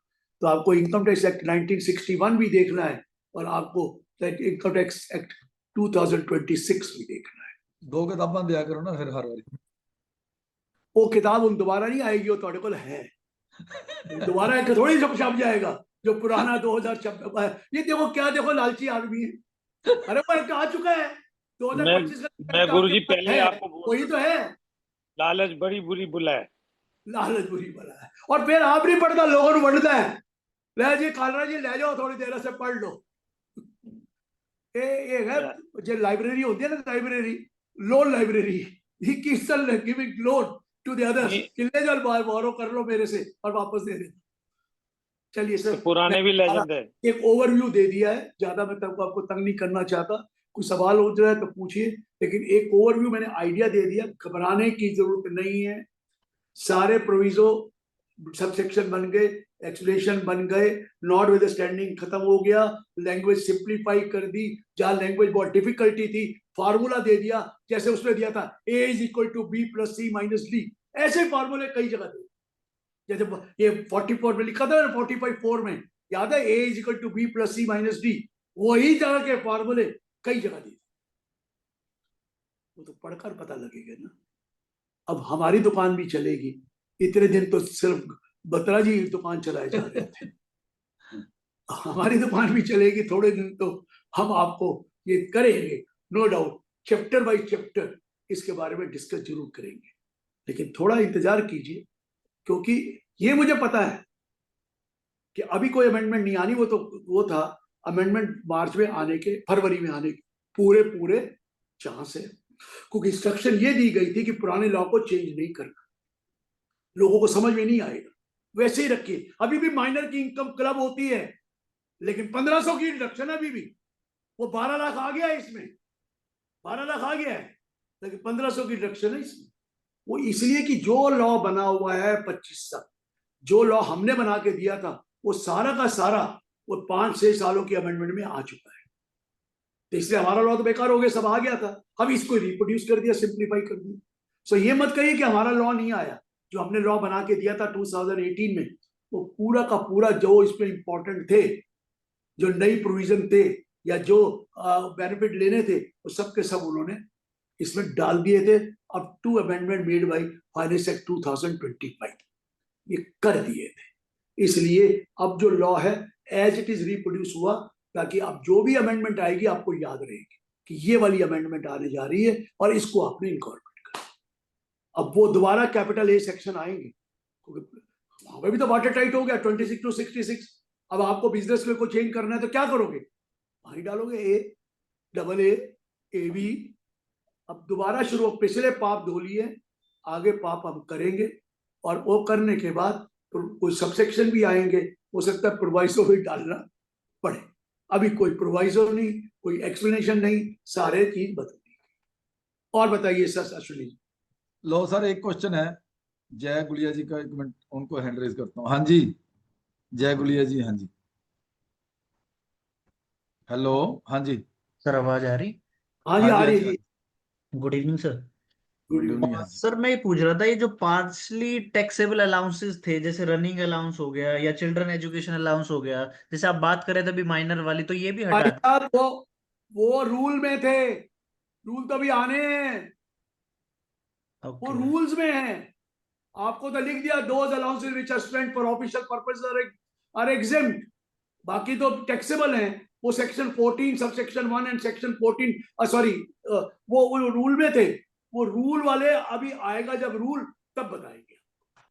तो आपको इनकम टैक्स एक्ट 1961 भी देखना है और आपको इनकम टैक्स एक्ट 2026 भी देखना है। 2 किताबां दिया करो ना फिर हर बारी। वो किताब उन दोबारा नहीं आएगी, वो थोड़े को है दोबारा एक थोड़ी छप जाएगा जो पुराना 2026 है। ये देखो क्या, देखो लालची आदमी है, अरे पर आ चुका है 2025 मैं गुरुजी पहले आपको वही तो है, लालच बड़ी बुरी बुला है, लालच बुरी बला है। और फिर आप नहीं पढ़ता, लोगों को बढ़ता है, ले जी कालरा जी ले जाओ थोड़ी देर से पढ़ लो। ये है जो लाइब्रेरी होती है ना, library loan library, he keeps giving loan to the others, ले जाओ बोरो कर लो मेरे से और वापस दे दे। चलिए सर, तो पुराने भी लेजेंड है। एक ओवरव्यू दे दिया है, ज्यादा मैं तब आपको तंग नहीं करना चाहता, कोई सवाल हो जाए तो पूछिए, लेकिन एक ओवरव्यू मैंने आइडिया दे दिया, घबराने की जरूरत नहीं है। सारे प्रोविजो सब सेक्शन बन गए, एक्सप्लेनेशन बन गए, नॉट विद स्टैंडिंग खत्म हो गया, लैंग्वेज सिंप्लीफाई कर दी, जहां लैंग्वेज बहुत डिफिकल्टी थी फार्मूला दे दिया, जैसे उसने दिया था A = B + C - D, ऐसे फार्मूले कई जगह थे, जैसे ये 44 में लिखा था ना, 45(4) में याद है A = B + C - D, वही जगह के फार्मूले कई जगह दिए, वो तो पढ़कर पता लगेगा ना। अब हमारी दुकान भी चलेगी, इतने दिन तो सिर्फ बत्रा जी दुकान चलाए जा रहे थे, हमारी दुकान भी चलेगी, थोड़े दिन तो हम आपको ये करेंगे, no doubt, chapter by chapter इसके बारे में डिस्कस जरूर करेंगे, लेकिन थोड़ा इंतजार कीजिए, क्योंकि ये मुझे पता है कि अभी कोई अमेंडमेंट नहीं आनी, वो था अमेंडमेंट मार्च में आने के, फरवरी में आने के पूरे चांस है, क्योंकि इंस्ट्रक्शन ये दी गई थी कि पुराने लॉ को चेंज नहीं करना, लोगों को समझ में नहीं आएगा, वैसे ही रखिए। अभी भी माइनर की इनकम क्लब होती है, लेकिन 1500 की डिडक्शन अभी भी, वो 12 लाख आ गया है, इसमें 12 लाख आ गया है, लेकिन 1500 की डिडक्शन है इसमें। वो इसलिए कि जो लॉ बना हुआ है 25 तक, जो लॉ हमने बना के दिया था, वो सारा का सारा वो 5-6 सालों की अमेंडमेंट में आ चुका है, तो इसलिए हमारा लॉ तो बेकार हो गया, सब आ गया था, हम इसको रिप्रोड्यूस कर दिया, सिंप्लीफाई कर दिया। सो ये मत कहिए कि हमारा लॉ नहीं आया। जो हमने लॉ बना के दिया था 2018 में, वो पूरा का पूरा जो इसमें इंपॉर्टेंट थे, जो नई प्रोविजन थे या जो बेनिफिट लेने थे, वो सब के सब उन्होंने इसमें डाल दिए थे। अब 2 amendment made by finance act 2025 ये कर दिए थे। इसलिए अब जो लॉ है एज इट इज रिप्रोड्यूस हुआ, ताकि अब जो भी अमेंडमेंट आएगी आपको याद रहेगी कि ये वाली अमेंडमेंट आने जा रही है और इसको आपने इनकॉर्पोरेट कर। अब वो दोबारा कैपिटल ए सेक्शन आएंगे, वहां भी तो वाटर टाइट हो गया 26 to 66। अब आपको बिजनेस में को चेंज करना है तो क्या करोगे, वहीं डालोगे ए डबल ए बी। अब दोबारा शुरू, पिछले पाप धो लिए, आगे पाप हम करेंगे, और वो करने के बाद कोई सबसेक्शन भी आएंगे, हो सकता है प्रोवाइजो भी डालना पड़े। अभी कोई प्रोवाइजो नहीं, कोई एक्सप्लेनेशन नहीं, सारे चीज बदल। और बताइए सर अश्विनी जी। लो सर, एक क्वेश्चन है जय गुलिया जी का, एक मिनट उनको हैंड रेज करता हूँ। हाँ जी जय गुलिया जी, हाँ जी, हेलो, हाँ जी सर आवाज आ रही? हाँ जी आ रही है जी। Good evening sir. Good evening. हाँ जी सर मैं ये पूछ रहा था, ये जो पार्शली टैक्सेबल अलाउंसेस थे, जैसे रनिंग अलाउंस हो गया या चिल्ड्रन एजुकेशन अलाउंस हो गया, जैसे आप बात कर रहे थे अभी माइनर वाली, तो ये भी हटा साहब वो रूल में थे, रूल तो अभी आने हैं, वो रूल्स में है। आपको तो लिख दिया those allowances which are spent for official purposes are exempt, बाकी तो टैक्सेबल हैं। वो section 14 sub section 1 and section 14 sorry वो रूल में थे। वो रूल वाले अभी आएगा जब रूल, तब बताएंगे।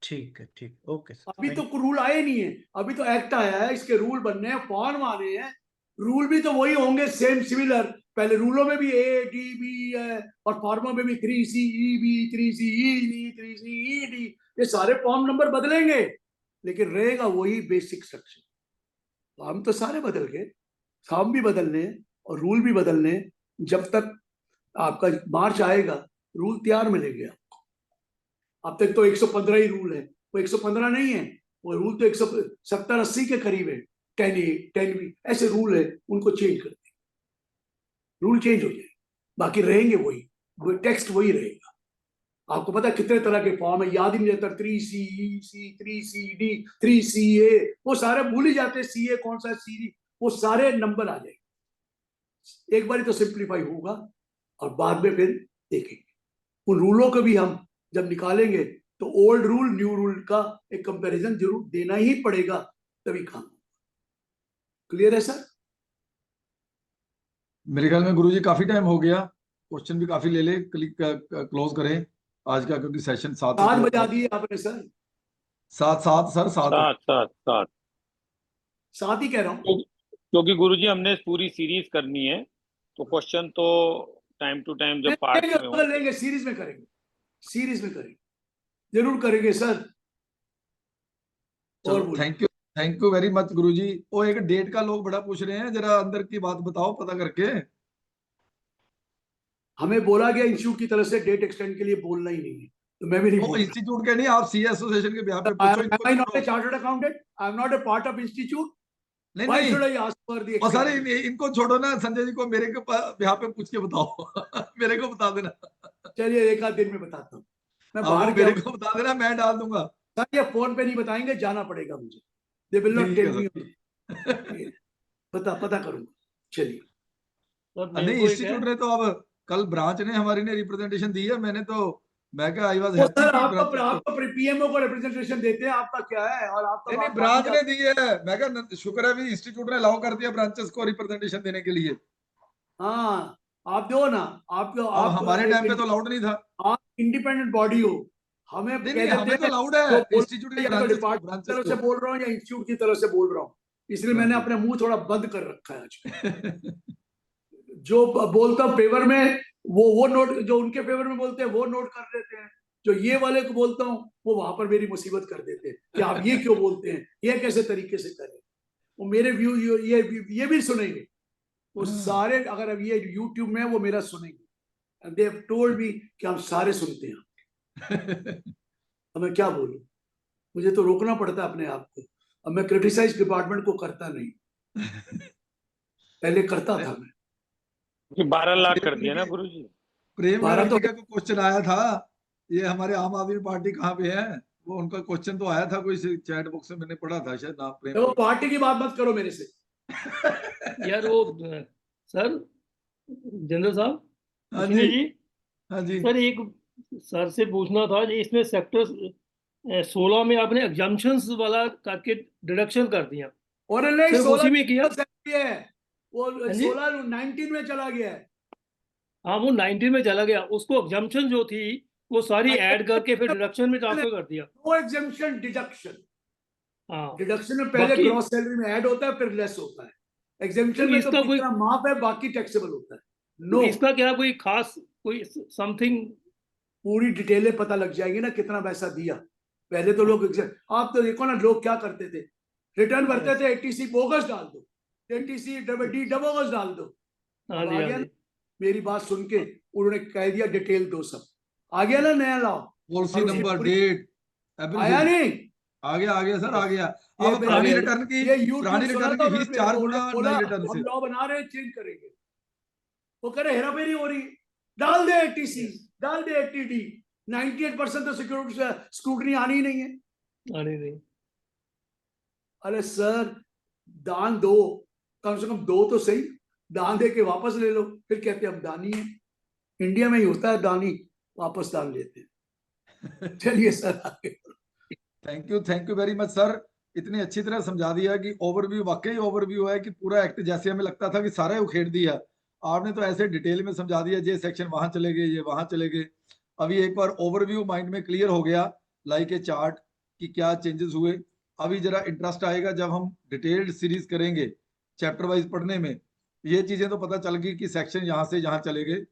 ठीक है, ठीक, ओके सर। अभी तो रूल आए नहीं है, अभी तो एक्ट आया है, इसके रूल बनने हैं, फॉर्म आने हैं। रूल भी तो वही होंगे, सेम सिमिलर। पहले रूलों में भी ए डी बी है, और फॉर्मों में भी 3C EB 3C ED 3C ED, ये सारे फॉर्म नंबर बदलेंगे, लेकिन रहेगा वही बेसिक स्ट्रक्चर। फॉर्म तो सारे बदल गए, फॉर्म भी बदलने और रूल भी बदलने। जब तक आपका मार्च आएगा रूल तैयार मिलेंगे आपको। अब तक तो 115 ही रूल है, वो 115 नहीं है, वो रूल तो 170-80 के करीब है। 10 ऐसे रूल है, उनको चेंज कर देंगे, रूल चेंज हो जाएंगे, बाकी रहेंगे वही टेक्स्ट वही रहेगा। आपको पता है कितने तरह के फॉर्म है, याद ही नहीं रहता। 3C EC 3CD 3CA, वो सारे भूल ही जाते हैं। CA कौन सा है, CD, वो सारे नंबर आ जाएंगे। एक बार तो सिंप्लीफाई होगा और बाद में फिर देखेंगे। उन रूलों को भी हम जब निकालेंगे तो ओल्ड रूल न्यू रूल का एक कंपैरिजन जरूर देना ही पड़ेगा, तभी काम होगा। क्लियर है सर? मेरे ख्याल में गुरुजी काफी टाइम हो गया, क्वेश्चन भी काफी ले ले, क्लोज करें आज का, क्योंकि सेशन 7 बजा दिए आपने सर। 7 सर, 7 7 ही कह रहा हूँ, क्योंकि गुरुजी हमने पूरी सीरीज करनी है, तो क्वेश्चन तो टाइम टू टाइम जब पार्ट में हो लेंगे, सीरीज में करेंगे, सीरीज में करेंगे, जरूर करेंगे सर। चलो थैंक यू वेरी मच गुरुजी। वो एक डेट का लोग बड़ा पूछ रहे हैं, जरा अंदर की बात बताओ पता करके। हमें बोला गया इंस्टीट्यूट की तरफ से डेट एक्सटेंड के लिए बोलना ही नहीं है, तो मैं भी नहीं बोल। इंस्टीट्यूट के नहीं, आप सीए एसोसिएशन के बिहाफ पे पूछो। I am not a chartered accountant, I am not a part of institute. नहीं नहीं सर, इनको छोड़ो ना, संजय जी को मेरे के बिहाफ पे पूछ के बताओ। मेरे को बता देना। चलिए एक आध दिन में बताता हूँ, मैं बाहर मेरे को बता देना, मैं डाल दूंगा। सर ये फोन पे नहीं बताएंगे, जाना पड़ेगा मुझे। They will not tell me, पता करूंगा। चलिए नहीं, इंस्टीट्यूट ने तो अब कल ब्रांच ने हमारी ने रिप्रेजेंटेशन दी है, मैंने तो मैं क्या आई वाज हैप्पी। सर आपको पीएमओ को रिप्रेजेंटेशन देते हैं, आपका क्या है? और आपका नहीं ब्रांच ने दी है, मैं क्या शुक्र है भी इंस्टीट्यूट ने अलाउ कर दिया ब्रांचेस को रिप्रेजेंटेशन देने के लिए। हाँ आप दो ना, आप हमारे टाइम पे तो अलाउड नहीं था। आप इंडिपेंडेंट बॉडी हो, हमें हमें तो अलाउड है इंस्टीट्यूट की डिपार्टमेंट की तरफ से बोल रहा हूँ या इंस्टीट्यूट की तरफ से बोल रहा हूँ, इसलिए मैंने अपने मुंह थोड़ा बंद कर रखा है आज। जो बोलता हूँ फेवर में वो नोट, जो उनके फेवर में बोलते हैं वो नोट कर लेते हैं, जो ये वाले को बोलता हूँ वो वहां पर मेरी मुसीबत कर देते हैं कि आप ये क्यों बोलते हैं, ये कैसे तरीके से करें। वो मेरे व्यू ये भी सुनेंगे, वो सारे, अगर अब ये यूट्यूब में वो मेरा सुनेंगे। दे हैव टोल्ड मी कि हम सारे सुनते हैं। अब मैं क्या बोलूं, मुझे तो रोकना पड़ता है अपने आप को। अब मैं क्रिटिसाइज डिपार्टमेंट को करता नहीं, पहले करता था मैं। 12 लाख कर दिया ना गुरुजी। प्रेम 12 तो का क्वेश्चन आया था, ये हमारे आम आदमी पार्टी कहाँ पे है, वो उनका क्वेश्चन तो आया था कोई चैट बॉक्स में, मैंने पढ़ा था शायद नाम प्रेम। देखो पार्टी की बात मत करो मेरे से। यार वो सर जनरल साहब, हाँ अश्विनी जी, जी, हाँ जी। सर एक सर से पूछना था जी, इसमें सेक्टर 16 में आपने एग्जाम्पशंस वाला करके डिडक्शन कर दिया, और नहीं सिर्फ 16 उसी में किया। है वो हाँ जी? 16 19 में चला गया है। हाँ वो 19 में चला गया, उसको एग्जाम्पशन जो थी वो सारी ऐड करके फिर डिडक्शन में ट्रांसफर कर दिया। No exemption deduction. हाँ डिडक्शन में पहले बाकी- ग्रॉस सैलरी में ऐड होता है फिर लेस होता है। एग्जाम्पशन तो में तो इसका कोई- कितना माफ है बाकी टैक्सेबल होता है। तो इसका क्या कोई खास कोई समथिंग? पूरी डिटेलें पता लग जाएगी ना कितना पैसा दिया। पहले तो लोग आप तो देखो ना लोग क्या करते थे, रिटर्न भरते थे एटीसी बोगस डाल दो, एटीसी डी बोगस डाल दो। हाँ अब जी, आ हाँ गया जी। ना, मेरी बात सुन के उन्होंने कह दिया डिटेल दो सब। आ गया ना नया लॉ, पॉलिसी और उसकी नंबर, पूरी- डेट, आया नहीं। आ गया सर, आ गया। ये अब पुरानी गया। रिटर्न की ये यूट्यूब पुरानी सुना रिटर्न था की फीस उन्होंने, 4 गुना बोला नई रिटर्न हम से। लॉ बना रहे हैं चेंज करेंगे। वो कह रहे हेरा फेरी हो रही, डाल दे एटीसी, डाल दे एटीडी। 98% तो सिक्योरिटी स्क्रूटनी आनी ही नहीं है। अरे नहीं, अरे सर दान दो, कम से कम दो तो सही, दान दे के वापस ले लो, फिर कहते हैं हम दानी है। इंडिया में ही होता है दानी वापस दान लेते हैं। चलिए सर आगे। Thank you very much sir, इतनी अच्छी तरह समझा दिया कि ओवरव्यू, वाकई ओवरव्यू है कि पूरा एक्ट जैसे हमें लगता था कि सारा उखेड़ दिया, आपने तो ऐसे डिटेल में समझा दिया, ये सेक्शन वहां चले गए, ये वहां चले गए। अभी एक बार ओवरव्यू माइंड में क्लियर हो गया, लाइक ए चार्ट कि क्या चेंजेस हुए। अभी जरा इंटरेस्ट आएगा जब हम डिटेल्ड सीरीज करेंगे चैप्टर वाइज पढ़ने में, ये चीजें तो पता चल गई कि सेक्शन यहाँ से यहाँ चले गए,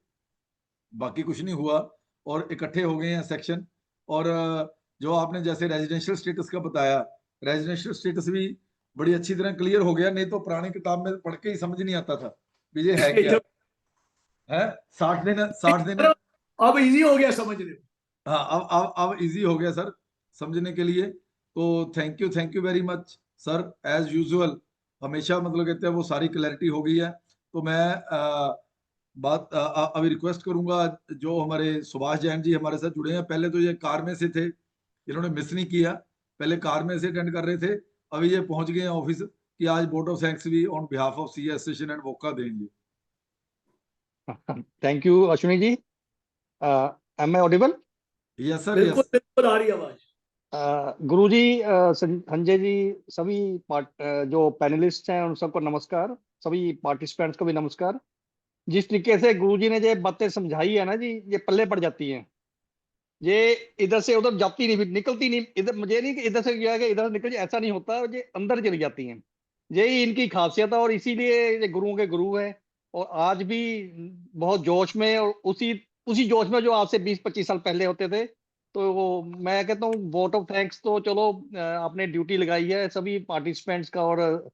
बाकी कुछ नहीं हुआ और इकट्ठे हो गए हैं सेक्शन। और जो आपने जैसे रेजिडेंशियल स्टेटस का बताया, रेजिडेंशियल स्टेटस भी बड़ी अच्छी तरह क्लियर हो गया, नहीं तो पुरानी किताब में पढ़ के ही समझ नहीं आता था ये है क्या है। 60 दिन अब इजी हो गया समझने में। हाँ, अब इजी हो गया सर समझने के लिए। तो thank you very much sir, as usual हमेशा मतलब कहते हैं वो सारी क्लैरिटी हो गई है। तो मैं अभी रिक्वेस्ट करूंगा, जो हमारे सुभाष जैन जी हमारे साथ जुड़े हैं, पहले तो ये कार में से थे, इन्होंने मिस नहीं किया, पहले कार में से अटेंड कर रहे थे, अभी ये पहुंच गए हैं ऑफिस कि आज बोर्ड ऑफ थैंक्स भी on behalf of CA association and वोका देंगे। Thank you Ashwini ji. Am I audible? Yes sir, बिल्कुल यस बिल्कुल आ रही आवाज। गुरु जी, संजय जी, सभी जो पैनलिस्ट हैं उन सबको नमस्कार, सभी पार्टिसिपेंट्स को भी नमस्कार। जिस तरीके से गुरु जी ने ये बातें समझाई है ना जी, ये पल्ले पड़ जाती हैं, ये इधर से उधर जाती नहीं, निकलती नहीं। इधर मुझे नहीं कि इधर से गया कि इधर निकल, ऐसा नहीं होता, ये अंदर चली जाती हैं। यही इनकी खासियत है और इसीलिए ये गुरुओं के गुरु है। और आज भी बहुत जोश में, और उसी जोश में जो आज से 20-25 साल पहले होते थे। तो वो मैं कहता हूँ वोट ऑफ थैंक्स तो चलो आपने ड्यूटी लगाई है सभी पार्टिसिपेंट्स का, और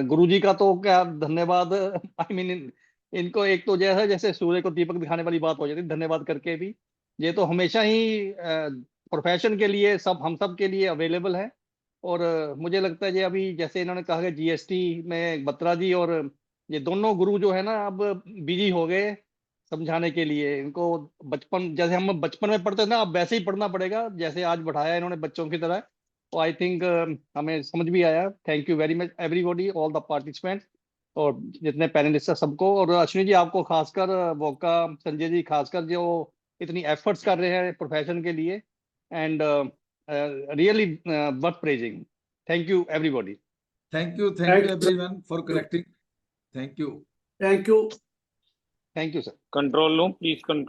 गुरु जी का तो क्या धन्यवाद। आई मीन इनको एक तो जैसे सूर्य को दीपक दिखाने वाली बात हो जाती है, धन्यवाद करके भी। ये तो हमेशा ही प्रोफेशन के लिए हम सब के लिए अवेलेबल है। और मुझे लगता है ये अभी जैसे इन्होंने कहा कि जीएसटी में बत्रा जी और ये दोनों गुरु जो है ना अब बिजी हो गए समझाने के लिए। इनको बचपन, जैसे हम बचपन में पढ़ते थे ना, अब वैसे ही पढ़ना पड़ेगा जैसे आज बढ़ाया इन्होंने बच्चों की तरह। तो आई थिंक हमें समझ भी आया। Thank you very much everybody, all the participants और जितने पैनलिस्ट हैं सबको। और अश्विनी जी आपको खासकर, वोका संजय जी खासकर जो इतनी एफर्ट्स कर रहे हैं प्रोफेशन के लिए, and really worth praising. Thank you everybody. Thank you everyone for connecting. Thank you thank you thank you sir. Control room please control.